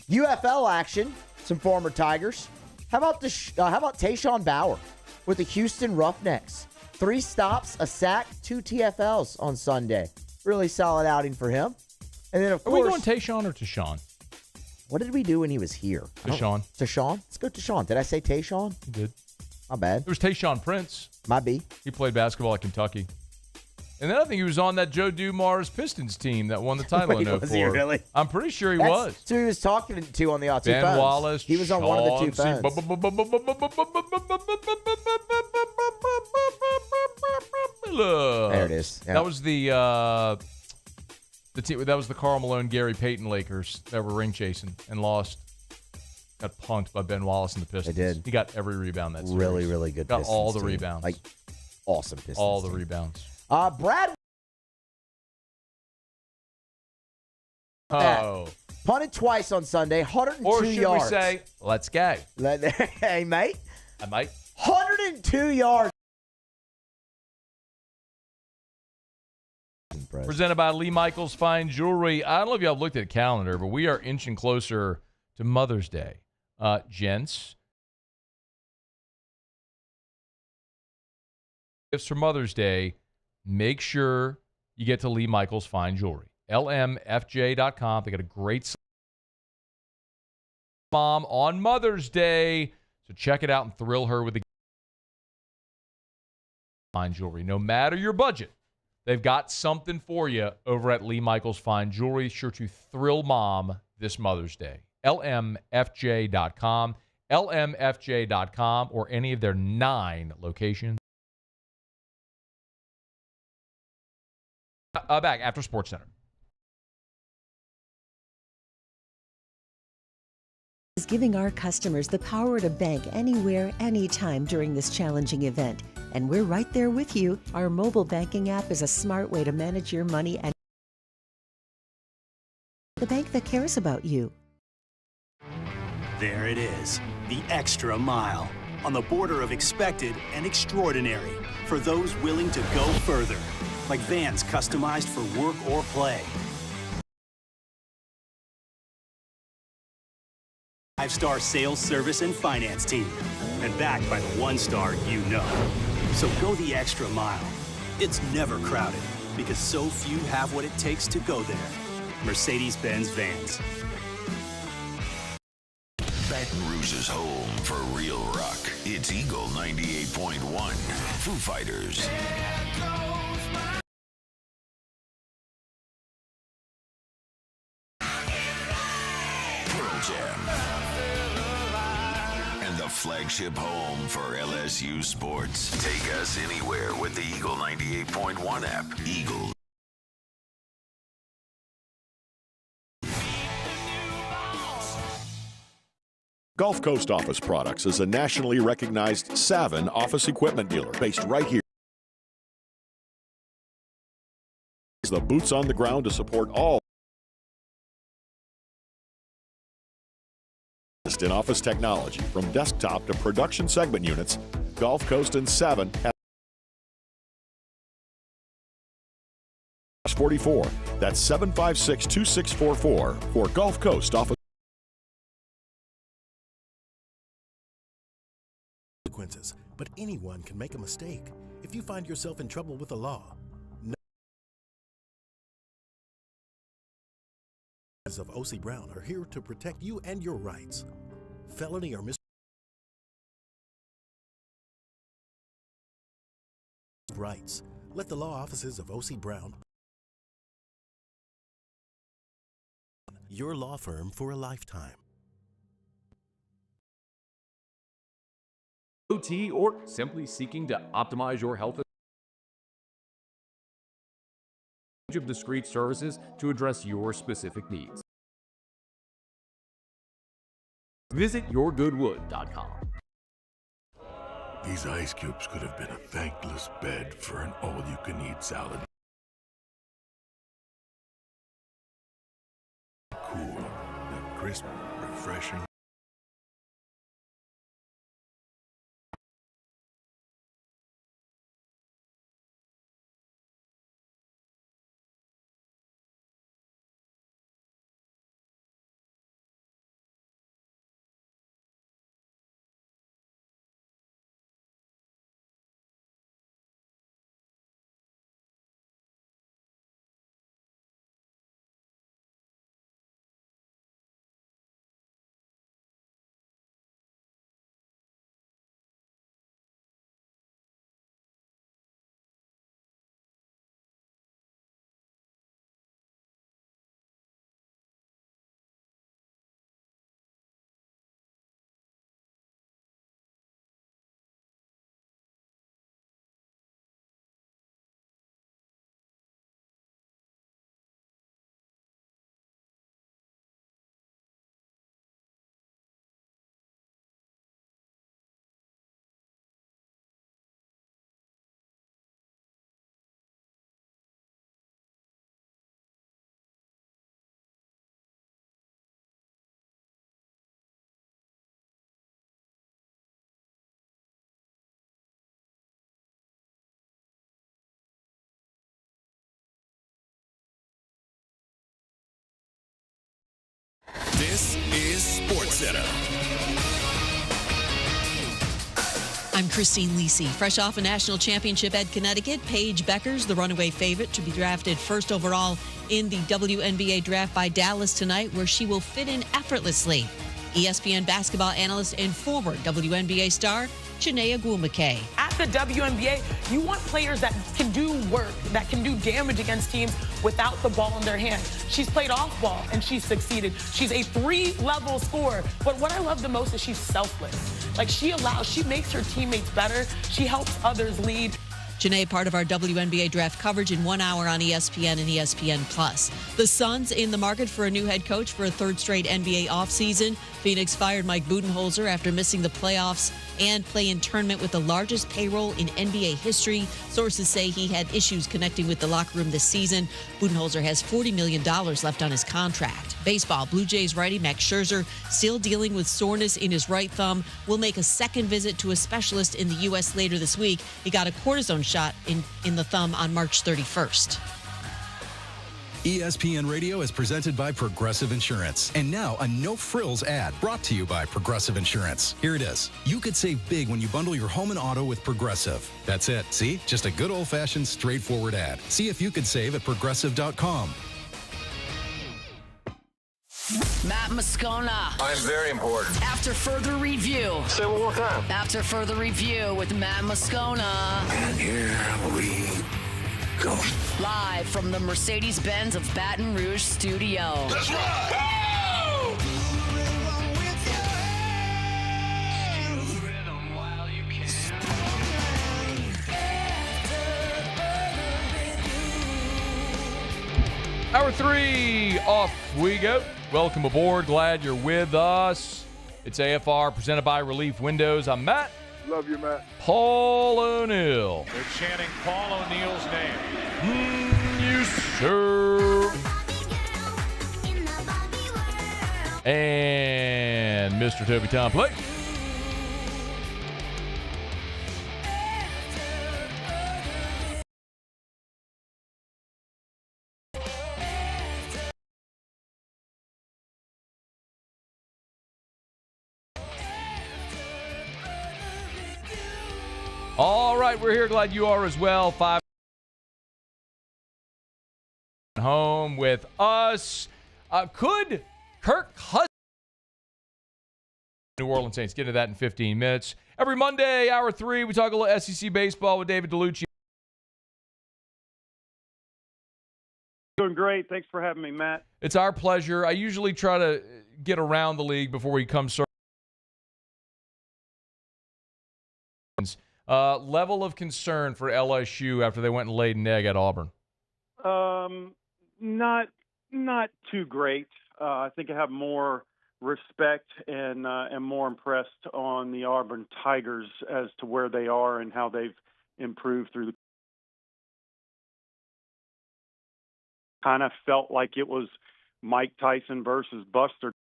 UFL action, some former Tigers. How about Tayshawn Bauer with the Houston Roughnecks? 3 stops, a sack, 2 TFLs on Sunday. Really solid outing for him. And then, of course... Are we going Tayshawn or Tashawn? What did we do when he was here? Tashawn. Tashawn? Let's go Tashawn. Did I say Tayshawn? You did. My bad. There was Tayshawn Prince. Might be. He played basketball at Kentucky. And then I think he was on that Joe Dumars Pistons team that won the title in 04. Was he really? I'm pretty sure he was. That's who he was talking to on the two Ben phones. Wallace. He was on one of the 2 Sean phones. There it is. Yeah. That was the team. That was the Karl Malone, Gary Payton Lakers that were ring chasing and lost. Got punked by Ben Wallace and the Pistons. They did. He got every rebound that series. Really, really good. Got Pistons all the team. rebounds. Like awesome Pistons. All the team. rebounds. Brad. Oh. Punted twice on Sunday, 102 Or should yards. we say, let's go? Hey, mate. I might. 102 yards. Presented by Lee Michaels Fine Jewelry. I don't know if y'all looked at a calendar, but we are inching closer to Mother's Day. Gents, gifts for Mother's Day, make sure you get to Lee Michaels Fine Jewelry. LMFJ.com. They got a great mom on Mother's Day. So check it out and thrill her with the fine jewelry. No matter your budget, they've got something for you over at Lee Michaels Fine Jewelry. Sure to thrill mom this Mother's Day. LMFJ.com. LMFJ.com or any of their 9 locations. Back after Sports Center. Is giving our customers the power to bank anywhere, anytime during this challenging event. And we're right there with you. Our mobile banking app is a smart way to manage your money and the bank that cares about you. There it is, the extra mile, on the border of expected and extraordinary, for those willing to go further, like vans customized for work or play. 5-star sales, service, and finance team, and backed by the 1-star you know. So go the extra mile. It's never crowded, because so few have what it takes to go there. Mercedes-Benz Vans. Baton Rouge's home for real rock. It's Eagle 98.1. Foo Fighters. Pearl Jam. And the flagship home for LSU sports. Take us anywhere with the Eagle 98.1 app. Eagle. Gulf Coast Office Products is a nationally recognized Savin office equipment dealer based right here. The boots on the ground to support all in office technology, from desktop to production segment units. Gulf Coast and Savin have 44. That's 756-2644 for Gulf Coast Office. Consequences, but anyone can make a mistake. If you find yourself in trouble with the law, of O.C. Brown are here to protect you and your rights. Felony or rights. Let the law offices of O.C. Brown, your law firm for a lifetime. OT or simply seeking to optimize your health of discrete services to address your specific needs. Visit yourgoodwood.com. These ice cubes could have been a thankless bed for an all-you-can-eat salad. Cool, yet crisp, refreshing. This is SportsCenter. I'm Christine Lisi. Fresh off a national championship at Connecticut, Paige Beckers, the runaway favorite to be drafted first overall in the WNBA draft by Dallas tonight, where she will fit in effortlessly. ESPN basketball analyst and former WNBA star, Chiney Ogwumike. At the WNBA, you want players that can do work, that can do damage against teams without the ball in their hand. She's played off ball, and she's succeeded. She's a 3-level scorer. But what I love the most is she's selfless. Like, she makes her teammates better. She helps others lead. Janae, part of our WNBA draft coverage in 1 hour on ESPN and ESPN+. The Suns in the market for a new head coach for a third straight NBA offseason. Phoenix fired Mike Budenholzer after missing the playoffs and play-in tournament with the largest payroll in NBA history. Sources say he had issues connecting with the locker room this season. Budenholzer has $40 million left on his contract. Baseball, Blue Jays righty Max Scherzer, still dealing with soreness in his right thumb, will make a second visit to a specialist in the U.S. later this week. He got a cortisone shot in the thumb on March 31st. ESPN Radio is presented by Progressive Insurance. And now a no-frills ad brought to you by Progressive Insurance. Here it is. You could save big when you bundle your home and auto with Progressive. That's it. See? Just a good old-fashioned, straightforward ad. See if you could save at Progressive.com. Matt Moscona. I'm very important. After further review. Say it one more time. After further review with Matt Moscona. And here we go. Live from the Mercedes-Benz of Baton Rouge studio. Let's ride! Woo! Hour 3, off we go. Welcome aboard. Glad you're with us. It's AFR presented by Relief Windows. I'm Matt. Love you, Matt. Paul O'Neill. They're chanting Paul O'Neill's name. You sir. And Mr. Toby Tomplay. All right, we're here. Glad you are as well. 5 home with us. Could Kirk Cousins, New Orleans Saints, get into that in 15 minutes. Every Monday, hour 3, we talk a little SEC baseball with David Dellucci. Doing great. Thanks for having me, Matt. It's our pleasure. I usually try to get around the league before we come start. Level of concern for LSU after they went and laid an egg at Auburn. Not too great. I think I have more respect and am more impressed on the Auburn Tigers as to where they are and how they've improved through the. Kind of felt like it was Mike Tyson versus Buster.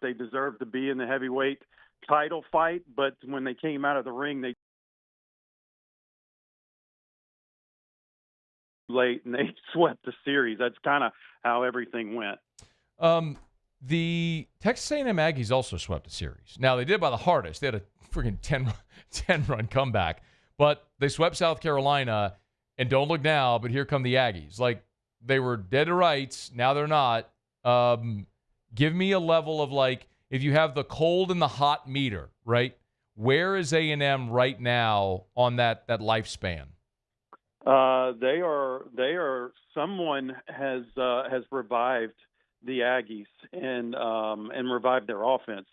They deserved to be in the heavyweight title fight, but when they came out of the ring, they late and they swept the series. That's kind of how everything went. The Texas A&M Aggies also swept the series. Now, they did by the hardest. They had a freaking 10-run comeback, but they swept South Carolina, and don't look now, but here come the Aggies. Like, they were dead to rights. Now they're not. Give me a level of, like, if you have the cold and the hot meter, right? Where is A&M right now on that lifespan? They are. Someone has revived the Aggies and revived their offense.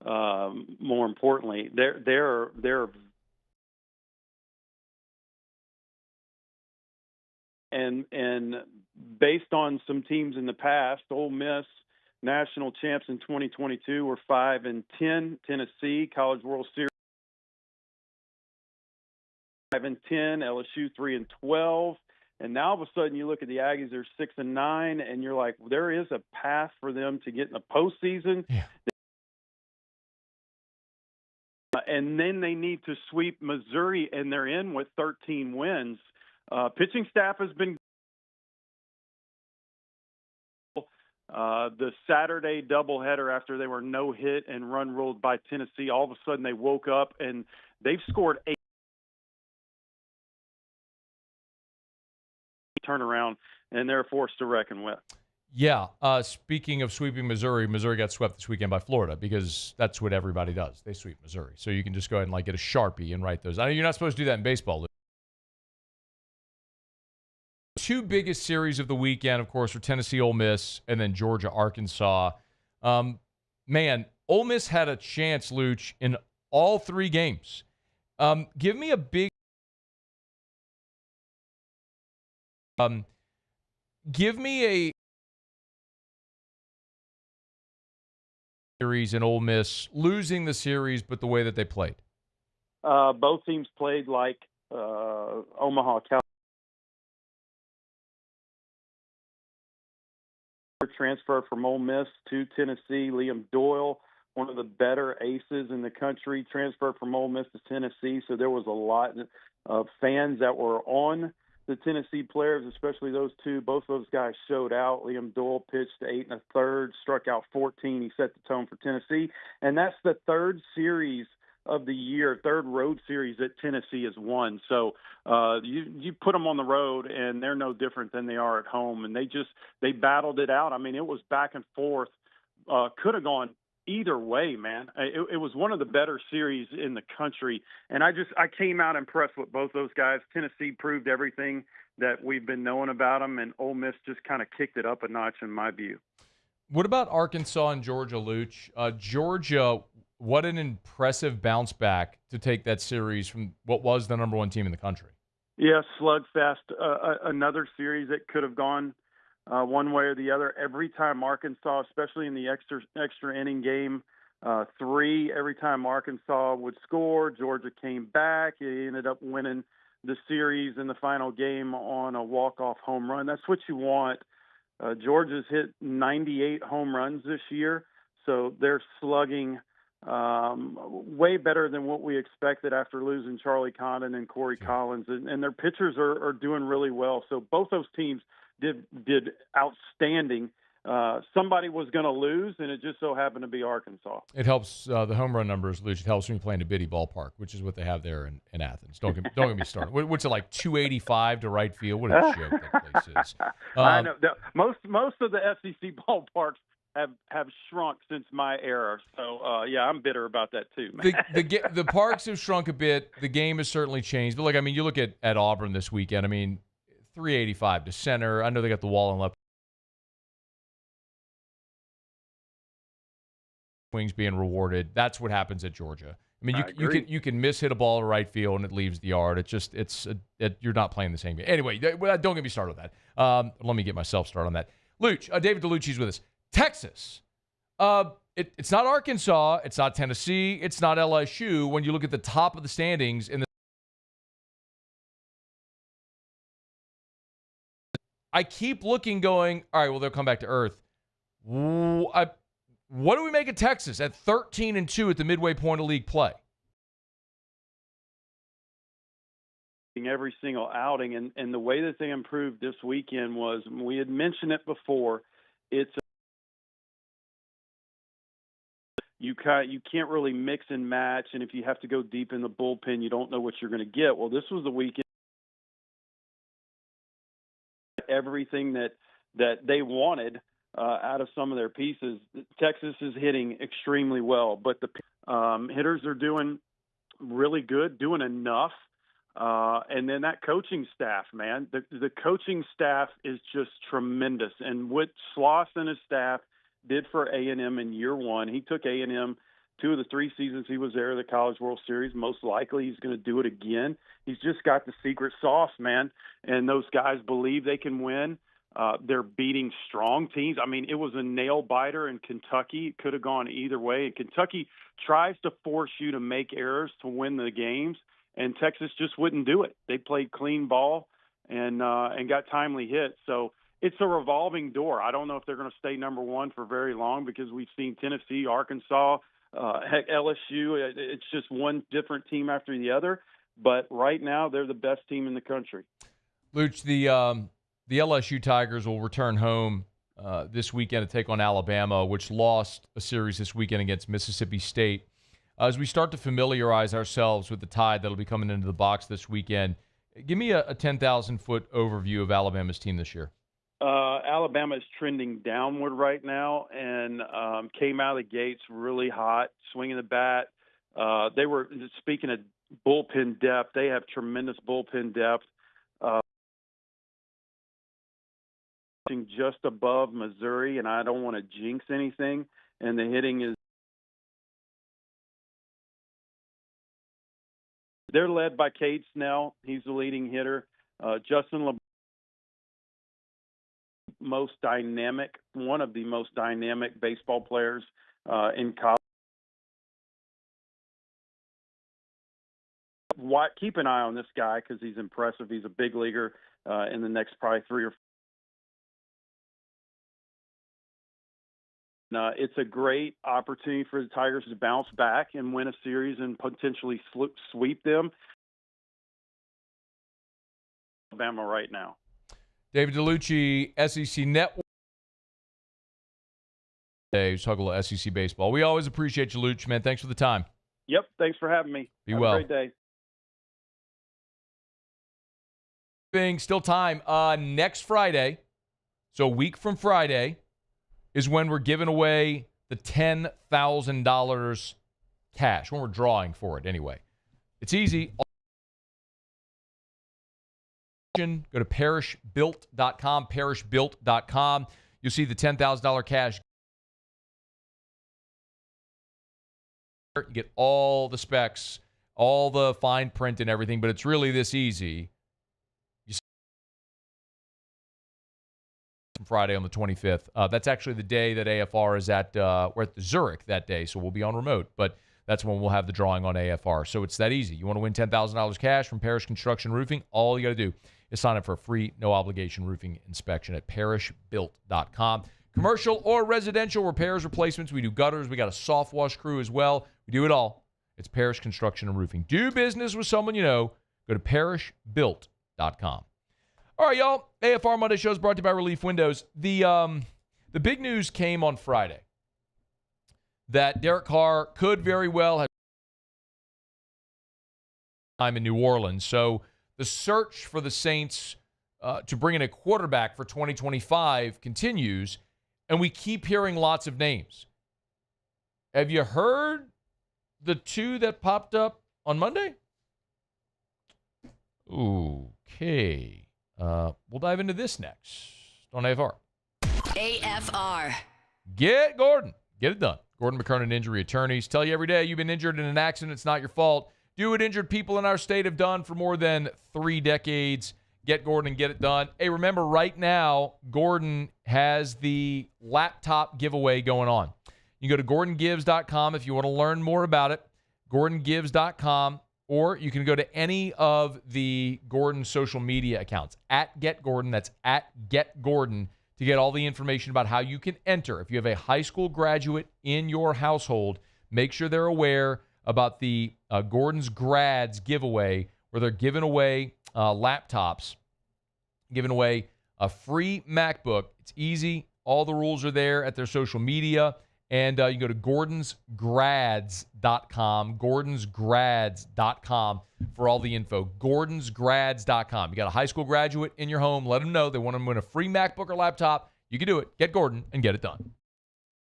More importantly, they're and based on some teams in the past, Ole Miss, national champs in 2022, were 5-10. Tennessee, College World Series, 5-10. LSU 3-12. And now all of a sudden you look at the Aggies, they're 6-9, and you're like, well, there is a path for them to get in the postseason. Yeah. And then they need to sweep Missouri, and they're in with 13 wins. Pitching staff has been The Saturday doubleheader after they were no hit and run ruled by Tennessee, all of a sudden they woke up and they've scored 8 turnaround, and they're a force to reckon with. Yeah. Speaking of sweeping Missouri, Missouri got swept this weekend by Florida because that's what everybody does. They sweep Missouri. So you can just go ahead and get a Sharpie and write those. I know you're not supposed to do that in baseball. Two biggest series of the weekend, of course, were Tennessee, Ole Miss, and then Georgia, Arkansas. Man, Ole Miss had a chance, Luch, in all 3 games. Give me a big give me a series in Ole Miss losing the series, but the way that they played. Both teams played like Omaha, California. Transfer from Ole Miss to Tennessee, Liam Doyle, one of the better aces in the country, transferred from Ole Miss to Tennessee. So there was a lot of fans that were on the Tennessee players, especially those two. Both of those guys showed out. Liam Doyle pitched 8 1/3, struck out 14. He set the tone for Tennessee. And that's the 3rd series of the year, 3rd road series that Tennessee has won. So you put them on the road, and they're no different than they are at home. And they battled it out. I mean, it was back and forth. Could have gone either way, man. It was one of the better series in the country. And I came out impressed with both those guys. Tennessee proved everything that we've been knowing about them, and Ole Miss just kind of kicked it up a notch in my view. What about Arkansas and Georgia, Luch? Georgia, what an impressive bounce back to take that series from what was the number 1 team in the country. Yeah, slugfest. Another series that could have gone one way or the other. Every time Arkansas, especially in the extra inning game, 3, every time Arkansas would score, Georgia came back. It ended up winning the series in the final game on a walk-off home run. That's what you want. Georgia's hit 98 home runs this year, so they're slugging way better than what we expected after losing Charlie Condon and Corey Collins, and their pitchers are doing really well. So both those teams did outstanding. Somebody was going to lose, and it just so happened to be Arkansas. It helps the home run numbers, Luch. It helps when you're playing a Biddy ballpark, which is what they have there in Athens. Don't get me started. What's it like, 285 to right field? What a joke that place is. I know. Most of the SEC ballparks have shrunk since my era. So, yeah, I'm bitter about that too, man. The parks have shrunk a bit. The game has certainly changed. But, you look at Auburn this weekend. 385 to center. I know they got the wall and left wings being rewarded. That's what happens at Georgia. You can miss-hit a ball to right field and it leaves the yard. You're not playing the same game. Anyway, don't get me started on that. Let me get myself started on that. Luch, David Dellucci's with us. Texas. It's not Arkansas. It's not Tennessee. It's not LSU. When you look at the top of the standings I keep looking going, all right, well, they'll come back to earth. What do we make of Texas at 13-2 at the midway point of league play? Every single outing, and the way that they improved this weekend was, we had mentioned it before, you can't really mix and match, and if you have to go deep in the bullpen, you don't know what you're going to get. Well, this was the weekend. Everything that they wanted out of some of their pieces. Texas is hitting extremely well, but the hitters are doing really good, doing enough. And then that coaching staff, man, the coaching staff is just tremendous. And what Sloss and his staff did for A&M in year 1, he took A&M 2 of the 3 seasons he was there, the College World Series. Most likely he's going to do it again. He's just got the secret sauce, man. And those guys believe they can win. They're beating strong teams. It was a nail-biter in Kentucky. It could have gone either way. And Kentucky tries to force you to make errors to win the games, and Texas just wouldn't do it. They played clean ball and got timely hits. So it's a revolving door. I don't know if they're going to stay number 1 for very long, because we've seen Tennessee, Arkansas, heck, LSU. It's just one different team after the other. But right now, they're the best team in the country. Luch, the LSU Tigers will return home this weekend to take on Alabama, which lost a series this weekend against Mississippi State. As we start to familiarize ourselves with the Tide that'll be coming into the box this weekend, give me a 10,000-foot overview of Alabama's team this year. Alabama is trending downward right now and came out of the gates really hot, swinging the bat. They were, speaking of bullpen depth, they have tremendous bullpen depth. Just above Missouri, and I don't want to jinx anything, and the hitting is they're led by Cade Snell. He's the leading hitter. Justin LeBron, one of the most dynamic baseball players in college. Keep an eye on this guy because he's impressive. He's a big leaguer in the next probably 3 or 4. It's a great opportunity for the Tigers to bounce back and win a series and potentially sweep them. Alabama right now. David Dellucci, SEC Network. Today, talk a little SEC baseball. We always appreciate you, Luch, man. Thanks for the time. Yep, thanks for having me. Be Have well. a great day. Still time. Next Friday, so a week from Friday, is when we're giving away the $10,000 cash, when we're drawing for it anyway. It's easy. Go to parishbuilt.com, parishbuilt.com. You'll see the $10,000 cash. You get all the specs, all the fine print and everything, but it's really this easy. Friday on the 25th. That's actually the day that AFR is at, we're at the Zurich that day, so we'll be on remote, but that's when we'll have the drawing on AFR. So it's that easy. You want to win $10,000 cash from Parish Construction Roofing, all you got to do is sign up for a free, no-obligation roofing inspection at parishbuilt.com. Commercial or residential repairs, replacements. We do gutters. We got a soft wash crew as well. We do it all. It's Parish Construction and Roofing. Do business with someone you know. Go to parishbuilt.com. All right, y'all. AFR Monday show is brought to you by Relief Windows. The big news came on Friday that Derek Carr could very well have time in New Orleans. So the search for the Saints to bring in a quarterback for 2025 continues, and we keep hearing lots of names. Have you heard the two that popped up on Monday? Okay. We'll dive into this next on AFR. AFR. Get Gordon. Get it done. Gordon McKernan Injury Attorneys. Tell you every day you've been injured in an accident. It's not your fault. Do what injured people in our state have done for more than 3 decades. Get Gordon and get it done. Hey, remember, right now, Gordon has the laptop giveaway going on. You can go to GordonGives.com if you want to learn more about it. GordonGives.com. Or you can go to any of the Gordon social media accounts, at @GetGordon, that's @GetGordon, to get all the information about how you can enter. If you have a high school graduate in your household, make sure they're aware about the Gordon's Grads giveaway, where they're giving away laptops, giving away a free MacBook. It's easy. All the rules are there at their social media. And you can go to gordonsgrads.com, gordonsgrads.com for all the info, gordonsgrads.com. You got a high school graduate in your home, let them know they want to win a free MacBook or laptop. You can do it. Get Gordon and get it done.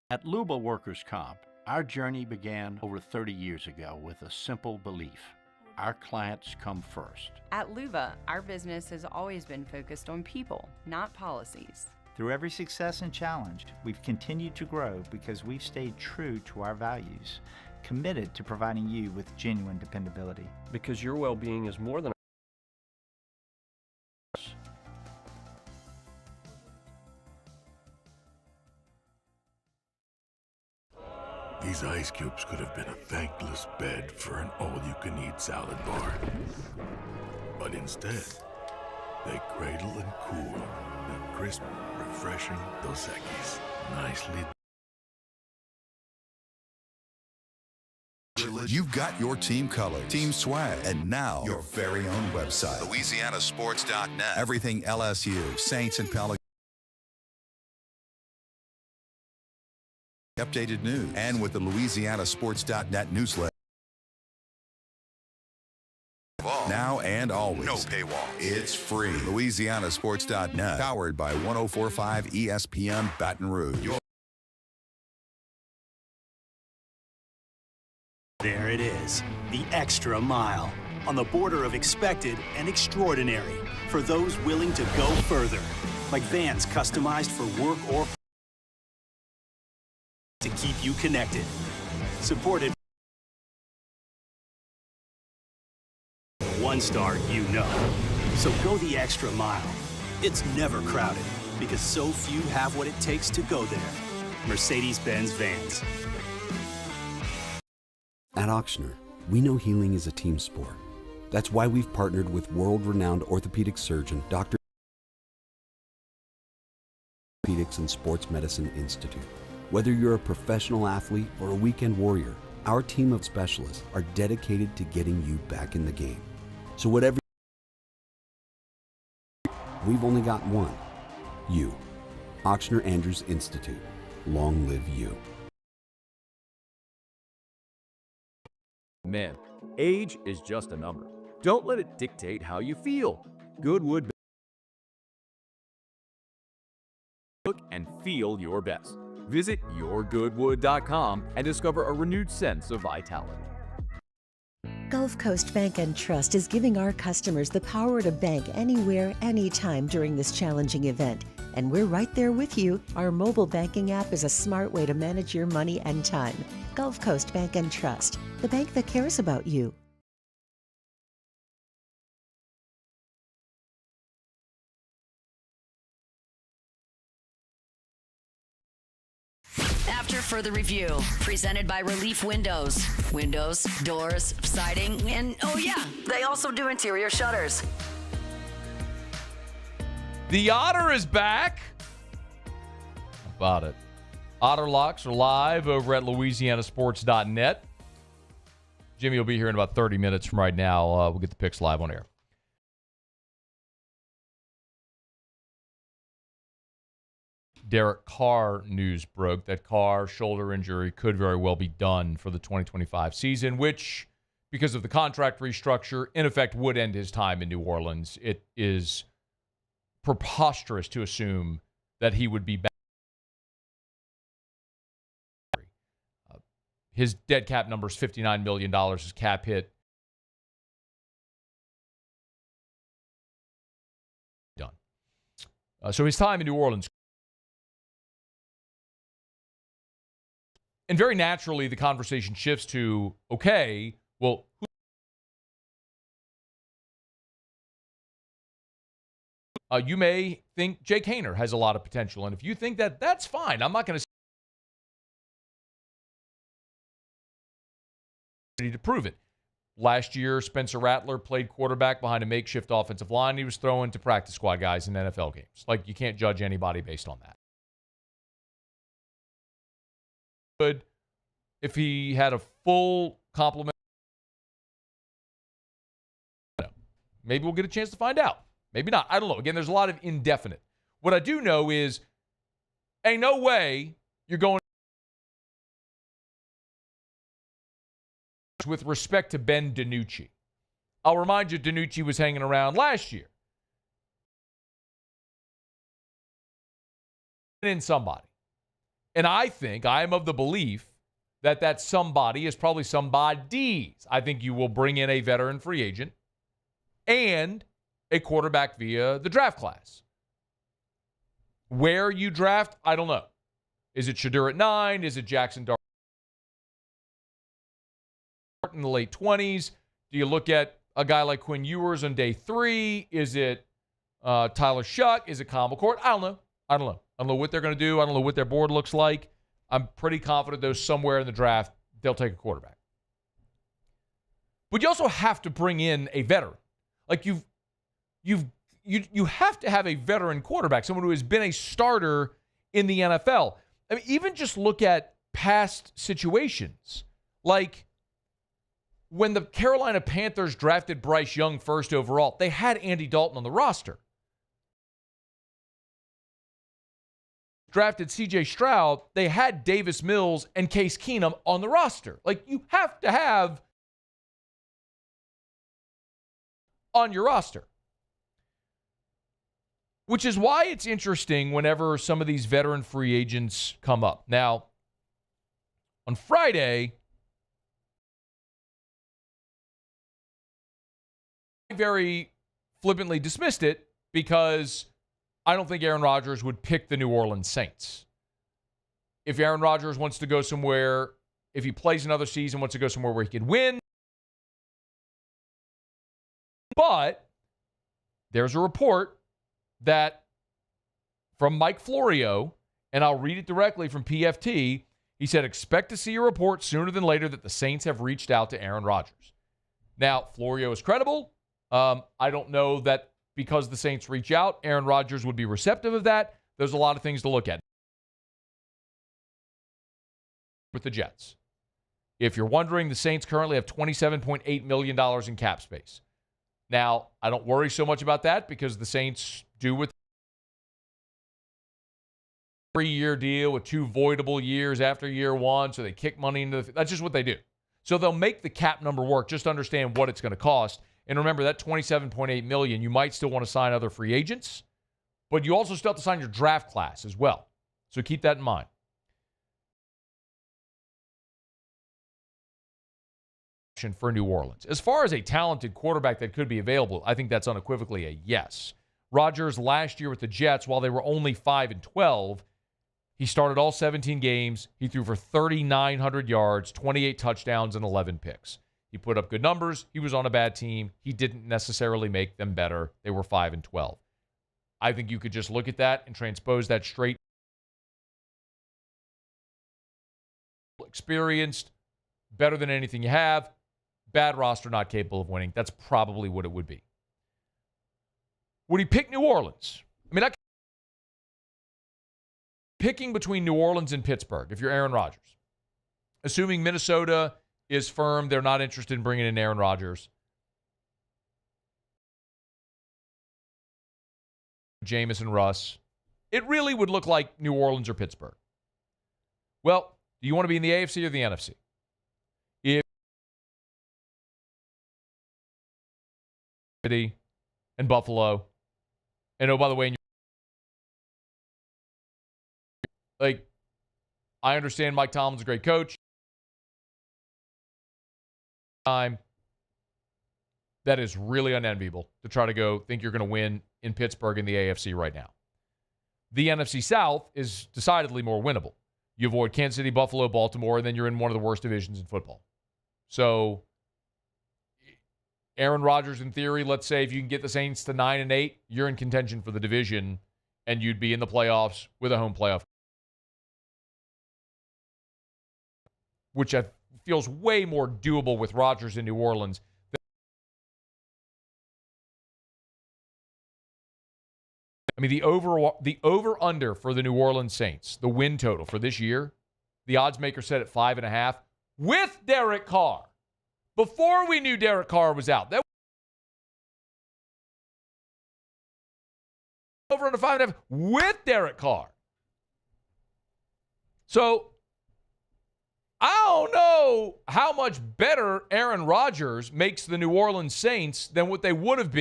At Luba Workers Comp, our journey began over 30 years ago with a simple belief. Our clients come first. At Luba, our business has always been focused on people, not policies. Through every success and challenge, we've continued to grow because we've stayed true to our values, committed to providing you with genuine dependability. Because your well-being is more than These ice cubes could have been a thankless bed for an all-you-can-eat salad bar. But instead, they cradle and cool the crisp, refreshing Dos Equis. Nicely. You've got your team colors, team swag, and now your very own website. LouisianaSports.net. Everything LSU, Saints, and Pelicans. Updated news and with the LouisianaSports.net newsletter. Now and always. No paywall. It's free. LouisianaSports.net. Powered by 104.5 ESPN Baton Rouge. There it is, the extra mile. On the border of expected and extraordinary. For those willing to go further. Like vans customized for work or to keep you connected. Supported one star, you know. So go the extra mile. It's never crowded because so few have what it takes to go there. Mercedes-Benz Vans. At Ochsner, we know healing is a team sport. That's why we've partnered with world-renowned orthopedic surgeon Dr. Orthopedics and Sports Medicine Institute. Whether you're a professional athlete or a weekend warrior, our team of specialists are dedicated to getting you back in the game. So whatever, we've only got one. You. Ochsner Andrews Institute. Long live you. Man, age is just a number. Don't let it dictate how you feel. Goodwood. Look and feel your best. Visit yourgoodwood.com and discover a renewed sense of vitality. Gulf Coast Bank and Trust is giving our customers the power to bank anywhere, anytime during this challenging event. And we're right there with you. Our mobile banking app is a smart way to manage your money and time. Gulf Coast Bank and Trust, the bank that cares about you. After further review, presented by Relief Windows. Windows, doors, siding, and oh yeah, they also do interior shutters. The Otter is back. How about it? Otterlocks are live over at LouisianaSports.net. Jimmy will be here in about 30 minutes from right now. We'll get the picks live on air. Derek Carr news broke that Carr shoulder injury could very well be done for the 2025 season, which, because of the contract restructure, in effect would end his time in New Orleans. It is preposterous to assume that he would be back. His dead cap number is $59 million. His cap hit done. So his time in New Orleans. And very naturally, the conversation shifts to, okay, well, you may think Jake Haener has a lot of potential. And if you think that, that's fine. I'm not going to prove it. Last year, Spencer Rattler played quarterback behind a makeshift offensive line. He was throwing to practice squad guys in NFL games. Like, you can't judge anybody based on that. Good if he had a full complement. Maybe we'll get a chance to find out. Maybe not. I don't know. Again, there's a lot of indefinite. What I do know is, ain't no way you're going with respect to Ben DiNucci. I'll remind you, DiNucci was hanging around last year. In somebody. And I am of the belief that that somebody is probably somebody's. I think you will bring in a veteran free agent and a quarterback via the draft class. Where you draft, I don't know. Is it Shadur at 9? Is it Jackson Dart in the late 20s? Do you look at a guy like Quinn Ewers on day 3? Is it Tyler Shuck? Is it Kyle McCord? I don't know. I don't know what they're going to do. I don't know what their board looks like. I'm pretty confident there's somewhere in the draft they'll take a quarterback. But you also have to bring in a veteran. Like you have to have a veteran quarterback, someone who has been a starter in the NFL. I mean, even just look at past situations. Like when the Carolina Panthers drafted Bryce Young first overall, they had Andy Dalton on the roster. drafted C.J. Stroud, they had Davis Mills and Case Keenum on the roster. Like, you have to have on your roster. Which is why it's interesting whenever some of these veteran free agents come up. Now, on Friday, I very flippantly dismissed it because I don't think Aaron Rodgers would pick the New Orleans Saints. If Aaron Rodgers wants to go somewhere, if he plays another season, wants to go somewhere where he can win. But there's a report that from Mike Florio, and I'll read it directly from PFT, he said, expect to see a report sooner than later that the Saints have reached out to Aaron Rodgers. Now, Florio is credible. I don't know that because the Saints reach out, Aaron Rodgers would be receptive of that. There's a lot of things to look at with the Jets. If you're wondering, the Saints currently have $27.8 million in cap space. Now, I don't worry so much about that because the Saints do with a 3-year deal with 2 voidable years after year 1, so they kick money into the... That's just what they do. So they'll make the cap number work. Just understand what it's going to cost. And remember, that $27.8 million, you might still want to sign other free agents, but you also still have to sign your draft class as well. So keep that in mind. For New Orleans. As far as a talented quarterback that could be available, I think that's unequivocally a yes. Rodgers last year with the Jets, while they were only 5-12, he started all 17 games. He threw for 3,900 yards, 28 touchdowns, and 11 picks. He put up good numbers. He was on a bad team. He didn't necessarily make them better. They were 5-12. I think you could just look at that and transpose that straight. Experienced, better than anything you have. Bad roster, not capable of winning. That's probably what it would be. Would he pick New Orleans? I mean, picking between New Orleans and Pittsburgh, if you're Aaron Rodgers. Assuming Minnesota is firm, they're not interested in bringing in Aaron Rodgers. Jameis and Russ. It really would look like New Orleans or Pittsburgh. Well, do you want to be in the AFC or the NFC? And Buffalo. And oh, by the way, I understand Mike Tomlin's a great coach. That is really unenviable to try to go think you're going to win in Pittsburgh in the AFC right now. The NFC South is decidedly more winnable. You avoid Kansas City, Buffalo, Baltimore, and then you're in one of the worst divisions in football. So Aaron Rodgers, in theory, let's say if you can get the Saints to 9-8, you're in contention for the division, and you'd be in the playoffs with a home playoff, which feels way more doable with Rodgers in New Orleans. I mean, the over-under for the New Orleans Saints, the win total for this year, the odds maker set at 5.5 with Derek Carr. Before we knew Derek Carr was out. That over under 5.5 with Derek Carr. So I don't know how much better Aaron Rodgers makes the New Orleans Saints than what they would have been.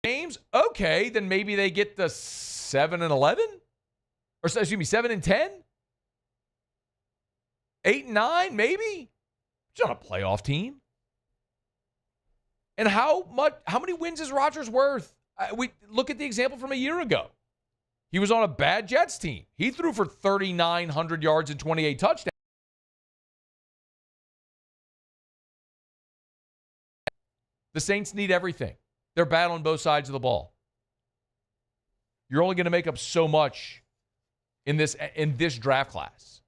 Games, okay, then maybe they get the 7-11, or excuse me, 7-10. 8-9, maybe? It's not a playoff team. And how many wins is Rodgers worth? We look at the example from a year ago. He was on a bad Jets team. He threw for 3,900 yards and 28 touchdowns. The Saints need everything. They're battling both sides of the ball. You're only going to make up so much in this draft class.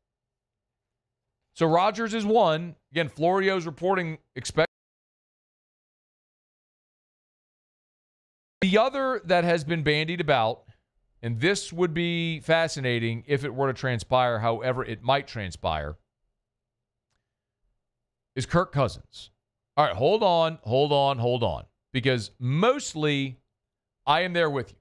So Rodgers is one. Again, Florio's reporting the other that has been bandied about, and this would be fascinating if it were to transpire, however it might transpire, is Kirk Cousins. All right, hold on. Because mostly I am there with you.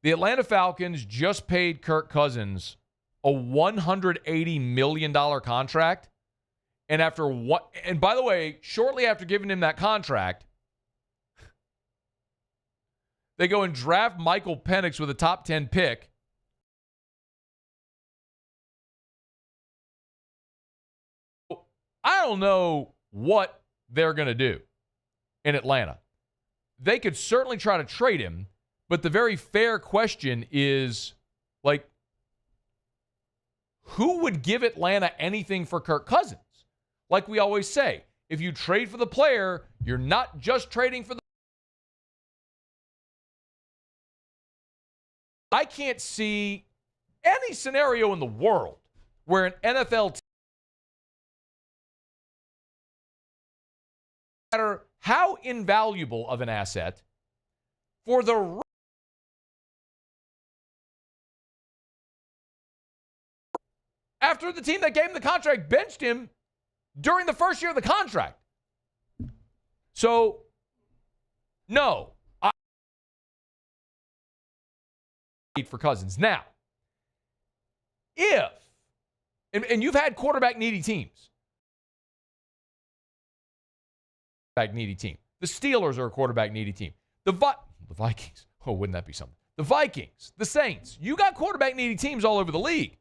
The Atlanta Falcons just paid Kirk Cousins a $180 million contract. And and by the way, shortly after giving him that contract, they go and draft Michael Penix with a top 10 pick. I don't know what they're going to do in Atlanta. They could certainly try to trade him, but the very fair question is, like, who would give Atlanta anything for Kirk Cousins? Like we always say, if you trade for the player, you're not just trading for the... I can't see any scenario in the world where an NFL team, no matter how invaluable of an asset, for the after the team that gave him the contract benched him during the first year of the contract. So, no. I for Cousins. Now, if, and you've had quarterback needy teams. Needy team. The Steelers are a quarterback needy team. The Vikings. Oh, wouldn't that be something? The Vikings, the Saints. You got quarterback needy teams all over the league.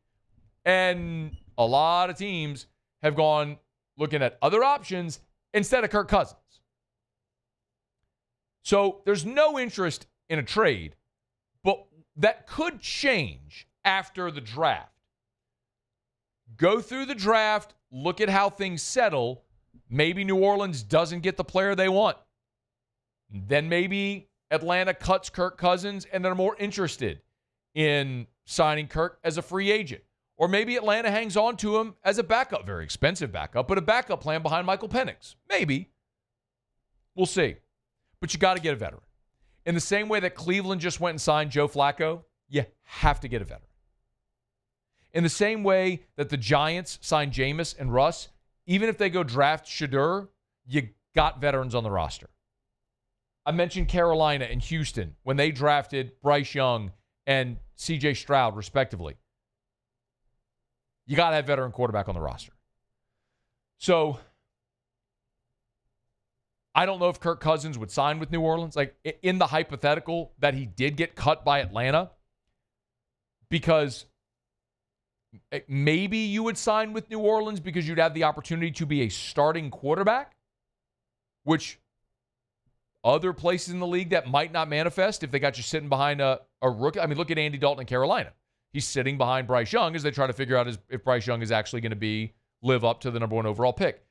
And a lot of teams have gone looking at other options instead of Kirk Cousins. So there's no interest in a trade, but that could change after the draft. Go through the draft, look at how things settle. Maybe New Orleans doesn't get the player they want. Then maybe Atlanta cuts Kirk Cousins and they're more interested in signing Kirk as a free agent. Or maybe Atlanta hangs on to him as a backup, very expensive backup, but a backup plan behind Michael Penix. Maybe. We'll see. But you got to get a veteran. In the same way that Cleveland just went and signed Joe Flacco, you have to get a veteran. In the same way that the Giants signed Jameis and Russ, even if they go draft Shedeur, you got veterans on the roster. I mentioned Carolina and Houston when they drafted Bryce Young and C.J. Stroud, respectively. You got to have veteran quarterback on the roster. So, I don't know if Kirk Cousins would sign with New Orleans. Like, in the hypothetical that he did get cut by Atlanta, because maybe you would sign with New Orleans because you'd have the opportunity to be a starting quarterback, which other places in the league that might not manifest if they got you sitting behind a rookie. I mean, look at Andy Dalton in Carolina. He's sitting behind Bryce Young as they try to figure out if Bryce Young is actually going to live up to the number one overall pick.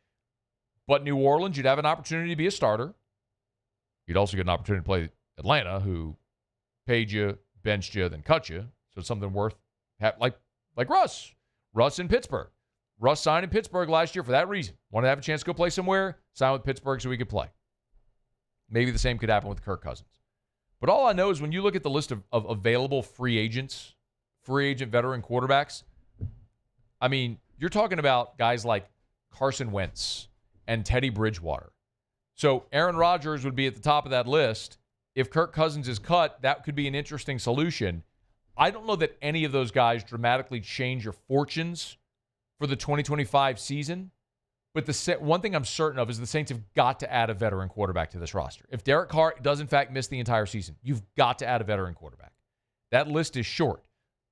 But New Orleans, you'd have an opportunity to be a starter. You'd also get an opportunity to play Atlanta, who paid you, benched you, then cut you. So it's something worth like Russ. Russ in Pittsburgh. Russ signed in Pittsburgh last year for that reason. Wanted to have a chance to go play somewhere, sign with Pittsburgh so he could play. Maybe the same could happen with Kirk Cousins. But all I know is when you look at the list of available free agents, free agent veteran quarterbacks, I mean, you're talking about guys like Carson Wentz and Teddy Bridgewater. So Aaron Rodgers would be at the top of that list. If Kirk Cousins is cut, that could be an interesting solution. I don't know that any of those guys dramatically change your fortunes for the 2025 season. But the one thing I'm certain of is the Saints have got to add a veteran quarterback to this roster. If Derek Carr does, in fact, miss the entire season, you've got to add a veteran quarterback. That list is short.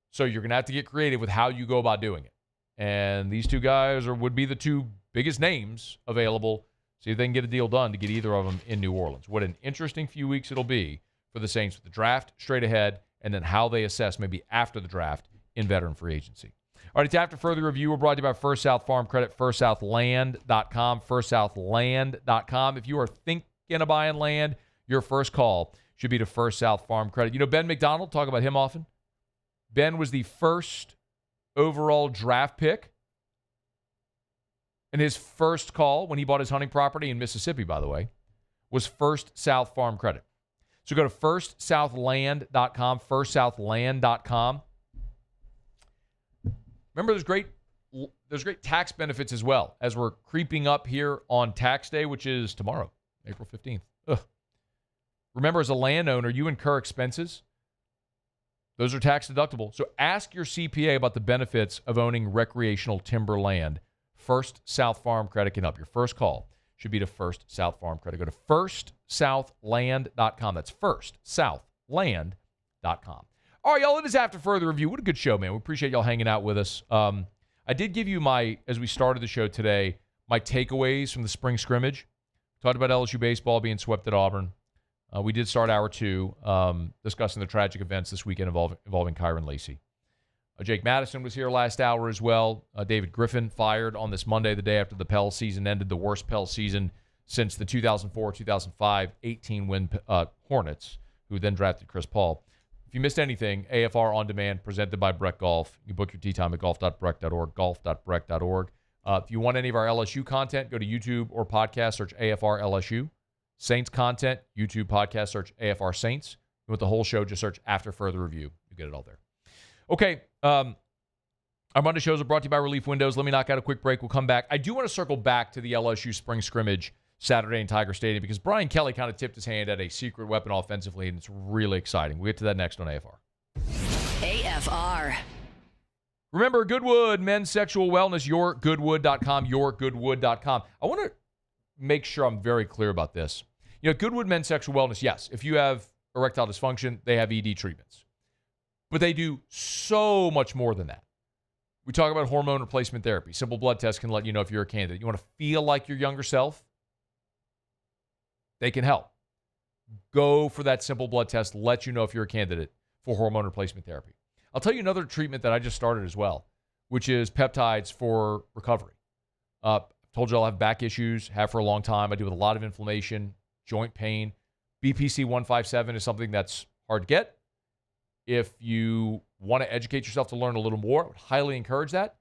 So you're going to have to get creative with how you go about doing it. And these two guys would be the two biggest names available. See if they can get a deal done to get either of them in New Orleans. What an interesting few weeks it'll be for the Saints with the draft straight ahead and then how they assess maybe after the draft in veteran free agency. All right, it's After Further Review. We're brought to you by First South Farm Credit, firstsouthland.com, firstsouthland.com. If you are thinking of buying land, your first call should be to First South Farm Credit. You know Ben McDonald, talk about him often. Ben was the first overall draft pick. And his first call when he bought his hunting property in Mississippi, by the way, was First South Farm Credit. So go to firstsouthland.com, firstsouthland.com. Remember, there's great tax benefits as well as we're creeping up here on tax day, which is tomorrow, April 15th. Ugh. Remember, as a landowner, you incur expenses. Those are tax deductible. So ask your CPA about the benefits of owning recreational timber land. First South Farm Credit can help. Your first call should be to First South Farm Credit. Go to firstsouthland.com. That's firstsouthland.com. All right, y'all, it is After Further Review. What a good show, man. We appreciate y'all hanging out with us. I did give you as we started the show today, my takeaways from the spring scrimmage. Talked about LSU baseball being swept at Auburn. We did start hour 2 discussing the tragic events this weekend involving Kyren Lacy. Jake Madison was here last hour as well. David Griffin fired on this Monday, the day after the Pell season ended, the worst Pell season since the 2004-2005 18-win Hornets, who then drafted Chris Paul. If you missed anything, AFR On Demand, presented by Breck Golf. You can book your tee time at golf.breck.org, golf.breck.org. If you want any of our LSU content, go to YouTube or podcast, search AFR LSU. Saints content, YouTube podcast, search AFR Saints. You want the whole show, just search After Further Review. You get it all there. Okay, our Monday shows are brought to you by Relief Windows. Let me knock out a quick break. We'll come back. I do want to circle back to the LSU spring scrimmage Saturday in Tiger Stadium because Brian Kelly kind of tipped his hand at a secret weapon offensively, and it's really exciting. We'll get to that next on AFR. AFR. Remember, Goodwood, men's sexual wellness, yourgoodwood.com, yourgoodwood.com. I want to make sure I'm very clear about this. Goodwood Men's Sexual Wellness, yes, if you have erectile dysfunction, they have ED treatments. But they do so much more than that. We talk about hormone replacement therapy. Simple blood tests can let you know if you're a candidate. You want to feel like your younger self? They can help. Go for that simple blood test, let you know if you're a candidate for hormone replacement therapy. I'll tell you another treatment that I just started as well, which is peptides for recovery. Told you I'll have back issues, have for a long time. I deal with a lot of inflammation, joint pain. BPC 157 is something that's hard to get. If you want to educate yourself to learn a little more, I would highly encourage that.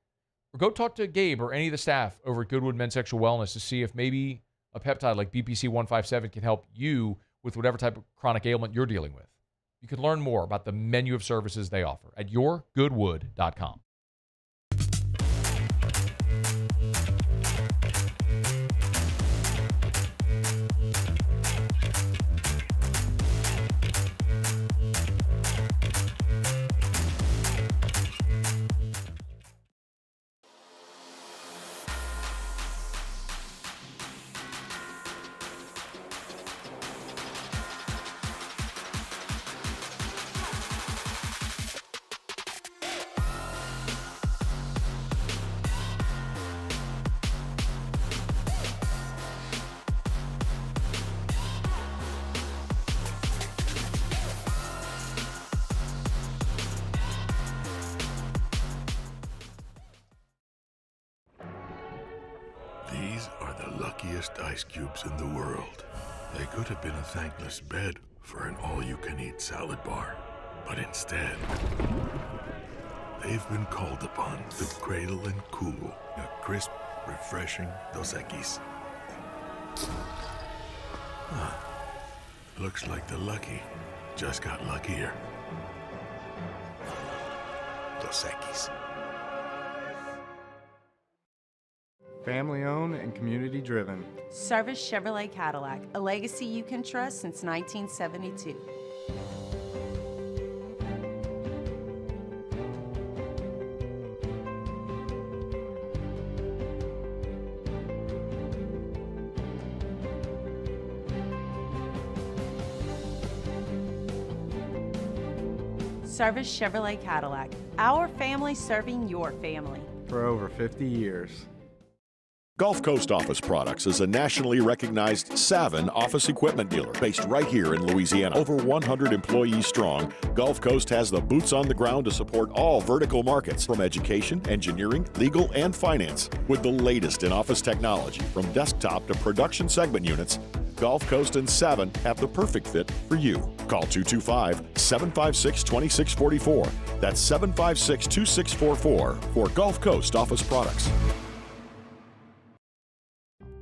Or go talk to Gabe or any of the staff over at Goodwood Men's Sexual Wellness to see if maybe a peptide like BPC 157 can help you with whatever type of chronic ailment you're dealing with. You can learn more about the menu of services they offer at yourgoodwood.com. These are the luckiest ice cubes in the world. They could have been a thankless bed for an all-you-can-eat salad bar. But instead, they've been called upon to cradle and cool a crisp, refreshing Dos Equis. Looks like the lucky just got luckier. Dos Equis. Family owned and community driven. Service Chevrolet Cadillac, a legacy you can trust since 1972. Service Chevrolet Cadillac, our family serving your family. For over 50 years. Gulf Coast Office Products is a nationally recognized Savin office equipment dealer based right here in Louisiana. Over 100 employees strong, Gulf Coast has the boots on the ground to support all vertical markets from education, engineering, legal, and finance. With the latest in office technology from desktop to production segment units, Gulf Coast and Savin have the perfect fit for you. Call 225-756-2644. That's 756-2644 for Gulf Coast Office Products.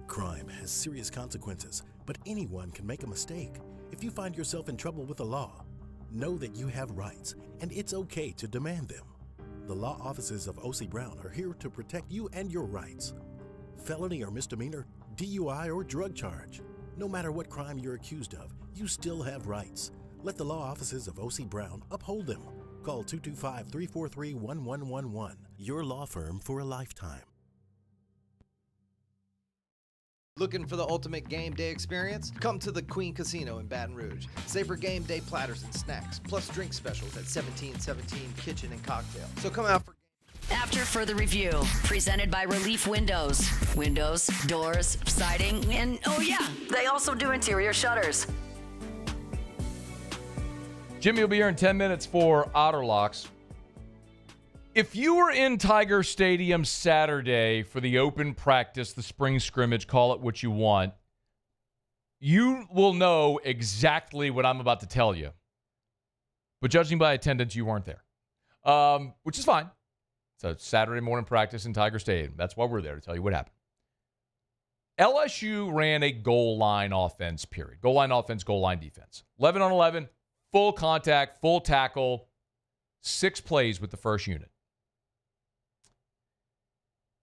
Crime has serious consequences, but anyone can make a mistake. If you find yourself in trouble with the law, know that you have rights, and it's okay to demand them. The law offices of O.C. Brown are here to protect you and your rights. Felony or misdemeanor, DUI or drug charge. No matter what crime you're accused of, you still have rights. Let the law offices of O.C. Brown uphold them. call 225-343-1111. Your law firm for a lifetime. Looking for the ultimate game day experience? Come to the Queen Casino in Baton Rouge. Savor game day platters and snacks, plus drink specials at 1717 Kitchen and Cocktail. So come out for After Further Review, presented by Relief Windows. Windows, doors, siding, and oh yeah, they also do interior shutters. Jimmy will be here in 10 minutes for Otterlocks. If you were in Tiger Stadium Saturday for the open practice, the spring scrimmage, call it what you want, you will know exactly what I'm about to tell you. But judging by attendance, you weren't there, which is fine. It's a Saturday morning practice in Tiger Stadium. That's why we're there, to tell you what happened. LSU ran a goal line offense, period. Goal line offense, goal line defense. 11 on 11, full contact, full tackle, 6 plays with the first unit.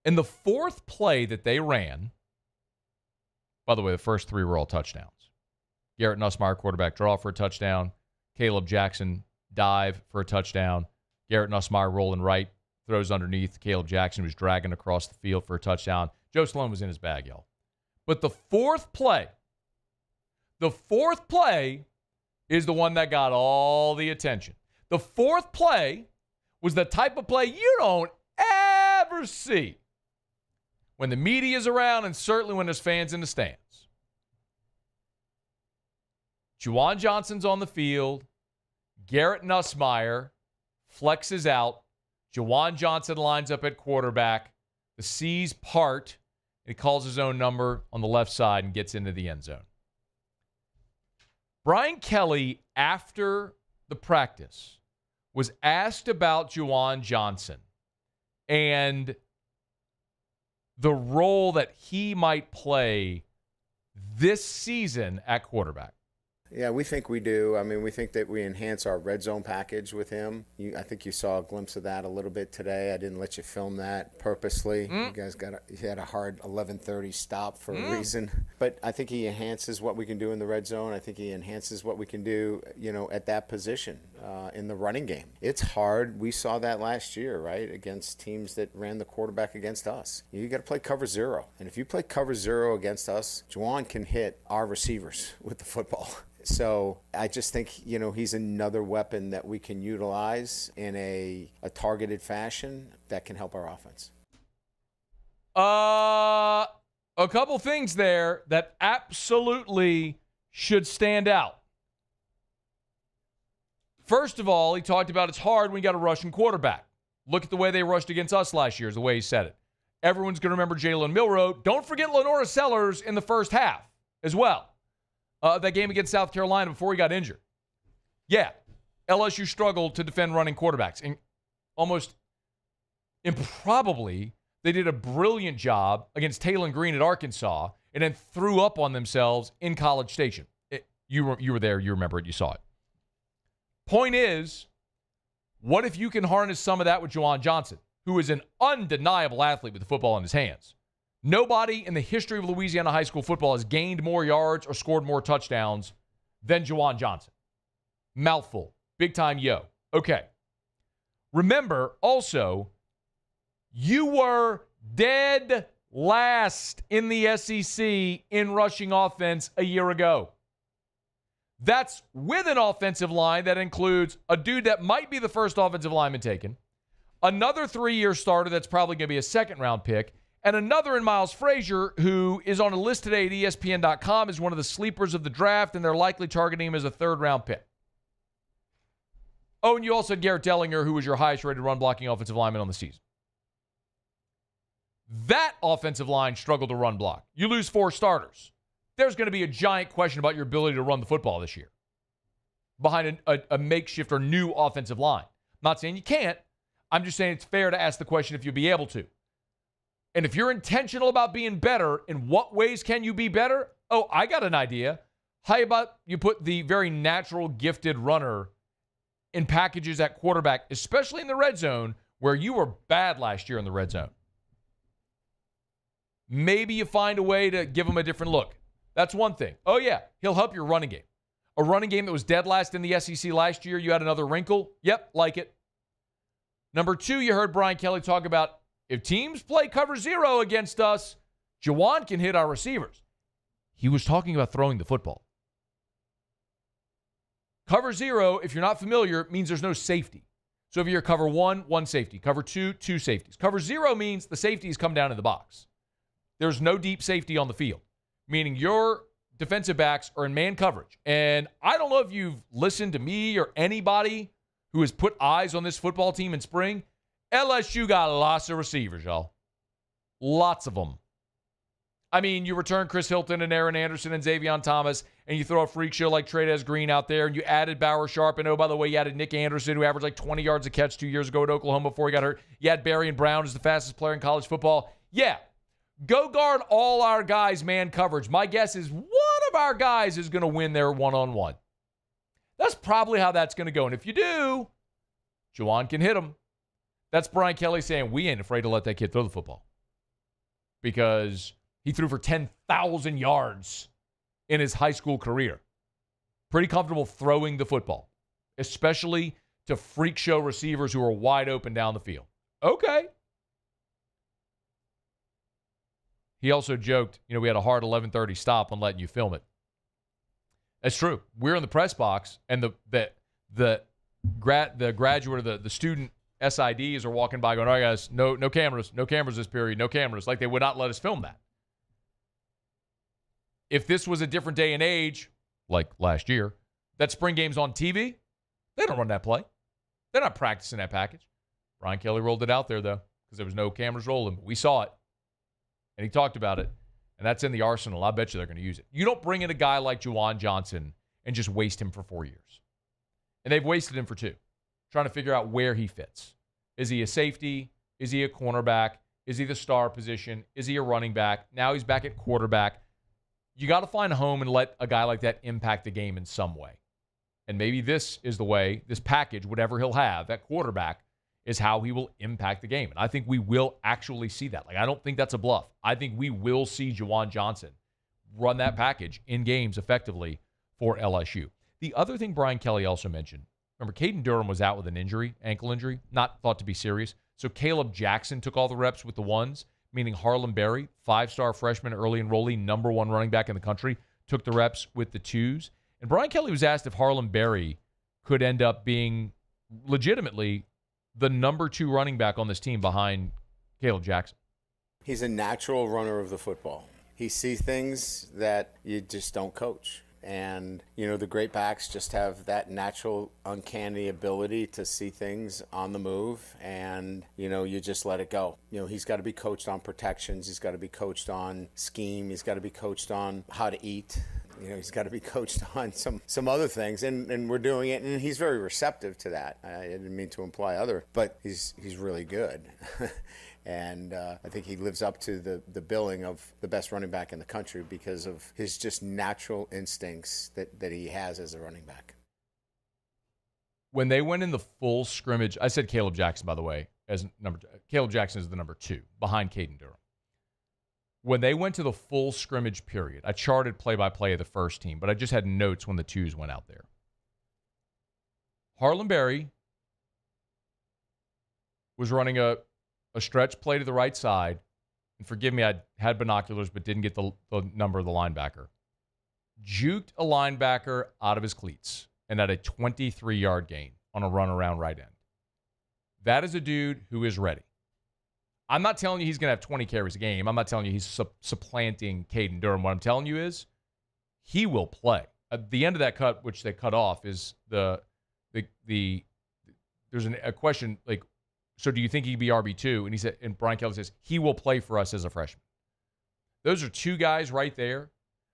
In the fourth play that they ran, by the way, the first 3 were all touchdowns. Garrett Nussmeier, quarterback draw for a touchdown. Caleb Jackson, dive for a touchdown. Garrett Nussmeier rolling right, throws underneath. Caleb Jackson was dragging across the field for a touchdown. Joe Sloan was in his bag, y'all. But the fourth play is the one that got all the attention. The fourth play was the type of play you don't ever see when the media is around and certainly when there's fans in the stands. Juwan Johnson's on the field. Garrett Nussmeier flexes out. Juwan Johnson lines up at quarterback. The C's part. He calls his own number on the left side and gets into the end zone. Brian Kelly, after the practice, was asked about Juwan Johnson and the role that he might play this season at quarterback. Yeah, we think we do. I mean, we think that we enhance our red zone package with him. I think you saw a glimpse of that a little bit today. I didn't let you film that purposely. You guys he had a hard 11:30 stop for a reason. But I think he enhances what we can do in the red zone. I think he enhances what we can do, at that position in the running game. It's hard. We saw that last year, right, against teams that ran the quarterback against us. You got to play cover zero. And if you play cover zero against us, Juwan can hit our receivers with the football. So I just think, he's another weapon that we can utilize in a targeted fashion that can help our offense. A couple things there that absolutely should stand out. First of all, he talked about it's hard when you got a rushing quarterback. Look at the way they rushed against us last year is the way he said it. Everyone's going to remember Jalen Milroe. Don't forget Lenora Sellers in the first half as well. That game against South Carolina before he got injured. Yeah, LSU struggled to defend running quarterbacks. And almost improbably, they did a brilliant job against Taylon Green at Arkansas and then threw up on themselves in College Station. You were there. You remember it. You saw it. Point is, what if you can harness some of that with Juwan Johnson, who is an undeniable athlete with the football in his hands? Nobody in the history of Louisiana high school football has gained more yards or scored more touchdowns than Juwan Johnson. Mouthful. Big time yo. Okay. Remember, also, you were dead last in the SEC in rushing offense a year ago. That's with an offensive line that includes a dude that might be the first offensive lineman taken, another 3-year starter that's probably going to be a second-round pick, and another in Miles Frazier, who is on a list today at ESPN.com as one of the sleepers of the draft, and they're likely targeting him as a third-round pick. Oh, and you also had Garrett Dellinger, who was your highest-rated run-blocking offensive lineman on the season. That offensive line struggled to run block. You lose 4 starters. There's going to be a giant question about your ability to run the football this year behind a makeshift or new offensive line. I'm not saying you can't. I'm just saying it's fair to ask the question if you'll be able to. And if you're intentional about being better, in what ways can you be better? Oh, I got an idea. How about you put the very natural, gifted runner in packages at quarterback, especially in the red zone, where you were bad last year in the red zone. Maybe you find a way to give him a different look. That's one thing. Oh, yeah, he'll help your running game. A running game that was dead last in the SEC last year, you had another wrinkle? Yep, like it. Number 2, you heard Brian Kelly talk about if teams play cover 0 against us, Juwan can hit our receivers. He was talking about throwing the football. Cover 0, if you're not familiar, means there's no safety. So if you're cover 1, 1 safety. Cover 2, 2 safeties. Cover 0 means the safeties come down in the box. There's no deep safety on the field, meaning your defensive backs are in man coverage. And I don't know if you've listened to me or anybody who has put eyes on this football team in spring. LSU got lots of receivers, y'all. Lots of them. I mean, you return Chris Hilton and Aaron Anderson and Xavier Thomas, and you throw a freak show like Trey Green out there, and you added Bauer Sharp, and oh, by the way, you added Nick Anderson, who averaged like 20 yards a catch 2 years ago at Oklahoma before he got hurt. You had Berrien Brown as the fastest player in college football. Yeah, go guard all our guys' man coverage. My guess is one of our guys is going to win their one-on-one. That's probably how that's going to go. And if you do, Juwan can hit him. That's Brian Kelly saying we ain't afraid to let that kid throw the football because he threw for 10,000 yards in his high school career. Pretty comfortable throwing the football, especially to freak show receivers who are wide open down the field. Okay. He also joked, we had a hard 11:30 stop on letting you film it. That's true. We're in the press box, and the graduate or the student SIDs are walking by going, all right, guys, no cameras this period, no cameras. Like they would not let us film that. If this was a different day and age, like last year, that spring game's on TV, they don't run that play. They're not practicing that package. Brian Kelly rolled it out there, though, because there was no cameras rolling. But we saw it, and he talked about it, and that's in the arsenal. I bet you they're going to use it. You don't bring in a guy like Juwan Johnson and just waste him for 4 years. And they've wasted him for 2, trying to figure out where he fits. Is he a safety? Is he a cornerback? Is he the star position? Is he a running back? Now he's back at quarterback. You got to find a home and let a guy like that impact the game in some way. And maybe this is the way, this package, whatever he'll have, that quarterback, is how he will impact the game. And I think we will actually see that. Like, I don't think that's a bluff. I think we will see Juwan Johnson run that package in games effectively for LSU. The other thing Brian Kelly also mentioned, remember, Caden Durham was out with an injury, ankle injury, not thought to be serious. So Caleb Jackson took all the reps with the ones, meaning Harlem Berry, 5-star freshman, early enrollee, number 1 running back in the country, took the reps with the 2s. And Brian Kelly was asked if Harlem Berry could end up being legitimately the number 2 running back on this team behind Caleb Jackson. He's a natural runner of the football. He sees things that you just don't coach. And, the great backs just have that natural, uncanny ability to see things on the move. And, you just let it go. He's got to be coached on protections. He's got to be coached on scheme. He's got to be coached on how to eat. He's got to be coached on some other things. And we're doing it. And he's very receptive to that. I didn't mean to imply other, but he's really good. And I think he lives up to the billing of the best running back in the country because of his just natural instincts that he has as a running back. When they went in the full scrimmage, I said Caleb Jackson, by the way, as number 2. Caleb Jackson is the number 2 behind Caden Durham. When they went to the full scrimmage period, I charted play-by-play of the first team, but I just had notes when the 2s went out there. Harlem Berry was running a stretch play to the right side, and forgive me, I had binoculars but didn't get the number of the linebacker. Juked a linebacker out of his cleats and had a 23-yard gain on a run around right end. That is a dude who is ready. I'm not telling you he's going to have 20 carries a game. I'm not telling you he's supplanting Caden Durham. What I'm telling you is he will play. At the end of that cut, which they cut off, is there's a question like, so do you think he'd be RB2? And he said, and Brian Kelly says, he will play for us as a freshman. Those are 2 guys right there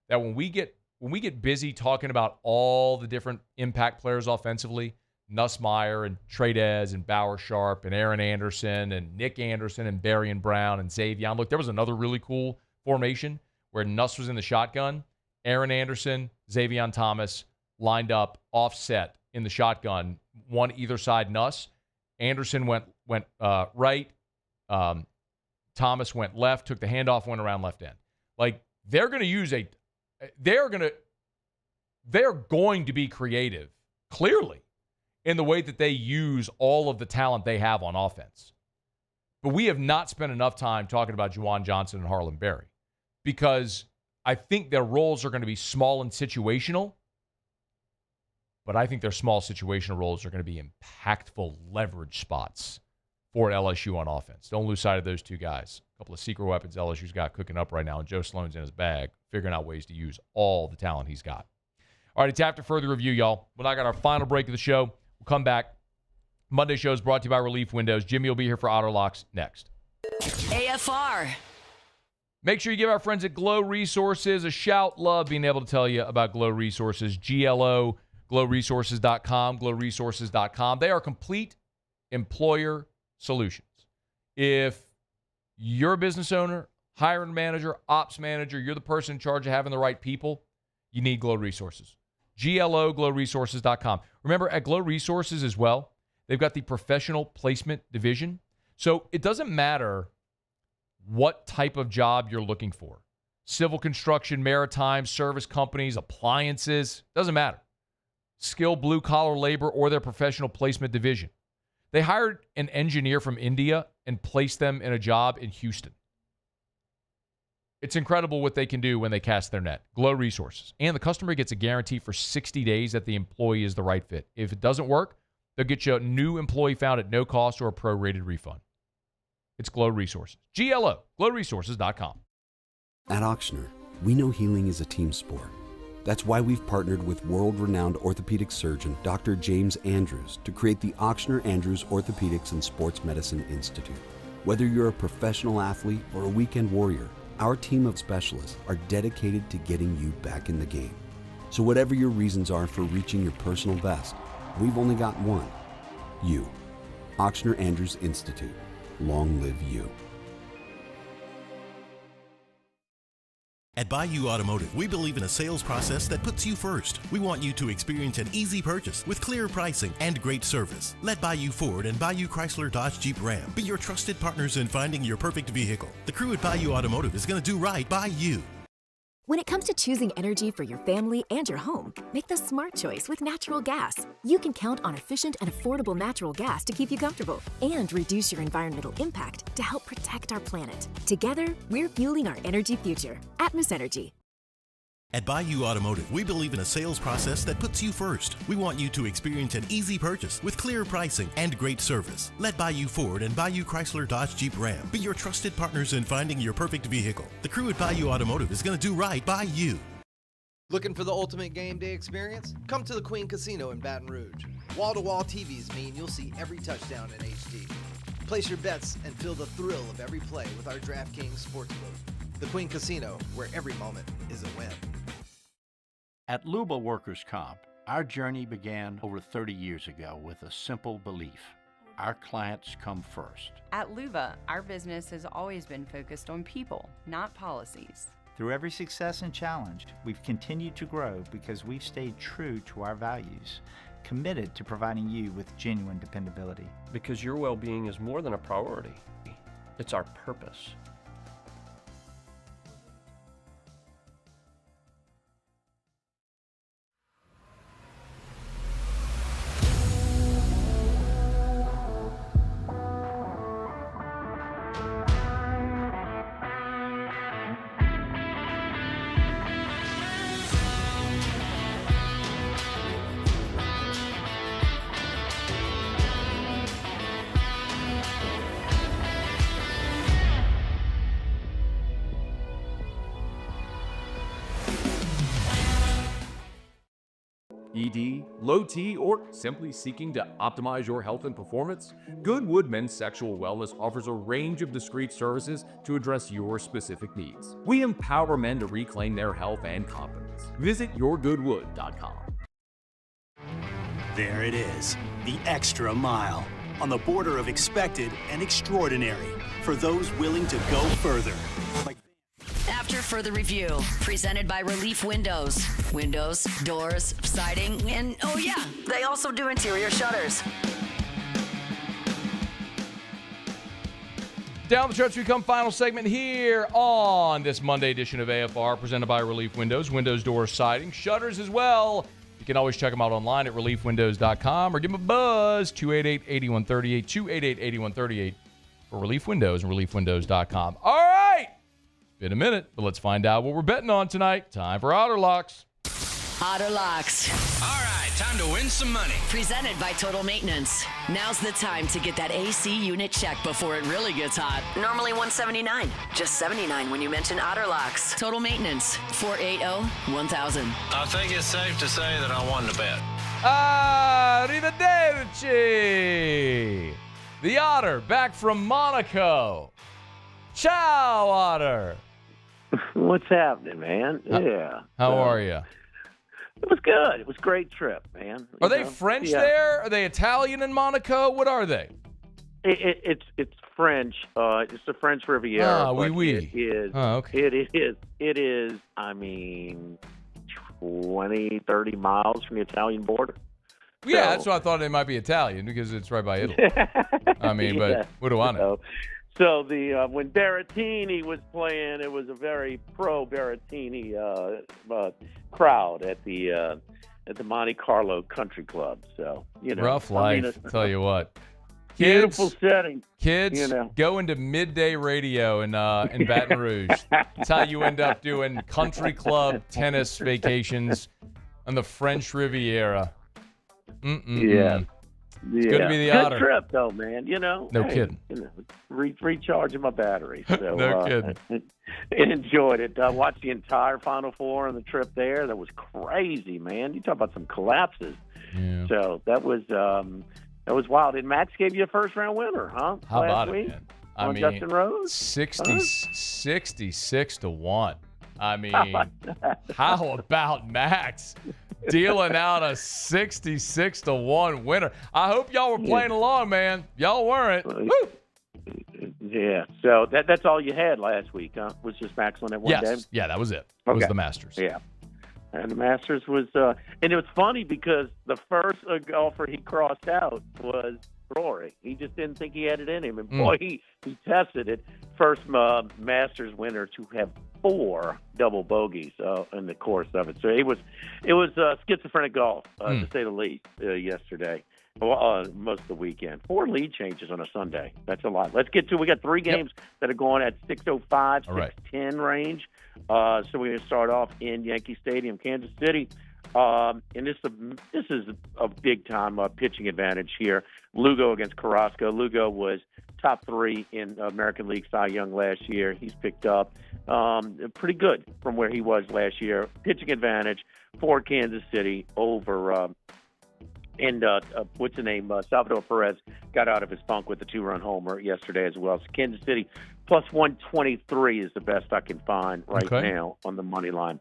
that when we get busy talking about all the different impact players offensively, Nussmeier and Trey and Bauer Sharp and Aaron Anderson and Nick Anderson and Berrien Brown and Xavier. Look, there was another really cool formation where Nuss was in the shotgun. Aaron Anderson, Xavier Thomas lined up offset in the shotgun, one either side Nuss. Anderson went right. Thomas went left, took the handoff, went around left end. Like, they're going to use they're going to be creative, clearly, in the way that they use all of the talent they have on offense. But we have not spent enough time talking about Juwan Johnson and Harlan Berry because I think their roles are going to be small and situational, but I think their small situational roles are going to be impactful leverage spots for LSU on offense. Don't lose sight of those two guys. A couple of secret weapons LSU's got cooking up right now, and Joe Sloan's in his bag, figuring out ways to use all the talent he's got. All right, it's after further review, y'all. We'll now got our final break of the show. We'll come back. Monday show is brought to you by Relief Windows. Jimmy will be here for Otterlocks next. AFR. Make sure you give our friends at Glow Resources a shout. Love being able to tell you about Glow Resources. GLO, glowresources.com, glowresources.com. They are complete employer solutions. If you're a business owner, hiring manager, ops manager, you're the person in charge of having the right people, you need Glow Resources. GLO, glowresources.com. Remember, at Glow Resources as well, they've got the professional placement division. So it doesn't matter what type of job you're looking for. Civil construction, maritime, service companies, appliances, doesn't matter. Skilled blue-collar labor or their professional placement division. They hired an engineer from India and placed them in a job in Houston. It's incredible what they can do when they cast their net. Glow Resources. And the customer gets a guarantee for 60 days that the employee is the right fit. If it doesn't work, they'll get you a new employee found at no cost or a prorated refund. It's Glow Resources. GLO, glowresources.com. At Auctioner, we know healing is a team sport. That's why we've partnered with world-renowned orthopedic surgeon Dr. James Andrews to create the Auctioner Andrews Orthopedics and Sports Medicine Institute. Whether you're a professional athlete or a weekend warrior, our team of specialists are dedicated to getting you back in the game. So whatever your reasons are for reaching your personal best, we've only got one. You. Auctioner Andrews Institute. Long live you. At Bayou Automotive, we believe in a sales process that puts you first. We want you to experience an easy purchase with clear pricing and great service. Let Bayou Ford and Bayou Chrysler Dodge Jeep Ram be your trusted partners in finding your perfect vehicle. The crew at Bayou Automotive is going to do right by you. When it comes to choosing energy for your family and your home, make the smart choice with natural gas. You can count on efficient and affordable natural gas to keep you comfortable and reduce your environmental impact to help protect our planet. Together, we're fueling our energy future. Atmos Energy. At Bayou Automotive, we believe in a sales process that puts you first. We want you to experience an easy purchase with clear pricing and great service. Let Bayou Ford and Bayou Chrysler Dodge Jeep Ram be your trusted partners in finding your perfect vehicle. The crew at Bayou Automotive is going to do right by you. Looking for the ultimate game day experience? Come to the Queen Casino in Baton Rouge. Wall-to-wall TVs mean you'll see every touchdown in HD. Place your bets and feel the thrill of every play with our DraftKings Sportsbook. The Queen Casino, where every moment is a win. At Luba Workers' Comp, our journey began over 30 years ago with a simple belief. Our clients come first. At Luba, our business has always been focused on people, not policies. Through every success and challenge, we've continued to grow because we've stayed true to our values, committed to providing you with genuine dependability. Because your well-being is more than a priority. It's our purpose. ED, low T, or simply seeking to optimize your health and performance? Goodwood Men's Sexual Wellness offers a range of discreet services to address your specific needs. We empower men to reclaim their health and confidence. Visit yourgoodwood.com. There it is, the extra mile, on the border of expected and extraordinary, for those willing to go further. After further review, presented by Relief Windows. Windows, doors, siding, and oh yeah, they also do interior shutters. Down the stretch we come, final segment here on this Monday edition of AFR, presented by Relief Windows. Windows, doors, siding, shutters as well. You can always check them out online at reliefwindows.com or give them a buzz, 288-8138, 288-8138 for Relief Windows and reliefwindows.com. All right. Been a minute, but let's find out what we're betting on tonight. Time for Otterlocks. Otterlocks. All right, time to win some money. Presented by Total Maintenance. Now's the time to get that AC unit checked before it really gets hot. Normally $179, just $79 when you mention Otterlocks. Total Maintenance, 480-1000. I think it's safe to say that I won the bet. Arrivederci. The Otter back from Monaco. Ciao, Otter. What's happening, man? Yeah. How are you? It was good. It was a great trip, man. Are they French there? Are they Italian in Monaco? What are they? It's French. It's the French Riviera. Ah, oui. It is. Oh, okay. It is. I mean, 20, 30 miles from the Italian border. Yeah, that's why I thought they might be Italian because it's right by Italy. I mean, but what do I know? So when Berrettini was playing, it was a very pro Berrettini crowd at the Monte Carlo Country Club. So rough life. Tell you what, beautiful setting. Kids, go into midday radio in Baton Rouge. That's how you end up doing country club tennis vacations on the French Riviera. Yeah. It's good to be the Otter. Good trip, though, man. No kidding. Recharging my batteries. So, no kidding. Enjoyed it. I watched the entire Final Four on the trip there. That was crazy, man. You talk about some collapses. Yeah. So that was wild. And Max gave you a first-round winner, huh? How last about week? it, man? I On mean, Justin Rose? 66-1. I mean, how about Max dealing out a 66-1 winner? I hope y'all were playing along, man. Y'all weren't. Woo! Yeah. So that's all you had last week, huh? Was just Max on that one day? Yeah, that was it. It was the Masters. Yeah. And the Masters was and it was funny because the first golfer he crossed out was Rory. He just didn't think he had it in him. And boy, he tested it. First Masters winner to have 4 double bogeys in the course of it. So it was schizophrenic golf, to say the least, yesterday. Most of the weekend. 4 lead changes on a Sunday. That's a lot. Let's get to we got 3 games that are going at 6:05, 6:10 range. So we're going to start off in Yankee Stadium, Kansas City. And this is a big-time pitching advantage here. Lugo against Carrasco. Lugo was top 3 in American League Cy Young last year. He's picked up pretty good from where he was last year. Pitching advantage for Kansas City over what's the name? Salvador Perez got out of his funk with a 2-run homer yesterday as well. So Kansas City plus 123 is the best I can find right now on the money line.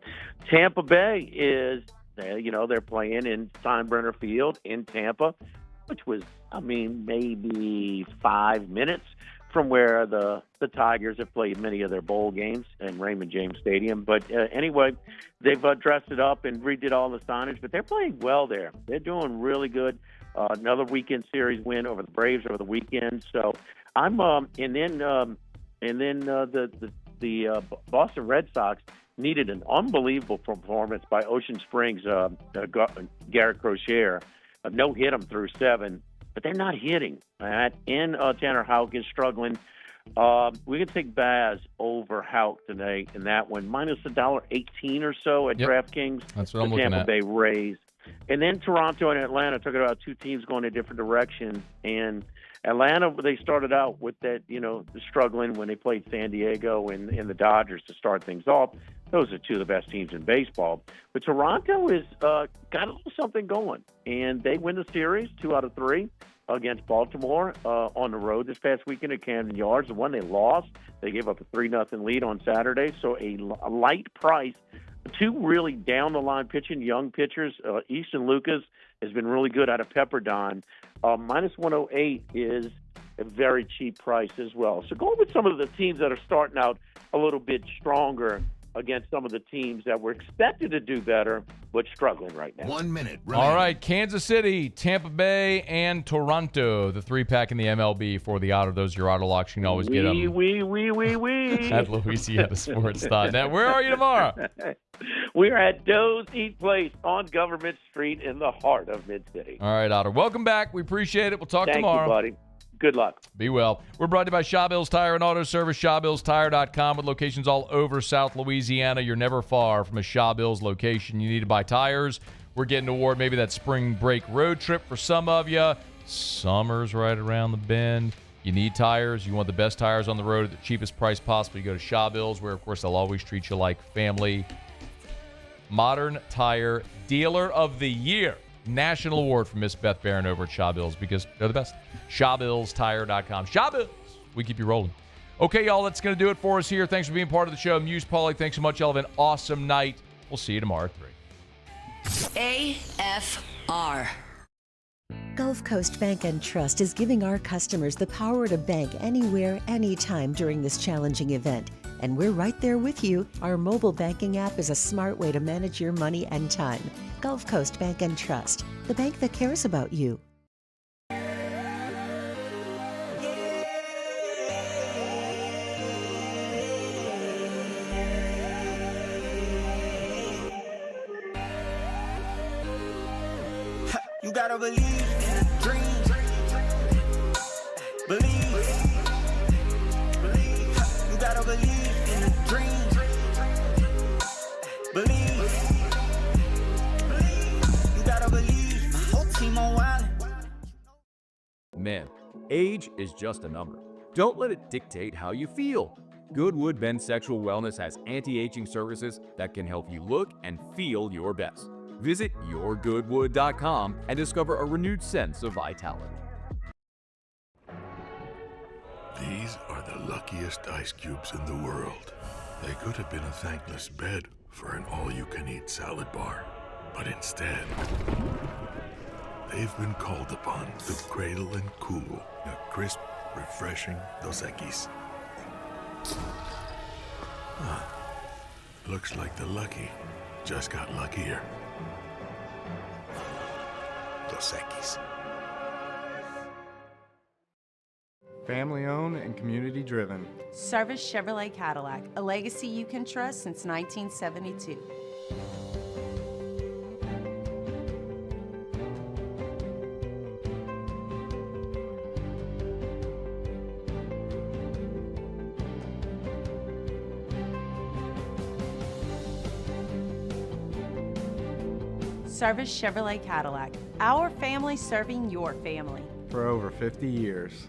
Tampa Bay is, they're playing in Steinbrenner Field in Tampa, which was, maybe 5 minutes from where the Tigers have played many of their bowl games in Raymond James Stadium. But anyway, they've dressed it up and redid all the signage, but they're playing well there. They're doing really good. Another weekend series win over the Braves over the weekend. So I'm the Boston Red Sox needed an unbelievable performance by Ocean Springs Garrett Crochet. No hit them through 7. But they're not hitting. And Tanner Houck is struggling. We can take Baz over Houck today in that one. Minus $1.18 or so at DraftKings. That's what I'm looking Tampa at. Bay Rays. And then Toronto and Atlanta took it about 2 teams going in different directions. And Atlanta, they started out with that, struggling when they played San Diego and the Dodgers to start things off. Those are 2 of the best teams in baseball. But Toronto has got a little something going, and they win the series 2 out of 3 against Baltimore on the road this past weekend at Camden Yards. The one they lost, they gave up a 3-0 lead on Saturday, so a light price. 2 really down-the-line pitching, young pitchers. Easton Lucas has been really good out of Pepperdine. Minus 108 is a very cheap price as well. So going with some of the teams that are starting out a little bit stronger against some of the teams that were expected to do better, but struggling right now. 1 minute. All right, Kansas City, Tampa Bay, and Toronto, the 3-pack in the MLB for the Otter. Those are your Otterlocks. You can always get them at LouisianaSports.net. Where are you tomorrow? We're at Doe's Eat Place on Government Street in the heart of Mid-City. All right, Otter. Welcome back. We appreciate it. We'll talk tomorrow. Thank you, buddy. Good luck. Be well. We're brought to you by Shawbills Tire and Auto Service, ShawBillsTire.com, with locations all over South Louisiana. You're never far from a Shawbills location. You need to buy tires. We're getting toward maybe that spring break road trip for some of you. Summer's right around the bend. You need tires. You want the best tires on the road at the cheapest price possible. You go to Shawbills, where, of course, they'll always treat you like family. Modern Tire Dealer of the Year. National award from Miss Beth Barron over at Shawbills, because they're the best. ShawBillsTire.com. Shawbills. We keep you rolling. Okay, y'all, that's going to do it for us here. Thanks for being part of the show. Muse Pauly, thanks so much. Y'all have an awesome night. We'll see you tomorrow at 3. AFR. Gulf Coast Bank and Trust is giving our customers the power to bank anywhere, anytime during this challenging event. And we're right there with you. Our mobile banking app is a smart way to manage your money and time. Gulf Coast Bank and Trust, the bank that cares about you. You gotta believe in a dream. Believe. You gotta believe in a dream. Believe. You gotta believe. My whole team on wild. Man, age is just a number. Don't let it dictate how you feel. Goodwood Men's Sexual Wellness has anti-aging services that can help you look and feel your best. Visit yourgoodwood.com and discover a renewed sense of vitality. These are the luckiest ice cubes in the world. They could have been a thankless bed for an all-you-can-eat salad bar. But instead, they've been called upon to cradle and cool a crisp, refreshing Dos Equis. Looks like the lucky just got luckier. Dos Equis. Family owned and community driven. Service Chevrolet Cadillac, a legacy you can trust since 1972. Service Chevrolet Cadillac, our family serving your family. For over 50 years.